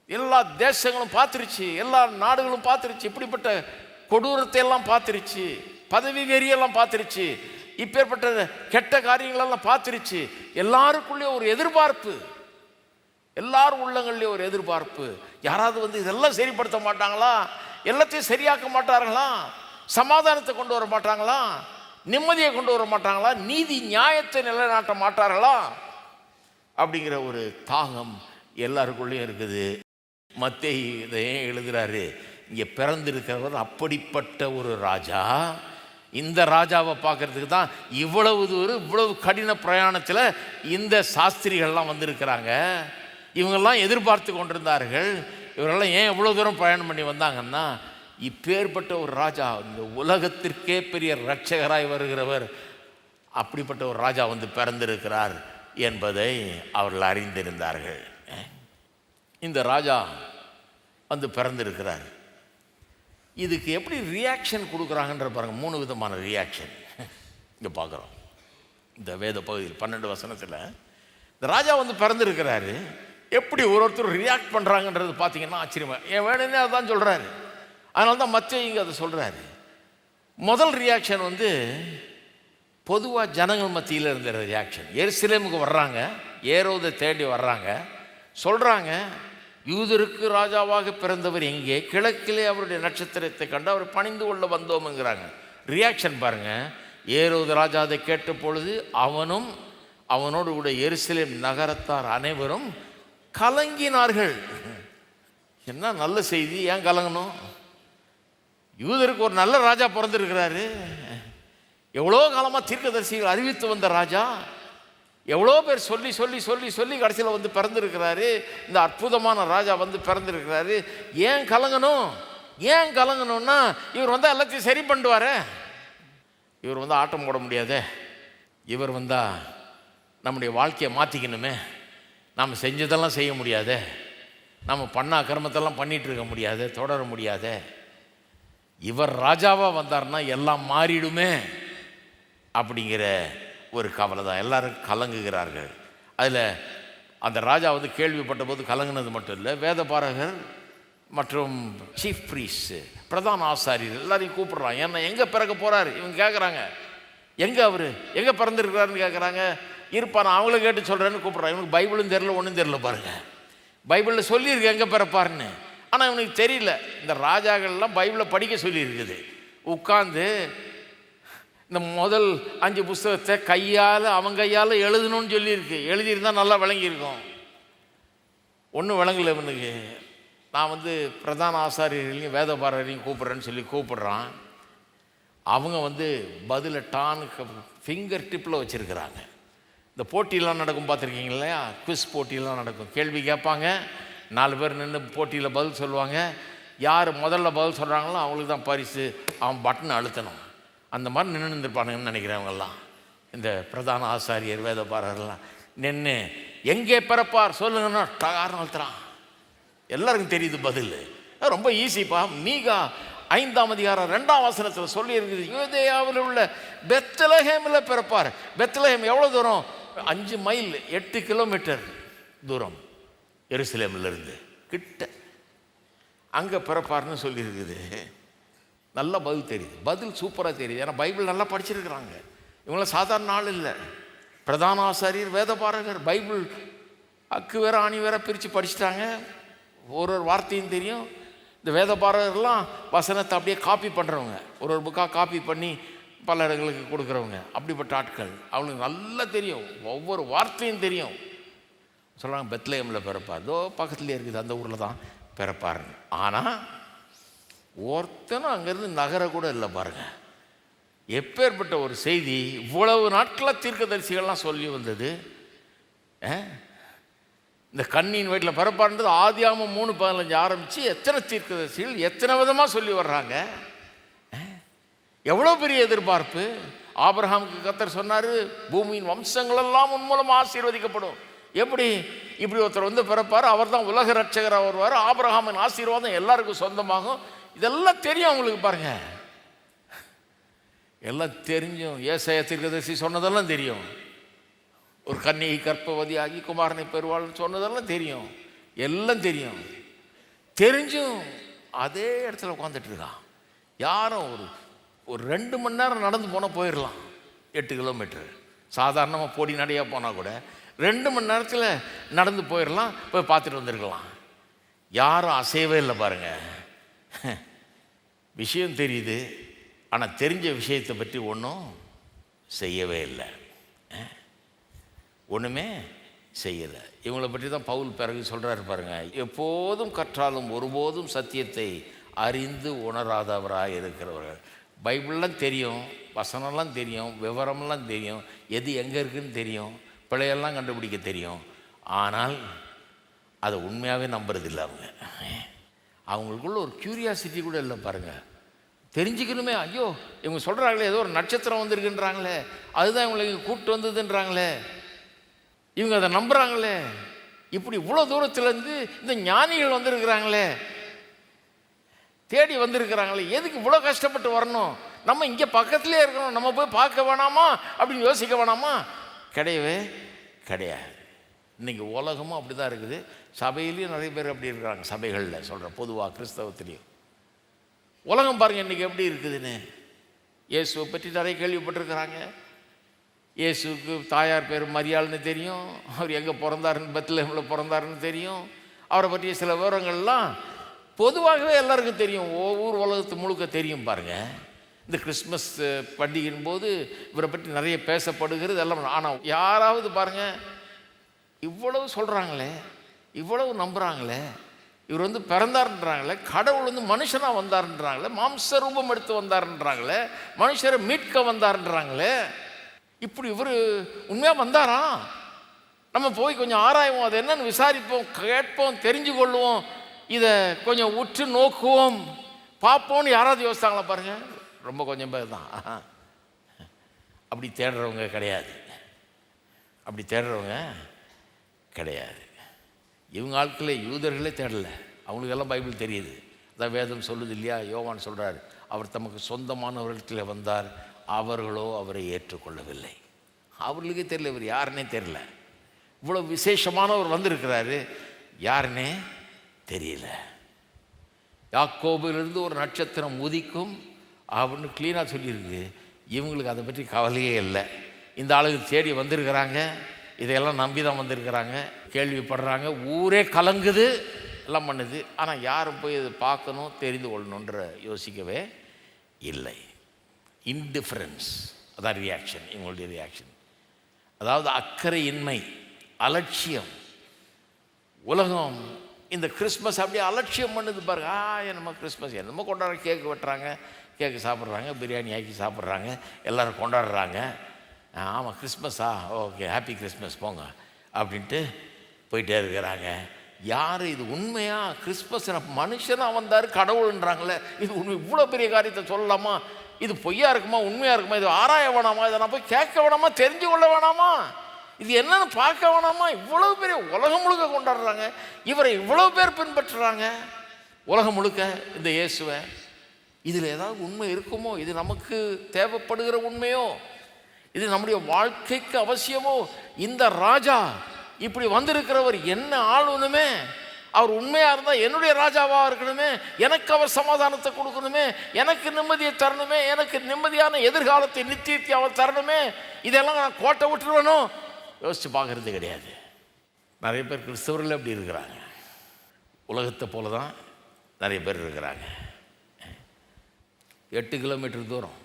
எல்லா தேசங்களும் பார்த்துருச்சு, எல்லா நாடுகளும் பார்த்துருச்சு, இப்படிப்பட்ட கொடூரத்தை எல்லாம் பார்த்துருச்சு, பதவி வெறியெல்லாம் பார்த்துருச்சு, இப்பேற்பட்ட கெட்ட காரியங்களெல்லாம் பார்த்துருச்சு. எல்லாருக்குள்ளேயும் ஒரு எதிர்பார்ப்பு, எல்லாரும் உள்ளங்கள்லேயும் ஒரு எதிர்பார்ப்பு. யாராவது வந்து இதெல்லாம் சரிப்படுத்த மாட்டாங்களா? எல்லாத்தையும் சரியாக்க மாட்டார்களா? சமாதானத்தை கொண்டு வர மாட்டாங்களா? நிம்மதியை கொண்டு வர மாட்டாங்களா? நீதி நியாயத்தை நிலைநாட்ட மாட்டார்களா? அப்படிங்கிற ஒரு தாகம் எல்லாருக்குள்ளேயும் இருக்குது. மத்தேயு இதை ஏன் எழுதுகிறாரு, இங்கே பிறந்திருக்கிறவர் அப்படிப்பட்ட ஒரு ராஜா. இந்த ராஜாவை பார்க்கறதுக்கு தான் இவ்வளவு தூரம் இவ்வளவு கடின பிரயாணத்தில் இந்த சாஸ்திரிகள்லாம் வந்திருக்கிறாங்க. இவங்கெல்லாம் எதிர்பார்த்து கொண்டிருந்தார்கள். இவரெல்லாம் ஏன் எவ்வளோ தூரம் பிரயாணம் பண்ணி வந்தாங்கன்னா, இப்பேற்பட்ட ஒரு ராஜா, இந்த உலகத்திற்கே பெரிய இரட்சகராய் வருகிறவர், அப்படிப்பட்ட ஒரு ராஜா வந்து பிறந்திருக்கிறார் என்பதை அவர்கள் அறிந்திருந்தார்கள். இந்த ராஜா வந்து பிறந்திருக்கிறார். இதுக்கு எப்படி ரியாக்ஷன் கொடுக்குறாங்கன்ற பாருங்கள். 3 விதமான ரியாக்ஷன் இங்கே பார்க்குறோம். இந்த வேத பகுதியில் 12 வசனத்தில் இந்த ராஜா வந்து பிறந்திருக்கிறாரு. எப்படி ஒருத்தர் ரியாக்ட் பண்ணுறாங்கன்றது பார்த்தீங்கன்னா ஆச்சரியமாக, என் வேணும்னே அதான் சொல்கிறாரு. அதனால தான் மத்தேயு இங்கே அதை சொல்கிறாரு. முதல் ரியாக்ஷன் வந்து பொதுவாக ஜனங்கள் மத்தியில் இருந்த ரியாக்ஷன். எருசலேமுக்கு வர்றாங்க, ஏரோதை தேடி வர்றாங்க, சொல்கிறாங்க, யூதருக்கு ராஜாவாக பிறந்தவர் எங்கே, கிழக்கிலே அவருடைய நட்சத்திரத்தை கண்டு அவர் பணிந்து கொள்ள வந்தோம்ங்கிறாங்க. ரியாக்ஷன் பாருங்கள். ஏரோது ராஜா அதை கேட்ட பொழுது அவனும் அவனோடு கூட எருசலேம் நகரத்தார் அனைவரும் கலங்கினார்கள். என்ன நல்ல செய்தி, ஏன் கலங்கணும்? யூதருக்கு ஒரு நல்ல ராஜா பிறந்திருக்கிறாரு. எவ்வளோ காலமாக தீர்க்கதரிசிகள் அறிவித்து வந்த ராஜா, எவ்வளோ பேர் சொல்லி சொல்லி சொல்லி சொல்லி கடைசியில் வந்து பிறந்திருக்கிறாரு. இந்த அற்புதமான ராஜா வந்து பிறந்திருக்கிறாரு. ஏன் கலங்கணும்? ஏன் கலங்கணும்னா, இவர் வந்தால் எல்லாத்தையும் சரி பண்ணுவார். இவர் வந்து ஆட்டம் போட முடியாதே, இவர் வந்தால் நம்முடைய வாழ்க்கையை மாற்றிக்கணுமே, நாம் செஞ்சதெல்லாம் செய்ய முடியாதே, நம்ம பண்ண அக்கிரமத்தெல்லாம் பண்ணிகிட்டு இருக்க முடியாது, தொடர முடியாதே. இவர் ராஜாவாக வந்தார்னா எல்லாம் மாறிடுமே அப்படிங்கிற ஒரு கவலை தான். எல்லாரும் கலங்குகிறார்கள். அதில் அந்த ராஜா வந்து கேள்விப்பட்ட போது கலங்கினது மட்டும் இல்லை, வேதபாரகர் மற்றும் சீஃப் ப்ரீஸ்ட், பிரதான ஆசாரியர் எல்லாரையும் கூப்பிடுறான். ஏன்னா எங்கே பிறக்க போகிறார் இவங்க கேட்குறாங்க. எங்கே அவர் எங்கே பிறந்திருக்கிறாருன்னு கேட்குறாங்க. இருப்பார், அவங்கள கேட்டு சொல்கிறேன்னு கூப்பிட்றான். இவனுக்கு பைபிளும் தெரில, ஒன்றும் தெரில. பாருங்கள், பைபிளில் சொல்லியிருக்கு எங்கே பிறப்பாருன்னு, ஆனால் இவனுக்கு தெரியல. இந்த ராஜாக்கள்லாம் பைபிளை படிக்க சொல்லியிருக்குது. உட்காந்து இந்த முதல் 5 புஸ்தகத்தை கையால் அவன் கையால் எழுதணும்னு சொல்லியிருக்கு. எழுதியிருந்தால் நல்லா விளங்கியிருக்கும். ஒன்றும் விளங்கலை இவனுக்கு. நான் வந்து பிரதான ஆசாரியர்களையும் வேதபாரகரையும் கூப்பிட்றேன்னு சொல்லி கூப்பிட்றான். அவங்க வந்து பதிலை ஃபிங்கர் டிப்பில் வச்சுருக்கிறாங்க. இந்த போட்டியெலாம் நடக்கும் பார்த்துருக்கீங்க இல்லையா? குவிஸ் போட்டியெலாம் நடக்கும். கேள்வி கேட்பாங்க, 4 பேர் நின்று போட்டியில் பதில் சொல்லுவாங்க. யார் முதல்ல பதில் சொல்கிறாங்களோ அவங்களுக்கு தான் பரிசு. அவன் பட்டனை அழுத்தணும். அந்த மாதிரி நின்று இருந்திருப்பானுங்கன்னு நினைக்கிறவங்கெல்லாம். இந்த பிரதான ஆசாரியர் வேதபாரகர்லாம் நின்று எங்கே பிறப்பார் சொல்லுங்கன்னா டகாரம் அழுத்துறான். எல்லாருக்கும் தெரியுது பதில். ரொம்ப ஈஸிப்பா. மீகா 5ஆம் அதிகாரம் 2ஆம் வசனத்தில் சொல்லி இருக்குது, யூதேயாவில் உள்ள பெத்லஹேமில் பிறப்பார். பெத்லஹேம் எவ்வளோ தூரம்? 5 மைல், 8 கிலோமீட்டர் தூரம் எருசலேமிலிருந்து கிட்ட. அங்கே பிறப்பார்னு சொல்லியிருக்குது. நல்ல பதில் தெரியுது, பதில் சூப்பராக தெரியுது. ஏன்னா பைபிள் நல்லா படிச்சிருக்கிறாங்க. இவங்களாம் சாதாரண ஆள் இல்லை. பிரதான ஆசாரியர், வேதபாரகர், பைபிள் அக்கு வேற ஆணி வேற பிரித்து படிச்சுட்டாங்க. ஒரு வார்த்தையும் தெரியும். இந்த வேதபாரகர்லாம் வசனத்தை அப்படியே காப்பி பண்ணுறவங்க, ஒரு புக்காக காப்பி பண்ணி பல இடங்களுக்கு கொடுக்குறவங்க. அப்படிப்பட்ட ஆட்கள். அவங்களுக்கு நல்லா தெரியும், ஒவ்வொரு வார்த்தையும் தெரியும். சொல்கிறாங்க பெத்லஹேமில் பிறப்பார், இதோ பக்கத்துலேயே இருக்குது, அந்த ஊரில் தான் பிறப்பாருன்னு. ஆனால் ஒருத்தனும் அங்கேருந்து நகர கூட இல்லை. பாருங்கள், எப்பேற்பட்ட ஒரு செய்தி. இவ்வளவு நாட்களாக தீர்க்கதரிசிகள்லாம் சொல்லி வந்தது. இந்த கண்ணியின் வீட்டில் பிறப்பார்ன்றது ஆதியாகமம் 3:15 ஆரம்பித்து எத்தனை தீர்க்கதரிசிகள் எத்தனை விதமாக சொல்லி வர்றாங்க. எவ்வளோ பெரிய எதிர்பார்ப்பு. ஆபிரகாமுக்கு கர்த்தர் சொன்னார், பூமியின் வம்சங்களெல்லாம் உன் மூலமாக ஆசீர்வதிக்கப்படும். எப்படி? இப்படி ஒருத்தர் வந்து பிறப்பார், அவர் தான் உலக ரட்சகராக வருவார், ஆபிரகாமின் ஆசீர்வாதம் எல்லாருக்கும் சொந்தமாகும். இதெல்லாம் தெரியும் அவங்களுக்கு. பாருங்க, எல்லாம் தெரிஞ்சும் ஏசாயா தீர்க்கதரிசி சொன்னதெல்லாம் தெரியும். ஒரு கன்னிகை கர்ப்பவதியாகி குமாரனை பெறுவாள்னு சொன்னதெல்லாம் தெரியும். எல்லாம் தெரியும். தெரிஞ்சும் அதே இடத்துல உட்காந்துட்டு இருக்கான். யாரும் ஒரு 2 மணி நேரம் நடந்து போனால் போயிடலாம். 8 கிலோமீட்டர் சாதாரணமாக போடி நடையாக போனால் கூட 2 மணி நேரத்தில் நடந்து போயிடலாம், போய் பார்த்துட்டு வந்துருக்கலாம். யாரும் அசையவே இல்லை. பாருங்கள், விஷயம் தெரியுது, ஆனால் தெரிஞ்ச விஷயத்தை பற்றி ஒன்றும் செய்யவே இல்லை, ஒன்றுமே செய்யலை. இவங்களை பற்றி தான் பவுல் பிறகு சொல்கிறாரு பாருங்க, எப்போதும் கற்றாலும் ஒருபோதும் சத்தியத்தை அறிந்து உணராதவராக இருக்கிறவர்கள். பைபிள்லாம் தெரியும், வசனம்லாம் தெரியும், விவரம்லாம் தெரியும், எது எங்கே இருக்குதுன்னு தெரியும், பிழையெல்லாம் கண்டுபிடிக்க தெரியும். ஆனால் அதை உண்மையாகவே நம்புறதில்லை. அவங்களுக்குள்ள ஒரு க்யூரியாசிட்டி கூட இல்லை பாருங்கள். தெரிஞ்சுக்கணுமே, ஐயோ இவங்க சொல்கிறாங்களே ஏதோ ஒரு நட்சத்திரம் வந்திருக்குன்றாங்களே, அதுதான் இவங்களை இங்கே கூப்பிட்டு வந்ததுன்றாங்களே, இவங்க அதை நம்புகிறாங்களே, இப்படி இவ்வளோ தூரத்துலேருந்து இந்த ஞானிகள் வந்திருக்கிறாங்களே, தேடி வந்திருக்கிறாங்களே, எதுக்கு இவ்வளோ கஷ்டப்பட்டு வரணும், நம்ம இங்கே பக்கத்துலேயே இருக்கணும், நம்ம போய் பார்க்க வேணாமா அப்படின்னு யோசிக்க வேணாமா? கிடையவே கிடையாது. இன்றைக்கி உலகமும் அப்படி தான் இருக்குது. சபையிலையும் நிறைய பேர் அப்படி இருக்கிறாங்க. சபைகளில் சொல்கிறேன், பொதுவாக கிறிஸ்தவத்துலேயும். உலகம் பாருங்கள் இன்றைக்கி எப்படி இருக்குதுன்னு. இயேசுவை பற்றி நிறைய கேள்விப்பட்டிருக்கிறாங்க. இயேசுக்கு தாயார் பேர் மரியாள்னு தெரியும், அவர் எங்கே பிறந்தாருன்னு பெத்லஹேமில் பிறந்தாருன்னு தெரியும், அவரை பற்றிய சில விவரங்கள்லாம் பொதுவாகவே எல்லாருக்கும் தெரியும், ஒவ்வொரு உலகத்து முழுக்க தெரியும். பாருங்கள், இந்த கிறிஸ்மஸ் பண்டிகையின் போது இவரை பற்றி நிறைய பேசப்படுகிறது எல்லாம். ஆனால் யாராவது பாருங்கள், இவ்வளவு சொல்கிறாங்களே, இவ்வளவு நம்புகிறாங்களே, இவர் வந்து பிறந்தாருன்றாங்களே, கடவுள் வந்து மனுஷனாக வந்தாருன்றாங்களே, மாம்ச ரூபம் எடுத்து வந்தாருன்றாங்களே, மனுஷரை மீட்க வந்தாருன்றாங்களே, இப்படி இவர் உண்மையாக வந்தாரா? நம்ம போய் கொஞ்சம் ஆராய்வோம், அது என்னன்னு விசாரிப்போம், கேட்போம், தெரிஞ்சு கொள்வோம், இதை கொஞ்சம் உற்று நோக்குவோம், பார்ப்போன்னு யாராவது யோசித்தாங்களா பாருங்கள்? ரொம்ப கொஞ்சம் பேர் தான். அப்படி தேடுறவங்க கிடையாது, அப்படி தேடுறவங்க கிடையாது. இவங்க ஆட்களே, யூதர்களே தேடலை, அவங்களுக்கெல்லாம் பைபிள் தெரியுது. அதான் வேதம் சொல்லுது இல்லையா, யோவான் சொல்கிறார், அவர் தமக்கு சொந்தமானவர்களிடத்தில் வந்தார், அவர்களோ அவரை ஏற்றுக்கொள்ளவில்லை. அவர்களுக்கே தெரியல, இவர் யாருன்னே தெரியல. இவ்வளோ விசேஷமானவர் வந்திருக்கிறாரு, யாருன்னே தெரியல. யாக்கோபிலிருந்து ஒரு நட்சத்திரம் உதிக்கும் அப்படின்னு க்ளீனாக சொல்லியிருக்கு. இவங்களுக்கு அதை பற்றி கவலையே இல்லை. இந்த ஆளுக்கு தேடி வந்திருக்கிறாங்க, இதையெல்லாம் நம்பி தான் வந்திருக்கிறாங்க, கேள்விப்படுறாங்க, ஊரே கலங்குது, எல்லாம் பண்ணுது. ஆனால் யாரும் போய் இதை பார்க்கணும், தெரிந்து கொள்ளணுன்ற யோசிக்கவே இல்லை. இன்டிஃபரன்ஸ், அதான் ரியாக்ஷன், இவங்களுடைய ரியாக்ஷன். அதாவது அக்கறையின்மை, அலட்சியம். உலகம் இந்த கிறிஸ்மஸ் அப்படியே அலட்சியம் பண்ணுது பாருங்க. என்னமோ கிறிஸ்மஸ் என்னமோ கொண்டாடுற, கேக்கு வெட்டுறாங்க, கேக்கு சாப்பிட்றாங்க, பிரியாணி ஆக்கி சாப்பிட்றாங்க, எல்லோரும் கொண்டாடுறாங்க. ஆமாம் கிறிஸ்மஸா, ஓகே ஹாப்பி கிறிஸ்மஸ் போங்க அப்படின்ட்டு போயிட்டே இருக்கிறாங்க. யார் இது உண்மையா? கிறிஸ்மஸ் மனுஷனாக வந்தார் கடவுள்ன்றாங்களே, இது உண்மை, இவ்வளோ பெரிய காரியத்தை சொல்லலாமா? இது பொய்யா இருக்குமா, உண்மையாக இருக்குமா? இது ஆராய வேணாமா? இதை நான் போய் கேட்க வேணாமா? தெரிஞ்சு கொள்ள வேணாமா? இது என்னன்னு பார்க்க வேணாமா? இவ்வளோ பெரிய உலகம் முழுக்க கொண்டாடுறாங்க, இவரை இவ்வளோ பேர் பின்பற்றுறாங்க உலகம் முழுக்க இந்த இயேசுவை. இதில் ஏதாவது உண்மை இருக்குமோ? இது நமக்கு தேவைப்படுகிற உண்மையோ? இது நம்முடைய வாழ்க்கைக்கு அவசியமோ? இந்த ராஜா இப்படி வந்திருக்கிறவர் என்ன ஆளுனுமே, அவர் உண்மையாக இருந்தால் என்னுடைய ராஜாவாக இருக்கணுமே, எனக்கு அவர் சமாதானத்தை கொடுக்கணுமே, எனக்கு நிம்மதியை தரணுமே, எனக்கு நிம்மதியான எதிர்காலத்தை நித்தியத்தை அவர் தரணுமே, இதெல்லாம் நான் கோட்டை விட்டுருவேணும் யோசித்து பார்க்கறது கிடையாது. நிறைய பேர் கிறிஸ்தவர்கள் அப்படி இருக்கிறாங்க. உலகத்தை போல தான் நிறைய பேர் இருக்கிறாங்க. 8 கிலோமீட்டர் தூரம்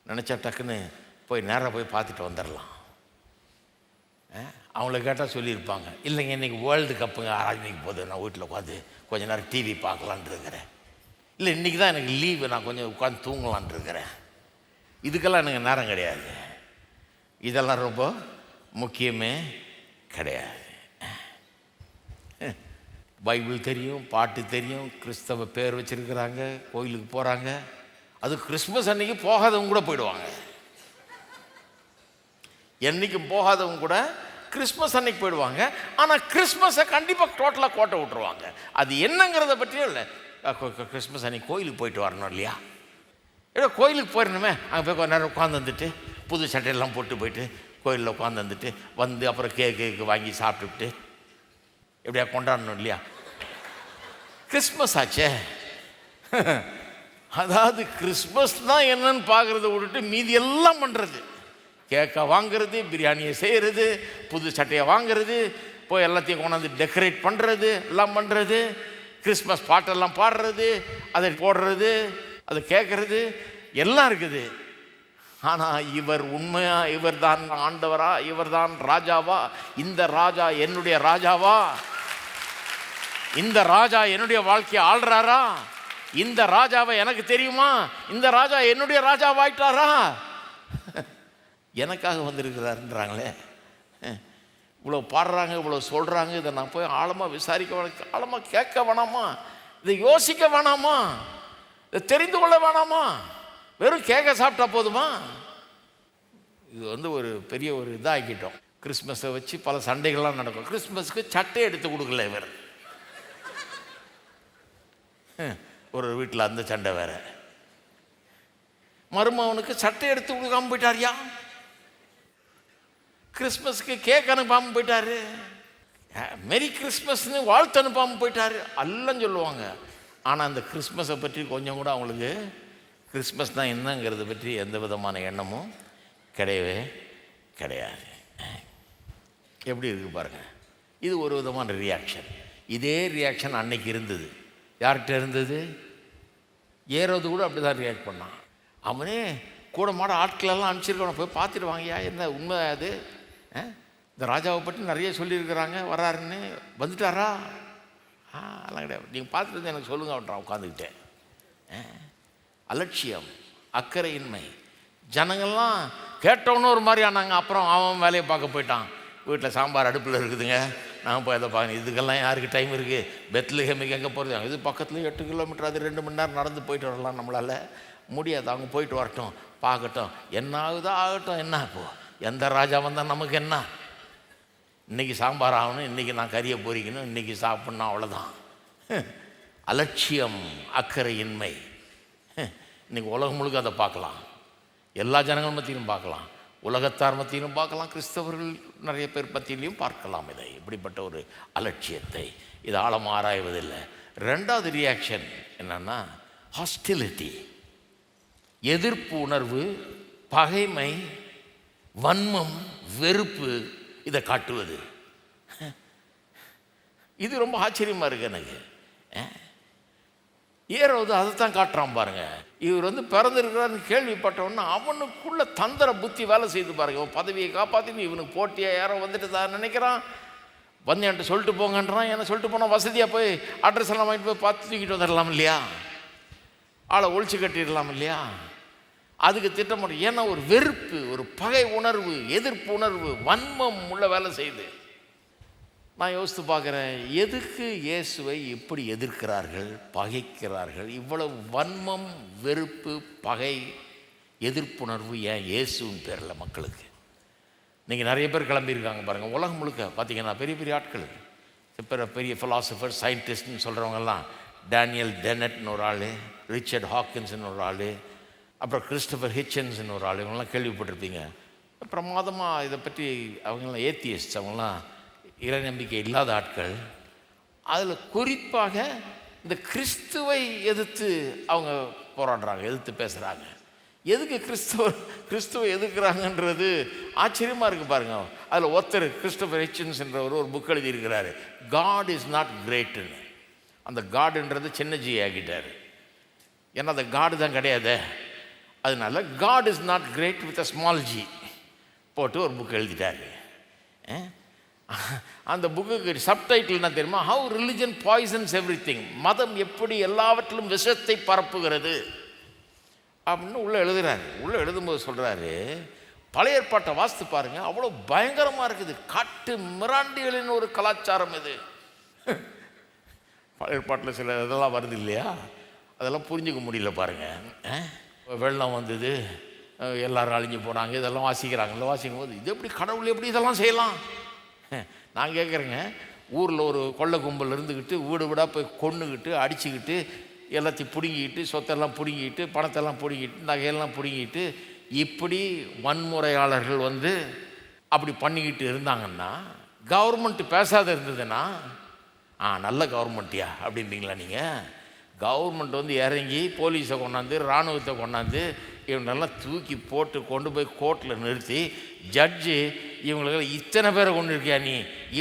நினச்சா டக்குன்னு போய் நேராக போய் பார்த்துட்டு வந்துடலாம். அவங்கள கேட்டால் சொல்லியிருப்பாங்க, இல்லைங்க இன்றைக்கி வேர்ல்டு கப்புங்க ஆராய்ச்சிக்கு போகுது, நான் வீட்டில் உட்காந்து கொஞ்சம் நேரம் டிவி பார்க்கலான் இருக்கிறேன், இல்லை இன்றைக்கி தான் எனக்கு லீவு, நான் கொஞ்சம் உட்காந்து தூங்கலான் இருக்கிறேன். இதுக்கெல்லாம் எனக்கு நேரம் கிடையாது, இதெல்லாம் ரொம்ப முக்கியமே கிடையாது. பைபிள் தெரியும், பாட்டு தெரியும், கிறிஸ்தவ பேர் வச்சுருக்கிறாங்க, கோயிலுக்கு போகிறாங்க. அது கிறிஸ்மஸ் அன்றைக்கி போகாதவங்க கூட போயிடுவாங்க. என்றைக்கும் போகாதவங்க கூட கிறிஸ்மஸ் அன்னைக்கு போயிடுவாங்க. ஆனால் கிறிஸ்மஸை கண்டிப்பாக டோட்டலாக கோட்டை விட்டுருவாங்க. அது என்னங்கிறத பற்றியும் இல்லை, கிறிஸ்மஸ் அன்னைக்கு கோயிலுக்கு போயிட்டு வரணும் இல்லையா, ஏதோ கோயிலுக்கு போயிடணுமே, அங்கே போய் கொஞ்ச நேரம் உட்காந்து வந்துட்டு புது சட்டையெல்லாம் போட்டு போயிட்டு கோயிலில் உட்காந்து வந்துட்டு வந்து அப்புறம் கேக்கு வாங்கி சாப்பிட்டுவிட்டு எப்படியா கொண்டாடணும் இல்லையா, கிறிஸ்மஸ் ஆச்சே. அதாவது கிறிஸ்மஸ் தான் என்னன்னு பார்க்குறத விட்டுட்டு மீதி எல்லாம் பண்ணுறது, கேக்கை வாங்கிறது, பிரியாணியை செய்கிறது, புது சட்டையை வாங்கிறது, போய் எல்லாத்தையும் கொண்டாந்து டெக்கரேட் பண்ணுறது, எல்லாம் பண்ணுறது, கிறிஸ்மஸ் பாட்டெல்லாம் பாடுறது, அதை போடுறது, அதை கேட்குறது எல்லாம் இருக்குது. ஆனால் இவர் உண்மையா, இவர் தான் ஆண்டவரா, இவர் தான் ராஜாவா, இந்த ராஜா என்னுடைய ராஜாவா, இந்த ராஜா என்னுடைய வாழ்க்கையை ஆள்றாரா, இந்த ராஜாவை எனக்கு தெரியுமா, இந்த ராஜா என்னுடைய ராஜாவாயிட்டாரா, எனக்காக வந்திருக்கிறாருன்றாங்களே. இவ்வளோ பாடுறாங்க, இவ்வளோ சொல்கிறாங்க, இதை நான் போய் ஆழமாக விசாரிக்க வேணாம், ஆழமாக கேட்க வேணாமா, இதை யோசிக்க வேணாமா, இதை தெரிந்து கொள்ள வேணாமா, வெறும் கேட்க சாப்பிட்டா போதுமா? இது ஒரு பெரிய ஒரு இதாகிட்டோம். கிறிஸ்மஸை வச்சு பல சண்டைகள்லாம் நடக்கும். கிறிஸ்மஸுக்கு சட்டை எடுத்து கொடுக்கல இவர். ஒரு வீட்டில் அந்த சண்டை வேற. மருமகனுக்கு சட்டை எடுத்து கொடுக்காம போயிட்டாரியா, கிறிஸ்மஸுக்கு கேக் அனுப்பாமல் போயிட்டாரு, மெரி கிறிஸ்மஸ்னு வாழ்த்து அனுப்பாமல் போயிட்டாரு எல்லாம் சொல்லுவாங்க. ஆனால் அந்த கிறிஸ்மஸை பற்றி கொஞ்சம் கூட அவங்களுக்கு கிறிஸ்மஸ் தான் என்னங்கிறத பற்றி எந்த விதமான எண்ணமும் கிடையவே கிடையாது. எப்படி இருக்குது பாருங்கள். இது ஒரு விதமான ரியாக்ஷன். இதே ரியாக்ஷன் அன்னைக்கு இருந்தது. யார்கிட்ட இருந்தது? ஏரோது கூட அப்படி தான் ரியாக்ட் பண்ணான். அவனே கூட மாட ஆட்களெல்லாம் அனுப்பிச்சிருக்கவனை போய் பார்த்துட்டு வாங்கயா, என்ன உண்மை அது, இந்த ராஜாவை பற்றி நிறைய சொல்லியிருக்கிறாங்க, வராருன்னு, வந்துட்டாரா? அதெல்லாம் கிடையாது, நீங்கள் பார்த்துட்டு எனக்கு சொல்லுங்க அவன்றான். உட்காந்துக்கிட்டேன். அலட்சியம், அக்கறையின்மை. ஜனங்கள்லாம் கேட்டவனும் ஒரு மாதிரி ஆனாங்க. அப்புறம் அவன் வேலையை பார்க்க போயிட்டான். வீட்டில் சாம்பார் அடுப்பில் இருக்குதுங்க, நான் போய் அதை பார்க்கணும், இதுக்கெல்லாம் யாருக்கு டைம் இருக்குது, பெத்லஹேமுக்கு எங்கே போகிறது, இது பக்கத்தில் 8 கிலோமீட்டர், அது 2 மணி நேரம் நடந்து போயிட்டு வரலாம், நம்மளால் முடியாது, அவங்க போயிட்டு வரட்டும், பார்க்கட்டும், என்ன ஆகுதோ ஆகட்டும், என்ன இப்போது எந்த ராஜா வந்தால் நமக்கு என்ன, இன்றைக்கி சாம்பார் ஆகணும், இன்றைக்கி நான் கறியை பொரிக்கணும், இன்றைக்கி சாப்பிட்ணும், அவ்வளோதான். அலட்சியம், அக்கறையின்மை. இன்றைக்கி உலகம் முழுக்க அதை பார்க்கலாம், எல்லா ஜனங்கள் மத்தியிலும் பார்க்கலாம், உலகத்தார் மத்தியிலும் பார்க்கலாம், கிறிஸ்தவர்கள் நிறைய பேர் மத்தியிலையும் பார்க்கலாம். இதை இப்படிப்பட்ட ஒரு அலட்சியத்தை இது ஆழம் ஆராய்வதில்லை. ரெண்டாவது ரியாக்ஷன் என்னன்னா ஹாஸ்டிலிட்டி, எதிர்ப்பு உணர்வு, பகைமை, வன்மம், வெறுப்பு, இதை காட்டுவது. இது ரொம்ப ஆச்சரியமாக இருக்கு எனக்கு. ஏரோது அதைத்தான் காட்டுறான் பாருங்க. இவர் பிறந்திருக்கிறான்னு கேள்விப்பட்டவொன்னு அவனுக்குள்ள தந்திர புத்தி வேலை செய்து பாருங்க. பதவியை காப்பாற்றின்னு இவனுக்கு போட்டியாக யாரோ வந்துட்டு தான் நினைக்கிறான். வந்து என்கிட்ட சொல்லிட்டு போங்கன்றான். என்ன சொல்லிட்டு போனால் வசதியாக போய் அட்ரஸ் எல்லாம் வாங்கிட்டு போய் பார்த்து தூக்கிட்டு வந்துடலாம் இல்லையா, ஆளை ஒழிச்சு கட்டிடலாம் இல்லையா. அதுக்கு திட்டமிட, ஏன்னா ஒரு வெறுப்பு, ஒரு பகை உணர்வு, எதிர்ப்பு உணர்வு, வன்மம் உள்ள வேலை செய்யுது. நான் யோசித்து பார்க்குறேன், எதுக்கு இயேசுவை இப்படி எதிர்க்கிறார்கள், பகைக்கிறார்கள்? இவ்வளவு வன்மம், வெறுப்பு, பகை, எதிர்ப்புணர்வு ஏன் இயேசுவின் பேரில் மக்களுக்கு? இன்றைக்கி நிறைய பேர் கிளம்பியிருக்காங்க பாருங்கள். உலகம் முழுக்க பார்த்தீங்கன்னா பெரிய பெரிய ஆட்கள், பெரிய ஃபிலாசபர், சயின்டிஸ்ட்னு சொல்கிறவங்கெல்லாம், டேனியல் டெனட்னு ஒரு ஆள், ரிச்சர்ட் ஹாக்கின்ஸ்னு ஒரு ஆள், அப்புறம் கிறிஸ்டபர் ஹிச்சன்ஸ்னு ஒரு ஆள், இவங்கெல்லாம் கேள்விப்பட்டிருப்பீங்க. பிரமாதமாக இதை பற்றி அவங்கெல்லாம் ஏத்தியஸ்ட், அவங்களாம் இறை நம்பிக்கை இல்லாத ஆட்கள். அதில் குறிப்பாக இந்த கிறிஸ்துவை எதிர்த்து அவங்க போராடுறாங்க, எதிர்த்து பேசுகிறாங்க. எதுக்கு கிறிஸ்துவை எதிர்க்கிறாங்கன்றது ஆச்சரியமாக இருக்குது பாருங்க. அதில் ஒருத்தர் கிறிஸ்டபர் ஹிச்சன்ஸ்ன்றவர் ஒரு புக் எழுதியிருக்கிறாரு, காட் இஸ் நாட் கிரேட்டுன்னு. அந்த காடுன்றது சின்ன ஜி ஆகிட்டார், ஏன்னா அந்த காடு தான் கிடையாது. அதனால God is not great with a small G போட்டு ஒரு புக் எழுதிட்டாரு. அந்த புக்குக்கு சப்டைட்டில் என்ன தெரியுமா? How religion poisons everything. மதம் எப்படி எல்லாவற்றிலும் விஷத்தை பரப்புகிறது அப்படின்னு உள்ளே எழுதுறாரு. உள்ளே எழுதும்போது சொல்கிறாரு, பழைய ஏற்பாட்டை வாசித்து பாருங்க, அவ்வளோ பயங்கரமாக இருக்குது. காட்டு மிராண்டிகளின் ஒரு கலாச்சாரம் இது. பழைய ஏற்பாட்டில் சில இதெல்லாம் வருது இல்லையா, அதெல்லாம் புரிஞ்சுக்க முடியல பாருங்க. வெள்ளம் வந்தது, எல்லாரும் அழிஞ்சு போனாங்க, இதெல்லாம் வாசிக்கிறாங்கல்ல. வாசிக்கும் போது இது எப்படி கடவுள் எப்படி இதெல்லாம் செய்யலாம்? நான் கேட்குறேங்க, ஊரில் ஒரு கொள்ளை கும்பல் இருந்துக்கிட்டு வீடு வீடாக போய் கொன்னுக்கிட்டு அடிச்சுக்கிட்டு எல்லாத்தையும் பிடுங்கிக்கிட்டு சொத்தெல்லாம் பிடுங்கிக்கிட்டு பணத்தெல்லாம் பிடுங்கிட்டு நகையெல்லாம் பிடுங்கிட்டு இப்படி வன்முறையாளர்கள் அப்படி பண்ணிக்கிட்டு இருந்தாங்கன்னா, கவர்மெண்ட்டு பேசாத இருந்ததுன்னா நல்ல கவர்மெண்ட்டியா அப்படின்றீங்களா நீங்கள்? கவர்மெண்ட் இறங்கி போலீஸை கொண்டாந்து இராணுவத்தை கொண்டாந்து இவங்களெல்லாம் தூக்கி போட்டு கொண்டு போய் கோர்ட்டில் நிறுத்தி ஜட்ஜு இவங்களுக்கு இத்தனை பேரை கொண்டு இருக்கியா, நீ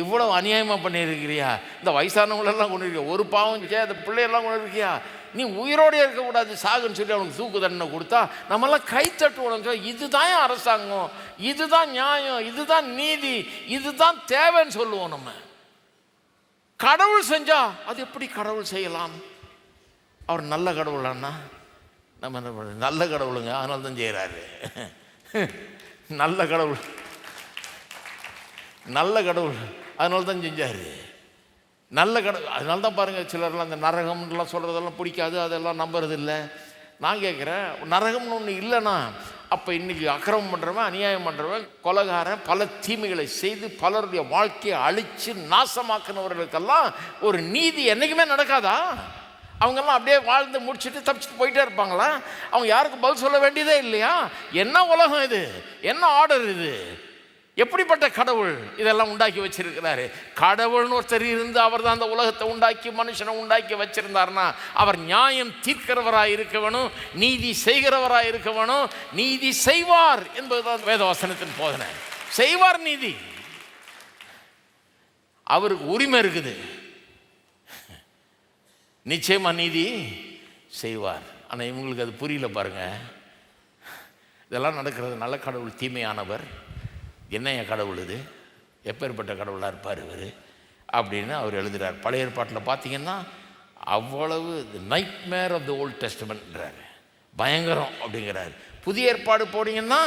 இவ்வளோ அநியாயமாக பண்ணியிருக்கிறியா, இந்த வயசானவங்களெல்லாம் கொண்டு இருக்கியா, ஒரு பாவம் அந்த பிள்ளையெல்லாம் கொண்டு இருக்கியா, நீ உயிரோடு இருக்கக்கூடாது, சாகுன்னு சொல்லி அவனுக்கு தூக்கு தண்டனை கொடுத்தா நம்மெல்லாம் கை தட்டுவோம். இதுதான் அரசாங்கம், இதுதான் நியாயம், இதுதான் நீதி, இதுதான் தேவைன்னு சொல்லுவோம். நம்ம கடவுள் செஞ்சா அது எப்படி கடவுள் செய்யலாம்? அவர் நல்ல கடவுளான்னா நம்ம என்ன பண்ண, நல்ல கடவுளுங்க, அதனால தான் செய்கிறாரு. நல்ல கடவுள், நல்ல கடவுள், அதனால தான் செஞ்சார். நல்ல கடவுள், அதனால தான் பாருங்கள் சிலர்லாம் அந்த நரகம்லாம் சொல்கிறதெல்லாம் பிடிக்காது, அதெல்லாம் நம்புறது இல்லை. நான் கேட்குறேன், நரகம்னு ஒன்று இல்லைன்னா அப்போ இன்றைக்கி அக்கிரமம் பண்ணுறவன், அநியாயம் பண்ணுறவன், கொலைகாரன், பல தீமைகளை செய்து பலருடைய வாழ்க்கையை அழித்து நாசமாக்குனவர்களுக்கெல்லாம் ஒரு நீதி என்றைக்குமே நடக்காதா? அவங்கெல்லாம் அப்படியே வாழ்ந்து முடிச்சுட்டு தப்பிச்சுட்டு போயிட்டே இருப்பாங்களா? அவங்க யாருக்கும் பதில் சொல்ல வேண்டியதே இல்லையா? என்ன உலகம் இது? என்ன ஆர்டர் இது? எப்படிப்பட்ட கடவுள் இதெல்லாம் உண்டாக்கி வச்சிருக்கிறாரு? கடவுள்னு ஒருத்தர் இருந்து அவர் தான் அந்த உலகத்தை உண்டாக்கி மனுஷனை உண்டாக்கி வச்சிருந்தாருன்னா அவர் நியாயம் தீர்க்கிறவராக இருக்க வேணும், நீதி செய்கிறவராக இருக்க வேணும். நீதி செய்வார் என்பதுதான் வேதவசனத்தின் போதனை. செய்வார் நீதி, அவருக்கு உரிமை இருக்குது. நிச்சயமா நீதி செய்வார். ஆனால் இவங்களுக்கு அது புரியல பாருங்க. இதெல்லாம் நடக்கிறது நல்ல கடவுள் தீமையானவர், என்னைய கடவுள் இது, எப்பேற்பட்ட கடவுளாக இருப்பார் இவர் அப்படின்னு அவர் எழுதுகிறார். பழைய ஏற்பாட்டில் பார்த்தீங்கன்னா அவ்வளவு நைட்மேர் ஆஃப் த ஓல்ட் டெஸ்டமெண்ட்ன்றார், பயங்கரம் அப்படிங்கிறார். புதிய ஏற்பாடு போனீங்கன்னா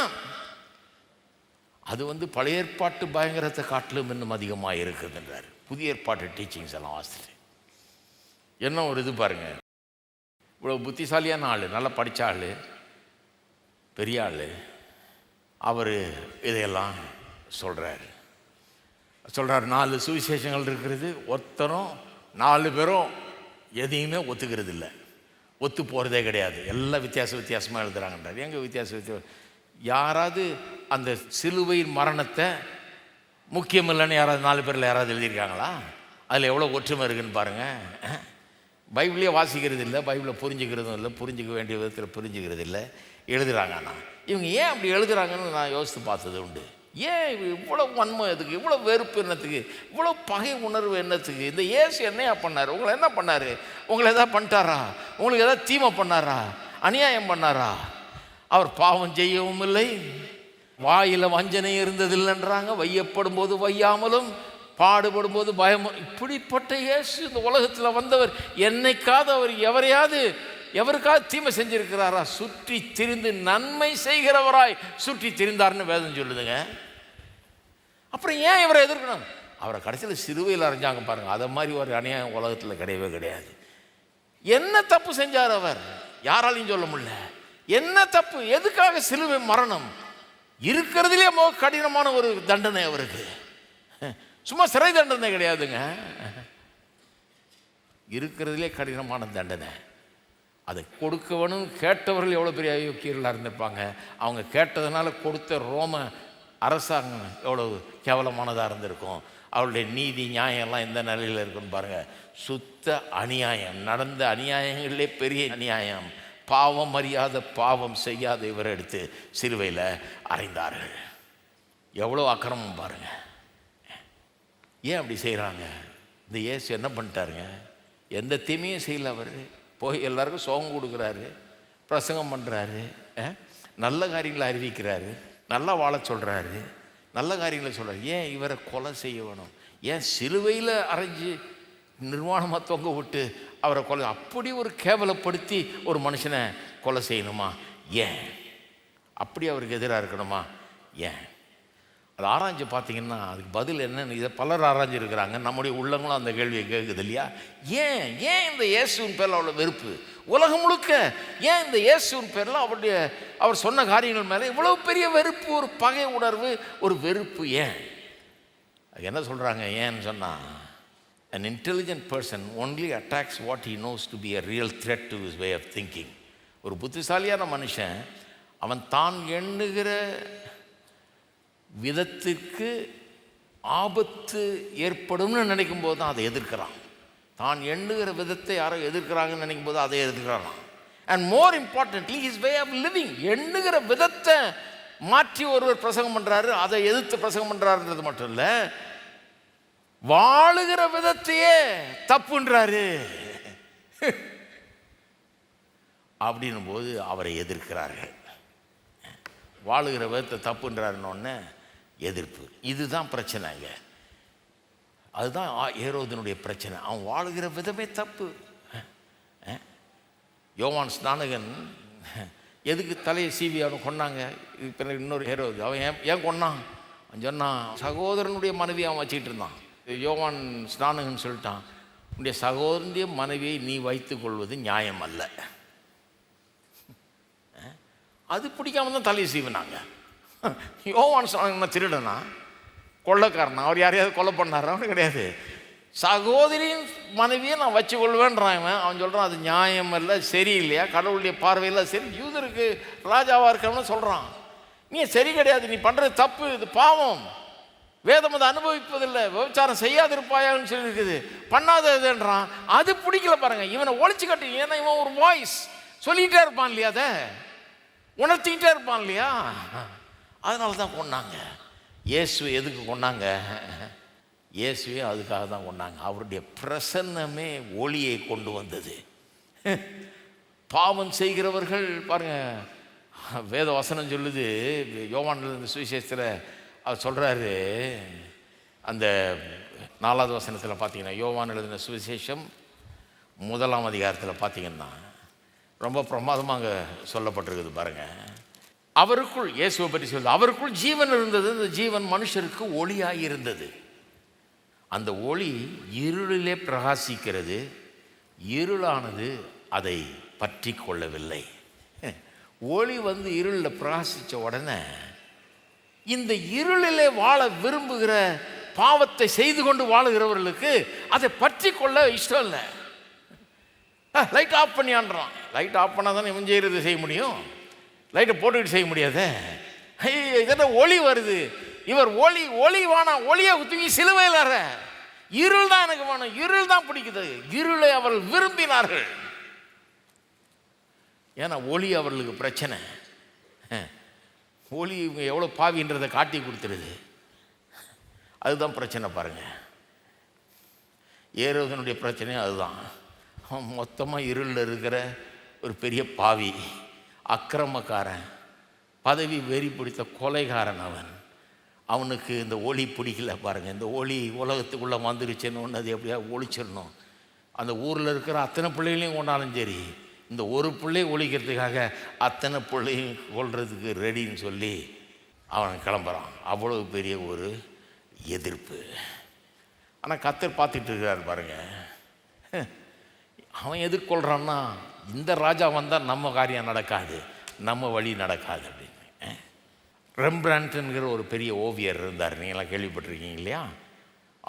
அது பழைய ஏற்பாட்டு பயங்கரத்தை காட்டிலும் இன்னும் அதிகமாக இருக்குதுன்றார். புதிய ஏற்பாட்டு டீச்சிங்ஸ் எல்லாம் வாசிட்டு என்ன ஒரு இது பாருங்க. இவ்வளோ புத்திசாலியான ஆள், நல்லா படித்த ஆள், பெரிய ஆள், அவர் இதையெல்லாம் சொல்கிறார். 4 சுவிசேஷங்கள் இருக்கிறது, ஒருத்தரும் 4 பேரும் எதையுமே ஒத்துக்கிறது இல்லை, ஒத்து போகிறதே கிடையாது, எல்லாம் வித்தியாசமாக எழுதுகிறாங்கன்றார். எங்கே வித்தியாசம்? யாராவது அந்த சிலுவையின் மரணத்தை முக்கியம் இல்லைன்னு யாராவது 4 பேரில் யாராவது எழுதியிருக்காங்களா? அதில் எவ்வளோ ஒற்றுமை இருக்குதுன்னு பாருங்கள். பைபிளே வாசிக்கிறது இல்லை, பைபிளை புரிஞ்சுக்கிறதும் இல்லை, புரிஞ்சிக்க வேண்டிய விதத்தில் புரிஞ்சுக்கிறது இல்லை, எழுதுகிறாங்கண்ணா. இவங்க ஏன் அப்படி எழுதுகிறாங்கன்னு நான் யோசித்து பார்த்தது உண்டு. ஏன் இவ்வளோ வன்மம் எதுக்கு, இவ்வளோ வெறுப்பு என்னத்துக்கு, இவ்வளோ பகை உணர்வு என்னத்துக்கு? இந்த இயேசு என்னையா பண்ணார்? உங்களை என்ன பண்ணார்? உங்களை எதாவது பண்ணிட்டாரா? உங்களுக்கு எதாவது தீமை பண்ணாரா? அநியாயம் பண்ணாரா? அவர் பாவம் செய்யவும் இல்லை, வாயில் வஞ்சனை இருந்ததில்லைன்றாங்க, வையப்படும் போது வையாமலும், பாடுபடும் போது பயமும். இப்படிப்பட்ட இயேசு இந்த உலகத்தில் வந்தவர் என்னைக்காவது அவர் எவருக்காவது தீமை செஞ்சிருக்கிறாரா? சுற்றி திரிந்து நன்மை செய்கிறவராய் சுற்றி திரிந்தார்னு வேதம் சொல்லுதுங்க. அப்புறம் ஏன் இவரை எதிர்க்கணும்? அவரை கடைசியில் சிலுவையில் அரைஞ்சாங்க பாருங்க, அதை மாதிரி ஒரு அநியாயம் உலகத்தில் கிடையவே கிடையாது. என்ன தப்பு செஞ்சார் அவர்? யாராலையும் சொல்ல முடியல. என்ன தப்பு? எதுக்காக சிலுவை மரணம்? இருக்கிறதுலே கடினமான ஒரு தண்டனை அவருக்கு. சும்மா சிறை தண்டனை கிடையாதுங்க, இருக்கிறதுலே கடினமான தண்டனை. அதை கொடுக்கவனும் கேட்டவர்கள் எவ்வளோ பெரிய அயோக்கியர்களாக இருந்திருப்பாங்க. அவங்க கேட்டதுனால கொடுத்த ரோம அரசாங்கம் எவ்வளோ கேவலமானதாக இருந்திருக்கும். அவருடைய நீதி நியாயம்லாம் எந்த நிலையில் இருக்குன்னு பாருங்கள். சுத்த அநியாயம், நடந்த அநியாயங்களிலே பெரிய அநியாயம். பாவம் அறியாத பாவம் செய்யாத இவரை எடுத்து சிலுவையில் அறைந்தார்கள். எவ்வளோ அக்கிரமம் பாருங்கள். ஏன் அப்படி செய்கிறாங்க? இந்த இயேசு என்ன பண்ணிட்டாருங்க? எந்த தீமையும் செய்யலை. அவர் போய் எல்லாருக்கும் சோகம் கொடுக்குறாரு, பிரசங்கம் பண்ணுறாரு, நல்ல காரியங்களை அறிவிக்கிறாரு, நல்லா வாழ சொல்கிறாரு, நல்ல காரியங்களை சொல்கிறார். ஏன் இவரை கொலை செய்ய வேணும்? ஏன் சிலுவையில் அரைஞ்சி நிர்வாணமாக தொங்க விட்டு அவரை கொலை, அப்படி ஒரு கேவலப்படுத்தி ஒரு மனுஷனை கொலை செய்யணுமா? ஏன் அப்படி அவருக்கு எதிராக இருக்கணுமா? ஏன்? அது ஆராய்ஞ்சு பார்த்தீங்கன்னா அதுக்கு பதில் என்னன்னு இதை பலர் ஆராய்ஞ்சிருக்கிறாங்க. நம்முடைய உள்ளங்களும் அந்த கேள்வியை கேட்குது இல்லையா? ஏன் இந்த இயேசுவின் பேரில் அவ்வளோ வெறுப்பு? உலகம் முழுக்க ஏன் இந்த இயேசுவின் பேரில் அவர் சொன்ன காரியங்கள் மேலே இவ்வளோ பெரிய வெறுப்பு, ஒரு பகை உணர்வு, ஒரு வெறுப்பு? ஏன்? அது என்ன சொல்கிறாங்க ஏன்னு சொன்னால், an intelligent person only attacks what he knows to be a real threat to his way of thinking. ஒரு புத்திசாலியான மனுஷன் அவன் தான் எண்ணுகிற விதத்திற்கு ஆபத்து ஏற்படும்னு நினைக்கும் போது தான் அதை எதிர்க்கிறான். தான் எண்ணுகிற விதத்தை யாரோ எதிர்க்கிறாங்கன்னு நினைக்கும் போது அதை எதிர்க்கிறான். And more importantly his way of living, எண்ணுகிற விதத்தை மாற்றி ஒருவர் பிரசங்கம் பண்ணுறாரு, அதை எதிர்த்து பிரசங்கம் பண்ணுறாருன்றது மட்டும் இல்லை, வாழுகிற விதத்தையே தப்புன்றாரு. அப்படின்னும் போது அவரை எதிர்க்கிறார்கள். வாழுகிற விதத்தை தப்புன்றாருன்னொன்னே எதிர்ப்பு. இதுதான் பிரச்சனைங்க. அதுதான் ஏரோதனுடைய பிரச்சனை. அவன் வாழுகிற விதமே தப்பு. யோவான் ஸ்நானகன் எதுக்கு தலையை சீவி அவனை கொன்னாங்க? இப்போ இன்னொரு ஹேரோது அவன் ஏன் கொன்னான்? அவன் சொன்னான், சகோதரனுடைய மனைவி அவன் வச்சுக்கிட்டு இருந்தான். யோவான் ஸ்நானகன் சொல்லிட்டான், உன்னுடைய சகோதரனுடைய மனைவியை நீ வைத்துக் கொள்வது நியாயம் அல்ல. அது பிடிக்காம தான் தலையை சீவினாங்க. யோவான் ஸ்நானகன் திருடனா, கொள்ளைக்காரனா, அவர் யாரையாவது கொலை பண்ணாரா? அவனு கிடையாது. சகோதரியின் மனைவியை நான் வச்சு கொள்வேன்றான். அவன் சொல்கிறான், அது நியாயம் இல்லை, சரியில்லையா, கடவுளுடைய பார்வையில் சரி, யூதருக்கு ராஜாவாக இருக்கணும்னு சொல்கிறான். நீ சரி கிடையாது, நீ பண்ணுறது தப்பு, இது பாவம், வேதம் அதை அனுபவிப்பதில்லை, விபச்சாரம் செய்யாதிருப்பாயான்னு சொல்லியிருக்குது, பண்ணாததுன்றான். அது பிடிக்கல பாருங்க. இவனை ஒழிச்சு கட்டி, ஏன்னா இவன் ஒரு வாய்ஸ் சொல்லிகிட்டே இருப்பான் இல்லையா, அதை உணர்த்திக்கிட்டே இருப்பான் இல்லையா, அதனால தான் கொண்டாங்க. இயேசு எதுக்கு கொண்டாங்க? இயேசுவே அதுக்காக தான் கொண்டாங்க. அவருடைய பிரசன்னமே ஒளியை கொண்டு வந்தது. பாவம் செய்கிறவர்கள் பாருங்க, வேத வசனம் சொல்லுது, யோவான் சுவிசேஷத்தில் அவர் சொல்கிறாரு, அந்த 4வது வசனத்தில் பார்த்தீங்கன்னா, யோவான் எழுதின சுவிசேஷம் 1ஆம் அதிகாரத்தில் பார்த்தீங்கன்னா ரொம்ப பிரமாதமாக அங்கே சொல்லப்பட்டிருக்குது பாருங்கள். அவருக்குள், இயேசுவை பற்றி சொல்லுது, அவருக்குள் ஜீவன் இருந்தது, அந்த ஜீவன் மனுஷருக்கு ஒளியாக இருந்தது. அந்த ஒளி இருளிலே பிரகாசிக்கிறது, இருளானது அதை பற்றி கொள்ளவில்லை. ஒளி வந்து இருளில் பிரகாசித்த உடனே இந்த இருளிலே வாழ விரும்புகிற, பாவத்தை செய்து கொண்டு வாழுகிறவர்களுக்கு அதை பற்றி கொள்ள இஷ்டம் இல்லை. லைட் ஆஃப் பண்ணியான்றான். லைட் ஆஃப் பண்ணால் தானே இவன் செய்கிறது செய்ய முடியும், லைட்டை போட்டுக்கிட்டு செய்ய முடியாத. இதெல்லாம் ஒளி வருது, இவர் ஒளி வேணாம், ஒளியை தூக்கி சிலுவையில் இருள் தான் எனக்கு வேணும், இருள் தான் பிடிக்குது. இருளை அவர்கள் விரும்பினார்கள். ஏன்னா ஒளி அவர்களுக்கு பிரச்சனை. ஒளி இவங்க எவ்வளோ பாவின்றதை காட்டி கொடுத்துருது. அதுதான் பிரச்சனை பாருங்க. ஏரோதனுடைய பிரச்சனையும் அதுதான். அவன் மொத்தமாக இருளில் இருக்கிற ஒரு பெரிய பாவி, அக்கிரமக்காரன், பதவி வெறி பிடித்த கொலைகாரன். அவனுக்கு இந்த ஒளி பிடிக்கல பாருங்கள். இந்த ஒளி உலகத்துக்குள்ளே வந்துருச்சுன்னு ஒன்று, அது எப்படியா ஒழிச்சிடணும். அந்த ஊரில் இருக்கிற அத்தனை பிள்ளைகளையும் கொண்டாலும் சரி, இந்த ஒரு பிள்ளையை ஒழிக்கிறதுக்காக அத்தனை பிள்ளையும் கொள்றதுக்கு ரெடின்னு சொல்லி அவன் கிளம்புறான். அவ்வளோ பெரிய ஒரு எதிர்ப்பு. ஆனால் கர்த்தர் பார்த்துட்டு இருக்கிறார் பாருங்கள். அவன் எதிர்கொள்கிறான்னா, இந்த ராஜா வந்தால் நம்ம காரியம் நடக்காது, நம்ம வழி நடக்காது அப்படின்னு. ரெம்பிராண்ட்ங்கிற ஒரு பெரிய ஓவியர் இருந்தார், நீங்களாம் கேள்விப்பட்டிருக்கீங்க இல்லையா?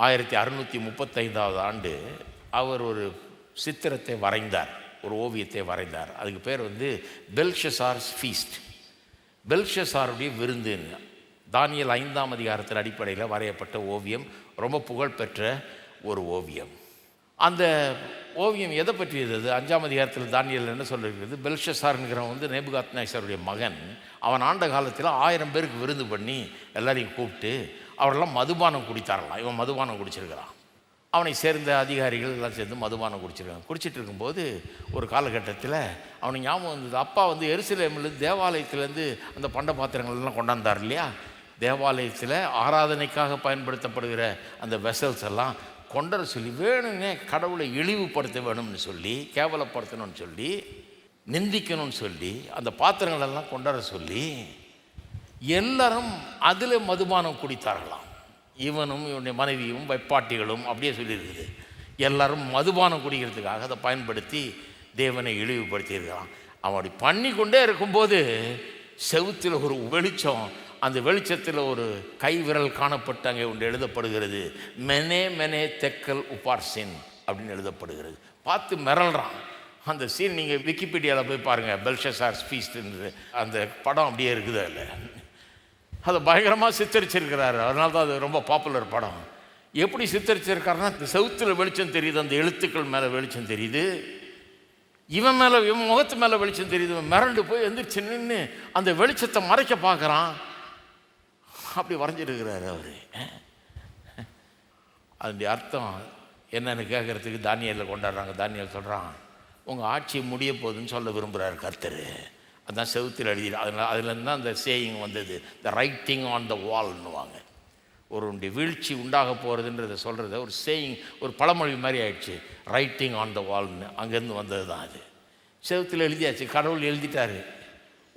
1635ஆவது ஆண்டு அவர் ஒரு சித்திரத்தை வரைந்தார், ஒரு ஓவியத்தை வரைந்தார். அதுக்கு பேர் வந்து பெல்ஷசார்ஸ் ஃபீஸ்ட், பெல்ஷசாருடைய விருந்துன்னு. தானியேல் 5ஆம் அதிகாரத்தின் அடிப்படையில் வரையப்பட்ட ஓவியம், ரொம்ப புகழ்பெற்ற ஒரு ஓவியம். அந்த ஓவியம் எதை பற்றியது? 5ஆம் அதிகாரத்தில் தானியேல் என்ன சொல்லியிருக்கிறது? பெல்ஷசார்ங்கிறவன் வந்து நேபுகாத்நேசருடைய மகன். அவன் ஆண்ட காலத்தில் 1000 பேருக்கு விருந்து பண்ணி எல்லாரையும் கூப்பிட்டு அவரெல்லாம் மதுபானம் குடித்தாரலாம். இவன் மதுபானம் குடிச்சிருக்கிறான். அவனை சேர்ந்த அதிகாரிகள் எல்லாம் சேர்ந்து மதுபானம் குடிச்சிருக்காங்க. குடிச்சிட்டு இருக்கும்போது ஒரு காலகட்டத்தில் அவனுக்கு ஞாபகம் வந்தது, அப்பா வந்து எருசலேமில் தேவாலயத்திலேருந்து அந்த பண்ட பாத்திரங்கள்லாம் கொண்டாந்தார் இல்லையா, தேவாலயத்தில் ஆராதனைக்காக பயன்படுத்தப்படுகிற அந்த வெசல்ஸ் எல்லாம் கொண்டர சொல்லி, வேணுங்க கடவுளை இழிவுபடுத்த வேணும்னு சொல்லி, கேவலப்படுத்தணும்னு சொல்லி, நிந்திக்கணும்னு சொல்லி அந்த பாத்திரங்களெல்லாம் கொண்டாட சொல்லி எல்லாரும் அதில் மதுபானம் குடித்தார்களாம். இவனும் இவனுடைய மனைவியும் வைப்பாட்டிகளும் அப்படியே சொல்லியிருக்குது. எல்லாரும் மதுபானம் குடிக்கிறதுக்காக அதை பயன்படுத்தி தேவனை இழிவுபடுத்தியிருக்கிறான். அவன் அப்படி பண்ணி கொண்டே இருக்கும்போது செவுத்தில் ஒரு வெளிச்சம், அந்த வெளிச்சத்தில் ஒரு கை விரல் காணப்பட்டு அங்கே ஒன்று எழுதப்படுகிறது, மெனே மெனே தெக்கல் உபார்சின் அப்படின்னு எழுதப்படுகிறது. பார்த்து மிரள்றான். அந்த சீன் நீங்கள் விக்கிபீடியாவில் போய் பாருங்கள், பெல்ஷசார் ஃபீஸ்ட்ன்றது அந்த படம் அப்படியே இருக்குது. அதில் அதை பயங்கரமாக சித்தரிச்சிருக்கிறாரு. அதனால தான் அது ரொம்ப பாப்புலர் படம். எப்படி சித்தரிச்சிருக்காருன்னா, இந்த செவுத்தில் வெளிச்சம் தெரியுது, அந்த எழுத்துக்கள் மேலே வெளிச்சம் தெரியுது, இவன் மேலே, இவன் முகத்து மேலே வெளிச்சம் தெரியுது. இவன் மிரண்டு போய் எந்திரிச்சு நின்று அந்த வெளிச்சத்தை மறைக்க பார்க்குறான். அப்படி வரைஞ்சிருக்கிறாரு அவர். அதனுடைய அர்த்தம் என்னன்னு கேட்குறதுக்கு தானியேலில் கொண்டாடுறாங்க. தானியேல் சொல்கிறான், உங்கள் ஆட்சி முடிய போகுதுன்னு சொல்ல விரும்புகிறார் கர்த்தர். அதுதான் செவுத்தில் எழுதி, அதுலேருந்து தான் அந்த சேயிங் வந்தது, த ரைட்டிங் ஆன் த வால்னுவாங்க. ஒருவனுடைய வீழ்ச்சி உண்டாக போகிறதுன்றதை சொல்கிறத ஒரு சேயிங், ஒரு பழமொழி மாதிரி ஆயிடுச்சு. ரைட்டிங் ஆன் த வால்னு அங்கேருந்து வந்தது தான் அது. செவுத்தில் எழுதியாச்சு, கடவுள் எழுதிட்டார்,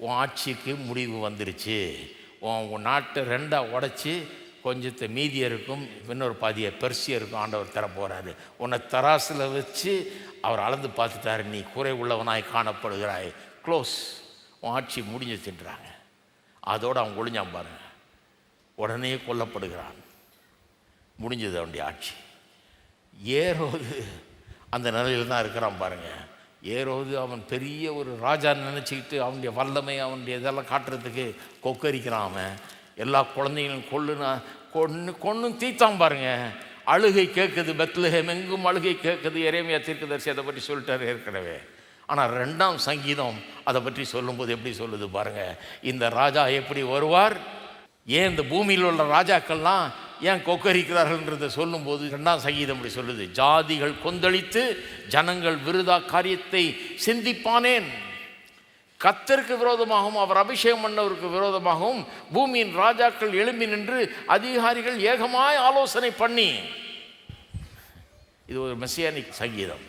உன் ஆட்சிக்கு முடிவு வந்துருச்சு, உன் நாட்டை ரெண்டாக உடச்சி கொஞ்சத்தை மீதியருக்கும் இன்னொரு பாதியை பெர்சியருக்கும் ஆண்டவர் தர போகிறாரு. உன்னை தராசில் வச்சு அவர் அளந்து பார்த்துட்டாரு, நீ குறை உள்ளவனாய் காணப்படுகிறாய், க்ளோஸ், உன் ஆட்சி முடிஞ்சு தின்றாங்க. அதோடு அவன் ஒழிஞ்சான் பாருங்க, உடனே கொல்லப்படுகிறான், முடிஞ்சது அவனுடைய ஆட்சி. ஏரோது அந்த நிலையில் தான் இருக்கிறான் பாருங்க. ஏரோது அவன் பெரிய ஒரு ராஜான்னு நினச்சிக்கிட்டு அவனுடைய வல்லமை அவனுடைய இதெல்லாம் காட்டுறதுக்கு கொக்கரிக்கிறான். அவன் எல்லா குழந்தைகளும் கொன்று தீத்தான் பாருங்க. அழுகை கேட்குது, பெத்லஹேம் எங்கும் அழுகை கேட்குது. எரேமியா தீர்க்கதரிசி அதை பற்றி சொல்லிட்டார் ஏற்கனவே. ஆனால் 2ஆம் சங்கீதம் அதை பற்றி சொல்லும்போது எப்படி சொல்லுது பாருங்க, இந்த ராஜா எப்படி வருவார், ஏன் இந்த பூமியில் உள்ள ராஜாக்கள்லாம் ஏன் கொக்கரிக்கிறார்கள்ன்றதை சொல்லும்போது 2ஆம் சங்கீதம் இப்படி சொல்லுது, ஜாதிகள் கொந்தளித்து ஜனங்கள் விருதா காரியத்தை சிந்திப்பானேன். கர்த்தருக்கு விரோதமாகவும் அவர் அபிஷேகம் பண்ணவருக்கு விரோதமாகவும் பூமியின் ராஜாக்கள் எழும்பி நின்று அதிகாரிகள் ஏகமாய் ஆலோசனை பண்ணி. இது ஒரு மெசியானிக் சங்கீதம்,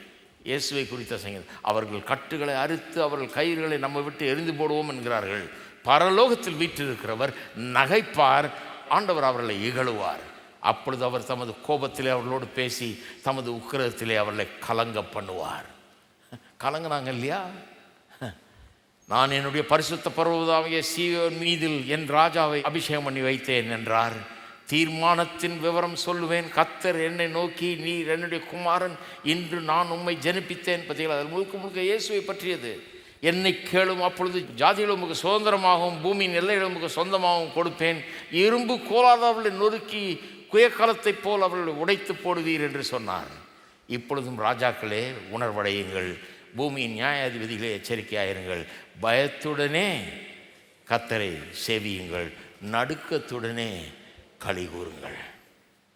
இயேசுவை குறித்த சங்கீதம். அவர்கள் கட்டுகளை அறுத்து அவர்கள் கயிறுகளை நம்ம விட்டு எரிந்து போடுவோம் என்கிறார்கள். பரலோகத்தில் வீற்றிருக்கிறவர் நகைப்பார், ஆண்டவர் அவர்களை இகழுவார். அப்பொழுது அவர் தமது கோபத்திலே அவர்களோடு பேசி தமது உக்கிரத்திலே அவர்களை கலங்க பண்ணுவார். கலங்கினாங்க இல்லையா? நான் என்னுடைய பரிசுத்த பர்வதமாகிய சீயோன் மீதில் என் ராஜாவை அபிஷேகம் பண்ணி வைத்தேன் என்றார். தீர்மானத்தின் விவரம் சொல்லுவேன். கர்த்தர் என்னை நோக்கி, நீர் என்னுடைய குமாரன், இன்று நான் உம்மை ஜனிப்பித்தேன். பார்த்தீங்களா? அது முழுக்க முழுக்க இயேசுவை பற்றியது. என்னை கேளும், அப்பொழுது ஜாதிகள் உமக்கு சுதந்திரமாகவும் பூமியின் எல்லைகள் உமக்கு சொந்தமாகவும் கொடுப்பேன். இரும்பு கோலாதவர்களை நொறுக்கி குயக்காலத்தை போல் அவர்களை உடைத்து போடுவீர் என்று சொன்னார். இப்பொழுதும் ராஜாக்களே உணர்வடையுங்கள், பூமியின் நியாயாதிபதிகளே எச்சரிக்கையாயிருங்கள். பயத்துடனே கர்த்தரை சேவியுங்கள், நடுக்கத்துடனே களி கூறுங்கள்.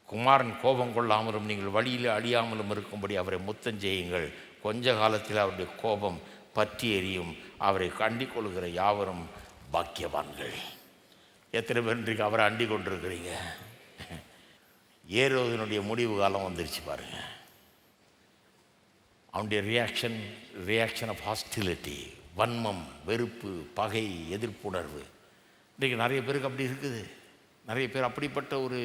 குமாரன் கோபம் கொள்ளாமலும் நீங்கள் வழியில் அழியாமலும் இருக்கும்படி அவரை முத்தம் செய்யுங்கள். கொஞ்ச காலத்தில் அவருடைய கோபம் பற்றி எரியும், அவரை அண்டிக் கொள்கிற யாவரும் பாக்கியவான்கள். எத்தனை பேர் இன்றைக்கு அவரை அண்டிக் கொண்டிருக்கிறீங்க? ஏரோதனுடைய முடிவு காலம் வந்துருச்சு பாருங்க. அவனுடைய ரியாக்ஷன் ஆஃப் ஹாஸ்டிலிட்டி, வன்மம், வெறுப்பு, பகை, எதிர்ப்புணர்வு. இன்றைக்கு நிறைய பேருக்கு அப்படி இருக்குது. நிறைய பேர் அப்படிப்பட்ட ஒரு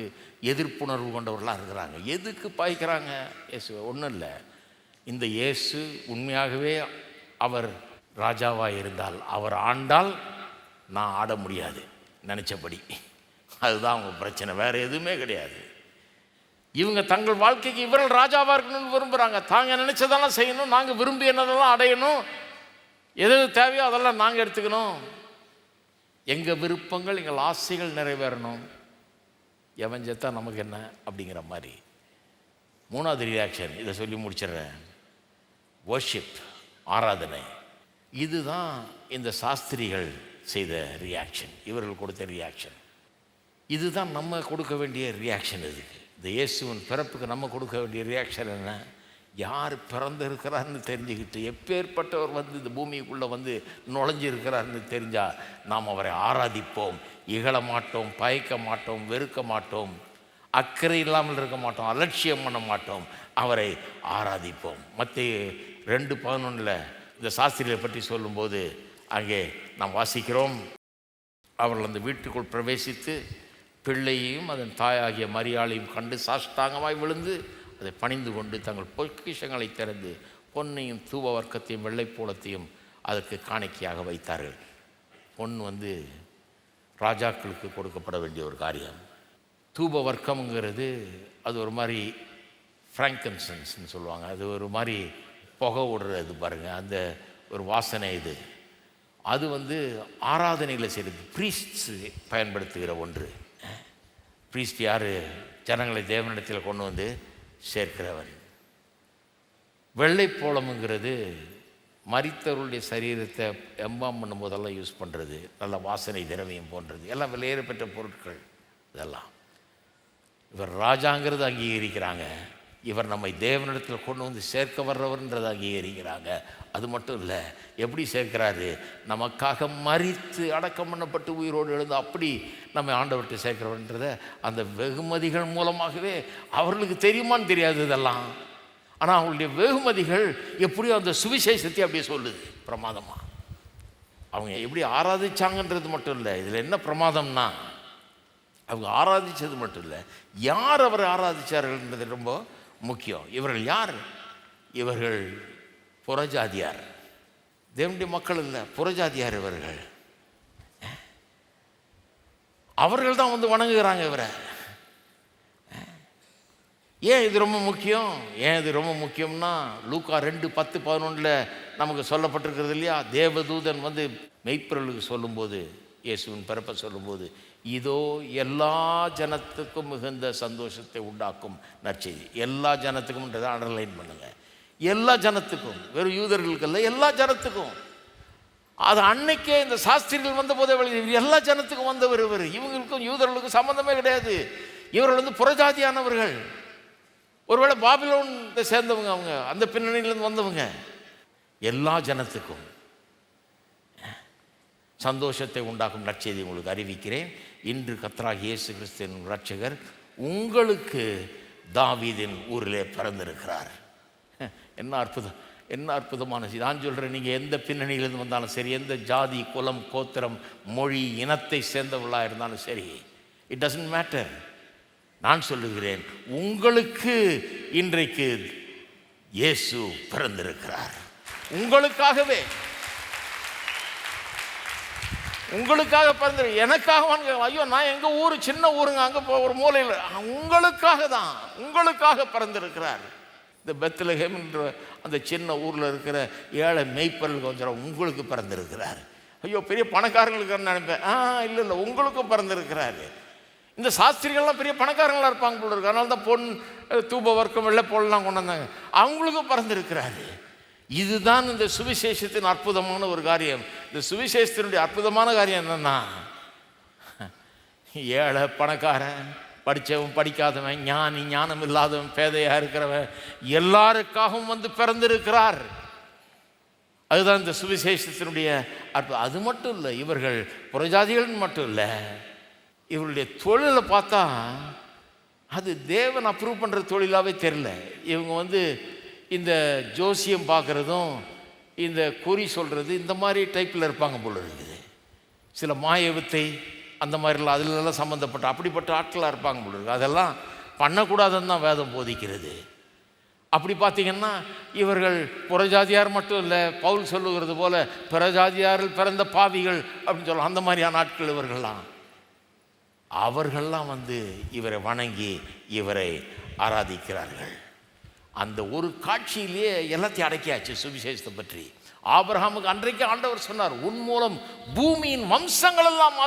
எதிர்ப்புணர்வு கொண்டவர்களாக இருக்கிறாங்க. எதுக்கு பாய்க்கிறாங்க இயேசு? ஒன்றும் இல்லை, இந்த இயேசு உண்மையாகவே அவர் ராஜாவாக இருந்தால், அவர் ஆண்டால் நான் ஆட முடியாது நினச்சபடி. அதுதான் அவங்க பிரச்சனை, வேறு எதுவுமே கிடையாது. இவங்க தங்கள் வாழ்க்கைக்கு இவர்கள் ராஜாவாக இருக்கணும்னு விரும்புகிறாங்க. தாங்க நினச்சதெல்லாம் செய்யணும், நாங்கள் விரும்பி என்னதெல்லாம் அடையணும், எது தேவையோ அதெல்லாம் நாங்கள் எடுத்துக்கணும், எங்கள் விருப்பங்கள் எங்கள் ஆசைகள் நிறைவேறணும், எவன் செத்தா நமக்கு என்ன அப்படிங்கிற மாதிரி. 3வது ரியாக்ஷன், இதை சொல்லி முடிச்சிடுறேன், வர்ஷிப், ஆராதனை. இதுதான் இந்த சாஸ்திரிகள் செய்த ரியாக்ஷன், இவர்கள் கொடுத்த ரியாக்ஷன். இதுதான் நம்ம கொடுக்க வேண்டிய ரியாக்ஷன். இதுக்கு இந்த இயேசுவின் பிறப்புக்கு நம்ம கொடுக்க வேண்டிய ரியாக்ஷன் என்ன? யார் பிறந்திருக்கிறார்னு தெரிஞ்சுக்கிட்டு, எப்பேற்பட்டவர் வந்து இந்த பூமிக்குள்ளே வந்து நுழைஞ்சிருக்கிறார்னு தெரிஞ்சால் நாம் அவரை ஆராதிப்போம், இகழ மாட்டோம், பயக்க மாட்டோம், வெறுக்க மாட்டோம், அக்கறை இல்லாமல் இருக்க மாட்டோம், அலட்சியம் பண்ண மாட்டோம், அவரை ஆராதிப்போம். மத்தேயு 2:11 இந்த சாஸ்திரியை பற்றி சொல்லும்போது அங்கே நாம் வாசிக்கிறோம், அவர்கள் அந்த வீட்டுக்குள் பிரவேசித்து பிள்ளையையும் அதன் தாயாகிய மரியாளையும் கண்டு சாஷ்டாங்கமாய் விழுந்து அதை பணிந்து கொண்டு தங்கள் பொக்கிஷங்களை திறந்து பொன்னையும் தூப வர்க்கத்தையும் வெள்ளைப்போளத்தையும் அதற்கு காணிக்கையாக வைத்தார்கள். பொன் வந்து ராஜாக்களுக்கு கொடுக்கப்பட வேண்டிய ஒரு காரியம். தூப வர்க்கம்ங்கிறது அது ஒரு மாதிரி ஃப்ராங்கன்சன்ஸ்ன்னு சொல்லுவாங்க, அது ஒரு மாதிரி புகை விடுறது பாருங்கள், அந்த ஒரு வாசனை. இது அது வந்து ஆராதனையில் செய்கிறது, ப்ரீஸ்ட்ஸ் பயன்படுத்துகிற ஒன்று. ப்ரீஸ்ட் யார்? ஜனங்களை தேவனிடத்தில் கொண்டு வந்து சேர்க்கிறவன். வெள்ளைப்போளம்ங்கிறது மரித்தவருடைய சரீரத்தை எம்பாம் பண்ணும்போதெல்லாம் யூஸ் பண்ணுறது, நல்ல வாசனை திரவியம் போன்றது, எல்லாம் விலையேறப்பெற்ற பொருட்கள். இதெல்லாம் இவர் ராஜாங்கிறது அங்கீகரிக்கிறாங்க, இவர் நம்மை தேவனிடத்தில் கொண்டு வந்து சேர்க்க வர்றவர்ன்றதை அங்கீகரிக்கிறாங்க. அது மட்டும் இல்லை, எப்படி சேர்க்கிறாரு? நமக்காக மரித்து அடக்கம் பண்ணப்பட்டு உயிரோடு எழுந்து அப்படி நம்ம ஆண்டவர்கிட்ட சேர்க்கிறவன்றதை அந்த வெகுமதிகள் மூலமாகவே அவர்களுக்கு தெரியுமான்னு தெரியாது இதெல்லாம். ஆனால் அவங்களுடைய வெகுமதிகள் எப்படியோ அந்த சுவிசேஷத்தை அப்படியே சொல்லுது பிரமாதமாக. அவங்க எப்படி ஆராதிச்சாங்கன்றது மட்டும் இல்லை, இதில் என்ன பிரமாதம்னா அவங்க ஆராதித்தது மட்டும் இல்லை, யார் அவரை ஆராதித்தார்கள்ன்றது ரொம்ப முக்கியம். இவர்கள் யார்? இவர்கள் புறஜாதியார், தேவனுடைய மக்கள் இல்லை, புறஜாதியார். அவர்கள் தான் வந்து வணங்குகிறாங்க இவரை. ஏன் இது ரொம்ப முக்கியம்? முக்கியம்னா லூக்கா 2:10-11 நமக்கு சொல்லப்பட்டிருக்கிறது இல்லையா? தேவதூதன் வந்து மெய்ப்பொருளுக்கு சொல்லும்போது, இயேசுவின் பிறப்பை சொல்லும்போது, இதோ எல்லா ஜனத்துக்கும் மிகுந்த சந்தோஷத்தை உண்டாக்கும் நற்செய்தி. எல்லா ஜனத்துக்கும்ன்றதை அண்டர்லைன் பண்ணுங்க. எல்லா ஜனத்துக்கும், வெறும் யூதர்களுக்கு இல்லை, எல்லா ஜனத்துக்கும். அது அன்னைக்கே இந்த சாஸ்திரிகள் வந்த போதே எல்லா ஜனத்துக்கும் வந்தவர் இவர். இவங்களுக்கும் யூதர்களுக்கும் சம்மந்தமே கிடையாது. இவர்கள் வந்து புறஜாதியானவர்கள். ஒருவேளை பாபிலோன் சேர்ந்தவங்க, அவங்க அந்த பின்னணியிலேருந்து வந்தவங்க. எல்லா ஜனத்துக்கும் சந்தோஷத்தை உண்டாக்கும் நற்செய்தி உங்களுக்கு அறிவிக்கிறேன். இன்று கர்த்தராகிய இயேசு கிறிஸ்துவின் இரட்சகர் உங்களுக்கு தாவீதின் ஊரிலே பிறந்திருக்கிறார். என்ன அற்புதம், என்ன அற்புதமான செய்தி. நான் சொல்கிறேன், நீங்கள் எந்த பின்னணியிலேருந்து வந்தாலும் சரி, எந்த ஜாதி, குலம், கோத்திரம், மொழி, இனத்தை சேர்ந்தவர்களாக இருந்தாலும் சரி, இட் டசன்ட் மேட்டர். நான் சொல்லுகிறேன், உங்களுக்கு இன்றைக்கு இயேசு பிறந்திருக்கிறார். உங்களுக்காகவே, உங்களுக்காக பிறந்திரு. எனக்காக ஐயோ நான் எங்கள் ஊர் சின்ன ஊருங்க, அங்கே ஒரு மூலையில். உங்களுக்காக தான், உங்களுக்காக பிறந்திருக்கிறார். இந்த பெத்லகேம் என்ற அந்த சின்ன ஊரில் இருக்கிற ஏழை மெய்ப்பொருள் கொஞ்சம் உங்களுக்கு பிறந்திருக்கிறார். ஐயோ பெரிய பணக்காரங்களுக்கு நினைப்பேன். இல்லை, உங்களுக்கும் பிறந்திருக்கிறாரு. இந்த சாஸ்திரிகள்லாம் பெரிய பணக்காரங்களாக இருப்பாங்க போல இருக்கு. அதனால தான் பொன், தூப வர்க்கம், வெள்ளை பொருள்லாம் கொண்டு வந்தாங்க. அவங்களுக்கும் பிறந்திருக்கிறாரு. இதுதான் இந்த சுவிசேஷத்தின் அற்புதமான ஒரு காரியம். இந்த சுவிசேஷத்தினுடைய அற்புதமான காரியம் என்னன்னா, ஏழை பணக்காரன், படித்தவன் படிக்காதவன், ஞானி ஞானம் இல்லாதவன், பேதையாக இருக்கிறவன், எல்லாருக்காகவும் வந்து பிறந்திருக்கிறார். அதுதான் இந்த சுவிசேஷத்தினுடைய அற்புதம். அது மட்டும் இல்லை, இவர்கள் புறஜாதிகள் மட்டும் இல்லை, இவருடைய தொழிலை பார்த்தா அது தேவன் அப்ரூவ் பண்ணுற தொழிலாகவே தெரில. இவங்க வந்து இந்த ஜோசியம் பார்க்குறதும், இந்த குறி சொல்கிறது, இந்த மாதிரி டைப்பில் இருப்பாங்க போல இருக்குது. சில மாயவித்தை அந்த மாதிரிலாம் அதிலெல்லாம் சம்மந்தப்பட்ட அப்படிப்பட்ட ஆட்களாக இருப்பாங்க போல இருக்குது. அதெல்லாம் பண்ணக்கூடாதுன்னு தான் வேதம் போதிக்கிறது. அப்படி பார்த்திங்கன்னா இவர்கள் புறஜாதியார் மட்டும் இல்லை, பவுல் சொல்லுகிறது போல பிறஜாதியாரில் பிறந்த பாவிகள் அப்படின்னு சொல்லலாம். அந்த மாதிரியான ஆட்கள் அவர்கள்லாம் வந்து இவரை வணங்கி இவரை ஆராதிக்கிறார்கள். அந்த ஒரு காட்சியிலேயே எல்லாத்தையும் அடக்கியாச்சு சுவிசேஷத்தை பற்றி. ஆபிரகாமுக்கு அன்றைக்கு ஆண்டவர் சொன்னார், உன் மூலம் பூமியின் வம்சங்கள் எல்லாம்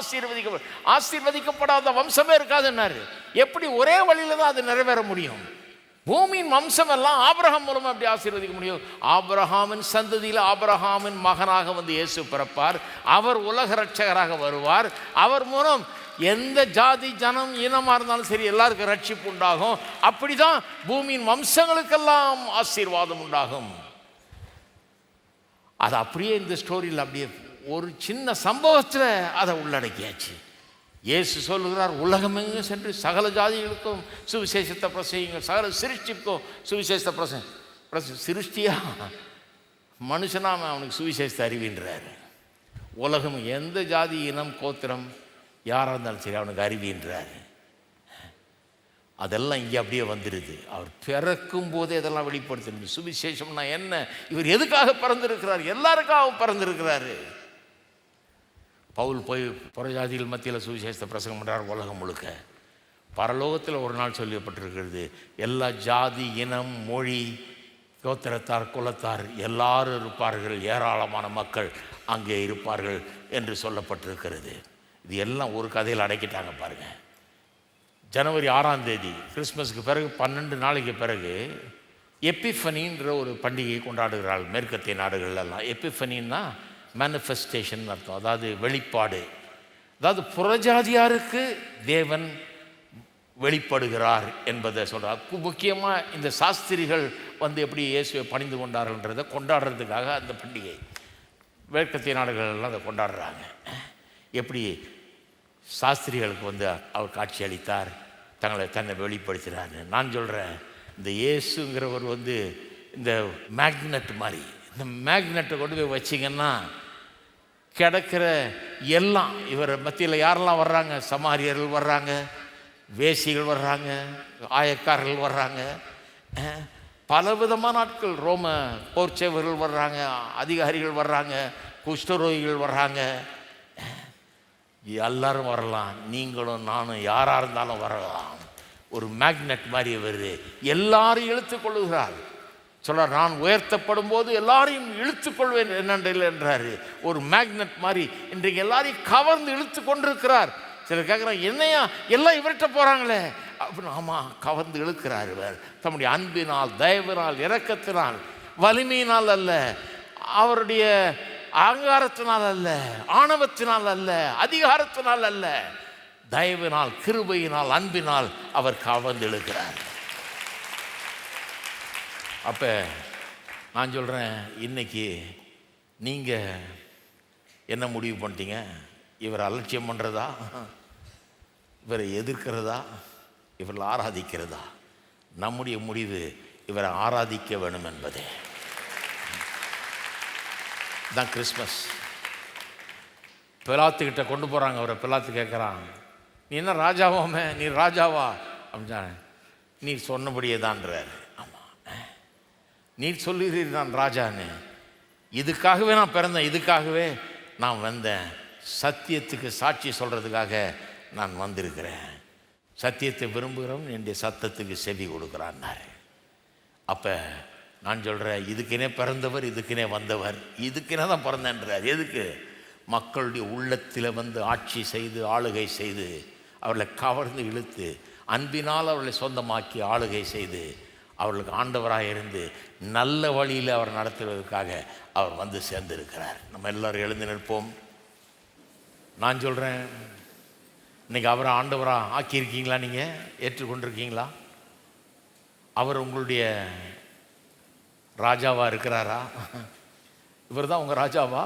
ஆசீர்வதிக்கப்படாத வம்சமே இருக்காதுன்னாரு. எப்படி? ஒரே வழியில தான் அது நிறைவேற முடியும். பூமியின் வம்சம் எல்லாம் ஆபிரகாம் மூலமா எப்படி ஆசீர்வதிக்க முடியும்? ஆபிரகாமின் சந்ததியில் ஆபிரகாமின் மகனாக வந்து இயேசு பிறப்பார். அவர் உலக இரட்சகராக வருவார். அவர் மூலம் எந்த ஜாதி, ஜனம், இனமாக இருந்தாலும் சரி எல்லாருக்கும் ரட்சிப்பு உண்டாகும். அப்படிதான் பூமியின் வம்சங்களுக்கெல்லாம் ஆசீர்வாதம் உண்டாகும். அது அப்படியே இந்த ஸ்டோரியில் அப்படியே ஒரு சின்ன சம்பவத்தில் அதை உள்ளடக்கியாச்சு. இயேசு சொல்லுகிறார், உலகமெங்கும் சென்று சகல ஜாதிகளுக்கும் சுவிசேஷத்தை பிரசங்கியுங்கள், சகல சிருஷ்டிக்கும் சுவிசேஷத்தை சிருஷ்டியா மனுஷனாம அவனுக்கு சுவிசேஷத்தை அறிவின்றார். உலகம் எந்த ஜாதி, இனம், கோத்திரம் யாராக இருந்தாலும் சரி அவனுக்கு அறிவின்றார். அதெல்லாம் இங்கே அப்படியே வந்துடுது. அவர் பிறக்கும் போதே இதெல்லாம் வெளிப்படுத்தணும். சுவிசேஷம்னா என்ன? இவர் எதுக்காக பிறந்திருக்கிறார்? எல்லாருக்காகவும் பிறந்திருக்கிறாரு. பவுல் போய் புறஜாதிகள் மத்தியில் சுவிசேஷத்தை பிரசங்கம் பண்ணுறார் உலகம் முழுக்க. பரலோகத்தில் ஒரு நாள் சொல்லப்பட்டிருக்கிறது, எல்லா ஜாதி, இனம், மொழி, கோத்திரத்தார், குலத்தார் எல்லாரும் இருப்பார்கள், ஏராளமான மக்கள் அங்கே இருப்பார்கள் என்று சொல்லப்பட்டிருக்கிறது. இது எல்லாம் ஒரு கதையில் அடக்கிட்டாங்க பாருங்கள். ஜனவரி 6ஆம் தேதி கிறிஸ்மஸுக்கு பிறகு 12 நாளைக்கு பிறகு எப்பிஃபனின்ற ஒரு பண்டிகையை கொண்டாடுகிறார்கள் மேற்கத்திய நாடுகள்லாம். எப்பிஃபனின்னா மேனிஃபெஸ்டேஷன் அர்த்தம், அதாவது வெளிப்பாடு. அதாவது புறஜாதியாருக்கு தேவன் வெளிப்படுகிறார் என்பதை சொல்கிறார். முக்கியமாக இந்த சாஸ்திரிகள் எப்படி இயேசுவை பணிந்து கொண்டார்கள்ன்றதை கொண்டாடுறதுக்காக அந்த பண்டிகை மேற்கத்திய நாடுகளெல்லாம் அதை கொண்டாடுறாங்க. எப்படி சாஸ்திரிகளுக்கு அவர் காட்சி அளித்தார், தன்னை வெளிப்படுத்தினார். நான் சொல்கிறேன், இந்த இயேசுங்கிறவர் இந்த மேக்னெட் மாதிரி. இந்த மேக்னெட்டை கொண்டு போய் வச்சிங்கன்னா கிடக்கிற எல்லாம் இவர் மத்தியில் யாரெல்லாம் வர்றாங்க? சமாரியர்கள் வர்றாங்க, வேசிகள் வர்றாங்க, ஆயக்காரர்கள் வர்றாங்க, பலவிதமான ஆட்கள், ரோம போர்ச்சேவர்கள் வர்றாங்க, அதிகாரிகள் வர்றாங்க, குஷ்டரோகிகள் வர்றாங்க. எல்லாரும் வரலாம், நீங்களும் நானும் யாராக இருந்தாலும் வரலாம். ஒரு மேக்னெட் மாதிரி வருது, எல்லாரையும் இழுத்து கொள்ளுகிறார். சொல்கிறார், நான் உயர்த்தப்படும் போது எல்லாரையும் இழுத்துக்கொள்வேன் என்னண்டில் என்றார். ஒரு மேக்னெட் மாதிரி இன்றைக்கு எல்லாரையும் கவர்ந்து இழுத்து கொண்டிருக்கிறார். சிலர் கேட்குறாங்க, என்னையா எல்லாம் இவர்கிட்ட போகிறாங்களே அப்படின்னு. ஆமாம், கவர்ந்து இழுக்கிறார் இவர். தம்முடைய அன்பினால், தயவினால், இரக்கத்தினால், வலிமையினால் அல்ல, அவருடைய அகங்காரத்தினால் அல்ல, ஆணவத்தினால் அல்ல, அதிகாரத்தினால் அல்ல, தயவினால், கிருபையினால், அன்பினால் அவர் கவர்ந்து இழுக்கிறார். அப்போ நான் சொல்கிறேன், இன்னைக்கு நீங்கள் என்ன முடிவு பண்ணிட்டீங்க? இவரை அலட்சியம் பண்ணுறதா, இவரை எதிர்க்கிறதா, இவரை ஆராதிக்கிறதா? நம்முடைய முடிவு இவரை ஆராதிக்க வேணும் என்பதே தான். கிறிஸ்மஸ் பிலாத்துக்கிட்ட கொண்டு போகிறாங்க அவரை. பிலாத்து கேட்குறான், நீ என்ன ராஜாவாமே? நீ ராஜாவா அப்படின்னா, நீ சொன்னபடியே தான்றார். ஆமாம், நீர் சொல்லுகிறீர் நான் ராஜான்னு. இதுக்காகவே நான் பிறந்தேன், இதுக்காகவே நான் வந்தேன், சத்தியத்துக்கு சாட்சி சொல்கிறதுக்காக நான் வந்திருக்கிறேன். சத்தியத்தை விரும்புகிறோம், என்னுடைய சத்தத்துக்கு செவி கொடுக்குறான்னாரு. அப்போ நான் சொல்கிறேன், இதுக்குனே பிறந்தவர், இதுக்குனே வந்தவர், இதுக்குனே தான் பிறந்தேன்றார். எதுக்கு? மக்களுடைய உள்ளத்தில் ஆட்சி செய்து, ஆளுகை செய்து, அவர்களை கவர்ந்து இழுத்து, அன்பினால் அவர்களை சொந்தமாக்கி ஆளுகை செய்து, அவர்களுக்கு ஆண்டவராக இருந்து நல்ல வழியில் அவர் நடத்துவதற்காக அவர் சேர்ந்திருக்கிறார். நம்ம எல்லோரும் எழுந்து நிற்போம். நான் சொல்கிறேன், இன்றைக்கி அவரை ஆண்டவராக ஆக்கியிருக்கீங்களா? நீங்கள் ஏற்றுக்கொண்டிருக்கீங்களா? அவர் உங்களுடைய ராஜாவாக இருக்கிறாரா? இவர் தான் உங்கள் ராஜாவா?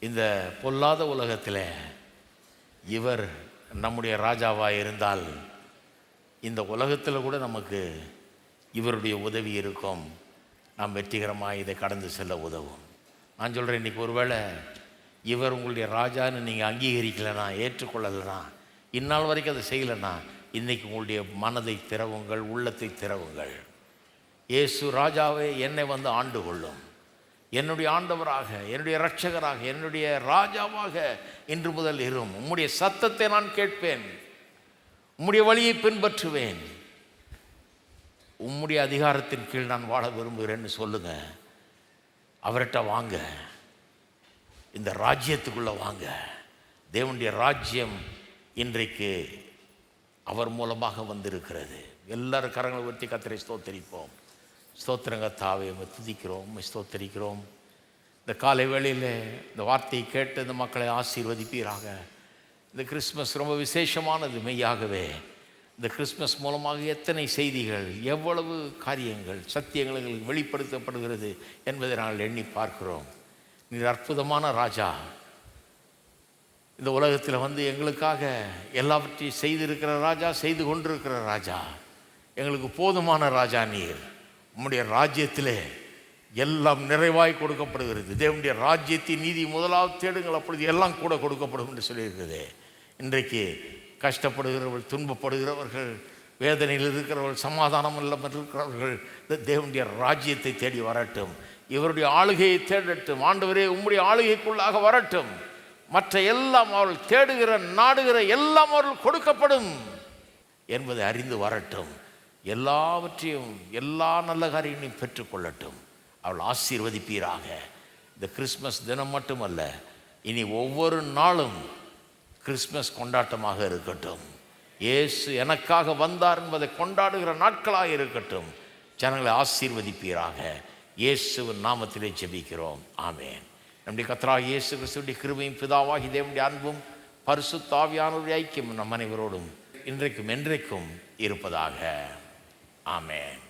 இந்த பொல்லாத உலகத்தில் இவர் நம்முடைய ராஜாவாக இருந்தால் இந்த உலகத்தில் கூட நமக்கு இவருடைய உதவி இருக்கும். நாம் வெற்றிகரமாக இதை கடந்து செல்ல உதவும். நான் சொல்கிறேன், இன்றைக்கி ஒருவேளை இவர் உங்களுடைய ராஜான்னு நீங்கள் அங்கீகரிக்கலைன்னா, ஏற்றுக்கொள்ளலைன்னா, இந்நாள் வரைக்கும் அதை செய்யலைன்னா, இன்றைக்கி உங்களுடைய மனதை திறவுங்கள், உள்ளத்தை திறவுங்கள். இயேசு ராஜாவே என்னை ஆண்டு கொள்ளும், என்னுடைய ஆண்டவராக, என்னுடைய இரட்சகராக, என்னுடைய ராஜாவாக இன்று முதல் இரும். உம்முடைய சத்தத்தை நான் கேட்பேன், உம்முடைய வழியை பின்பற்றுவேன், உம்முடைய அதிகாரத்தின் கீழ் நான் வாழ விரும்புகிறேன்னு சொல்லுங்கள். அவர்கிட்ட வாங்க, இந்த ராஜ்யத்துக்குள்ளே வாங்க. தேவனுடைய ராஜ்யம் இன்றைக்கு அவர் மூலமாக வந்திருக்கிறது. எல்லாரும் கரங்களை உயர்த்தி கர்த்தரை ஸ்தோத்தரிப்போம். ஸ்தோத்திரங்க தாவே, துதிக்கிறோம், ஸ்தோத்தரிக்கிறோம். இந்த காலை வேளையில் இந்த வார்த்தையை கேட்டு இந்த மக்களை ஆசீர்வதிப்பீராக. இந்த கிறிஸ்மஸ் ரொம்ப விசேஷமானது. மெய்யாகவே இந்த கிறிஸ்மஸ் மூலமாக எத்தனை செய்திகள், எவ்வளவு காரியங்கள், சத்தியங்கள் எங்களுக்கு வெளிப்படுத்தப்படுகிறது என்பதை நாங்கள் எண்ணி பார்க்கிறோம். நீர் அற்புதமான ராஜா. இந்த உலகத்தில் எங்களுக்காக எல்லாவற்றையும் செய்திருக்கிற ராஜா, செய்து கொண்டிருக்கிற ராஜா, எங்களுக்கு போதுமான ராஜா நீர். உம்முடைய ராஜ்யத்திலே எல்லாம் நிறைவாய் கொடுக்கப்படுகிறது. தேவனுடைய ராஜ்யத்தின் நீதி முதலாவது தேடுங்கள், அப்பொழுது எல்லாம் கூட கொடுக்கப்படும் என்று சொல்லியிருக்கிறது. இன்றைக்கு கஷ்டப்படுகிறவர்கள், துன்பப்படுகிறவர்கள், வேதனையில் இருக்கிறவர்கள், சமாதானம் இல்லாமல் இருக்கிறவர்கள் இந்த தேவனுடைய ராஜ்யத்தை தேடி வரட்டும், இவருடைய ஆளுகையை தேடட்டும். ஆண்டவரே, உம்முடைய ஆளுகைக்குள்ளாக வரட்டும். மற்ற எல்லாம் அவர்கள் தேடுகிற, நாடுகிற எல்லாம் அவர்கள் கொடுக்கப்படும் என்பதை அறிந்து வரட்டும். எல்லாவற்றையும், எல்லா நல்ல காரியங்களையும் பெற்றுக்கொள்ளட்டும். அவள் ஆசீர்வதிப்பீராக. இந்த கிறிஸ்மஸ் தினம் மட்டுமல்ல, இனி ஒவ்வொரு நாளும் கிறிஸ்மஸ் கொண்டாட்டமாக இருக்கட்டும். இயேசு எனக்காக வந்தார் என்பதை கொண்டாடுகிற நாட்களாக இருக்கட்டும். ஜனங்களை ஆசீர்வதிப்பீராக. இயேசுவின் நாமத்திலே ஜெபிக்கிறோம், ஆமென். நம்முடைய கர்த்தராகிய இயேசு கிறிஸ்துவின் கிருபையும், பிதாவாகிய தேவனுடைய அன்பும், பரிசுத்த ஆவியானவருடைய ஐக்கியம் நம் அனைவரோடும் இன்றைக்கும் என்றைக்கும் இருப்பதாக. ஆமென்.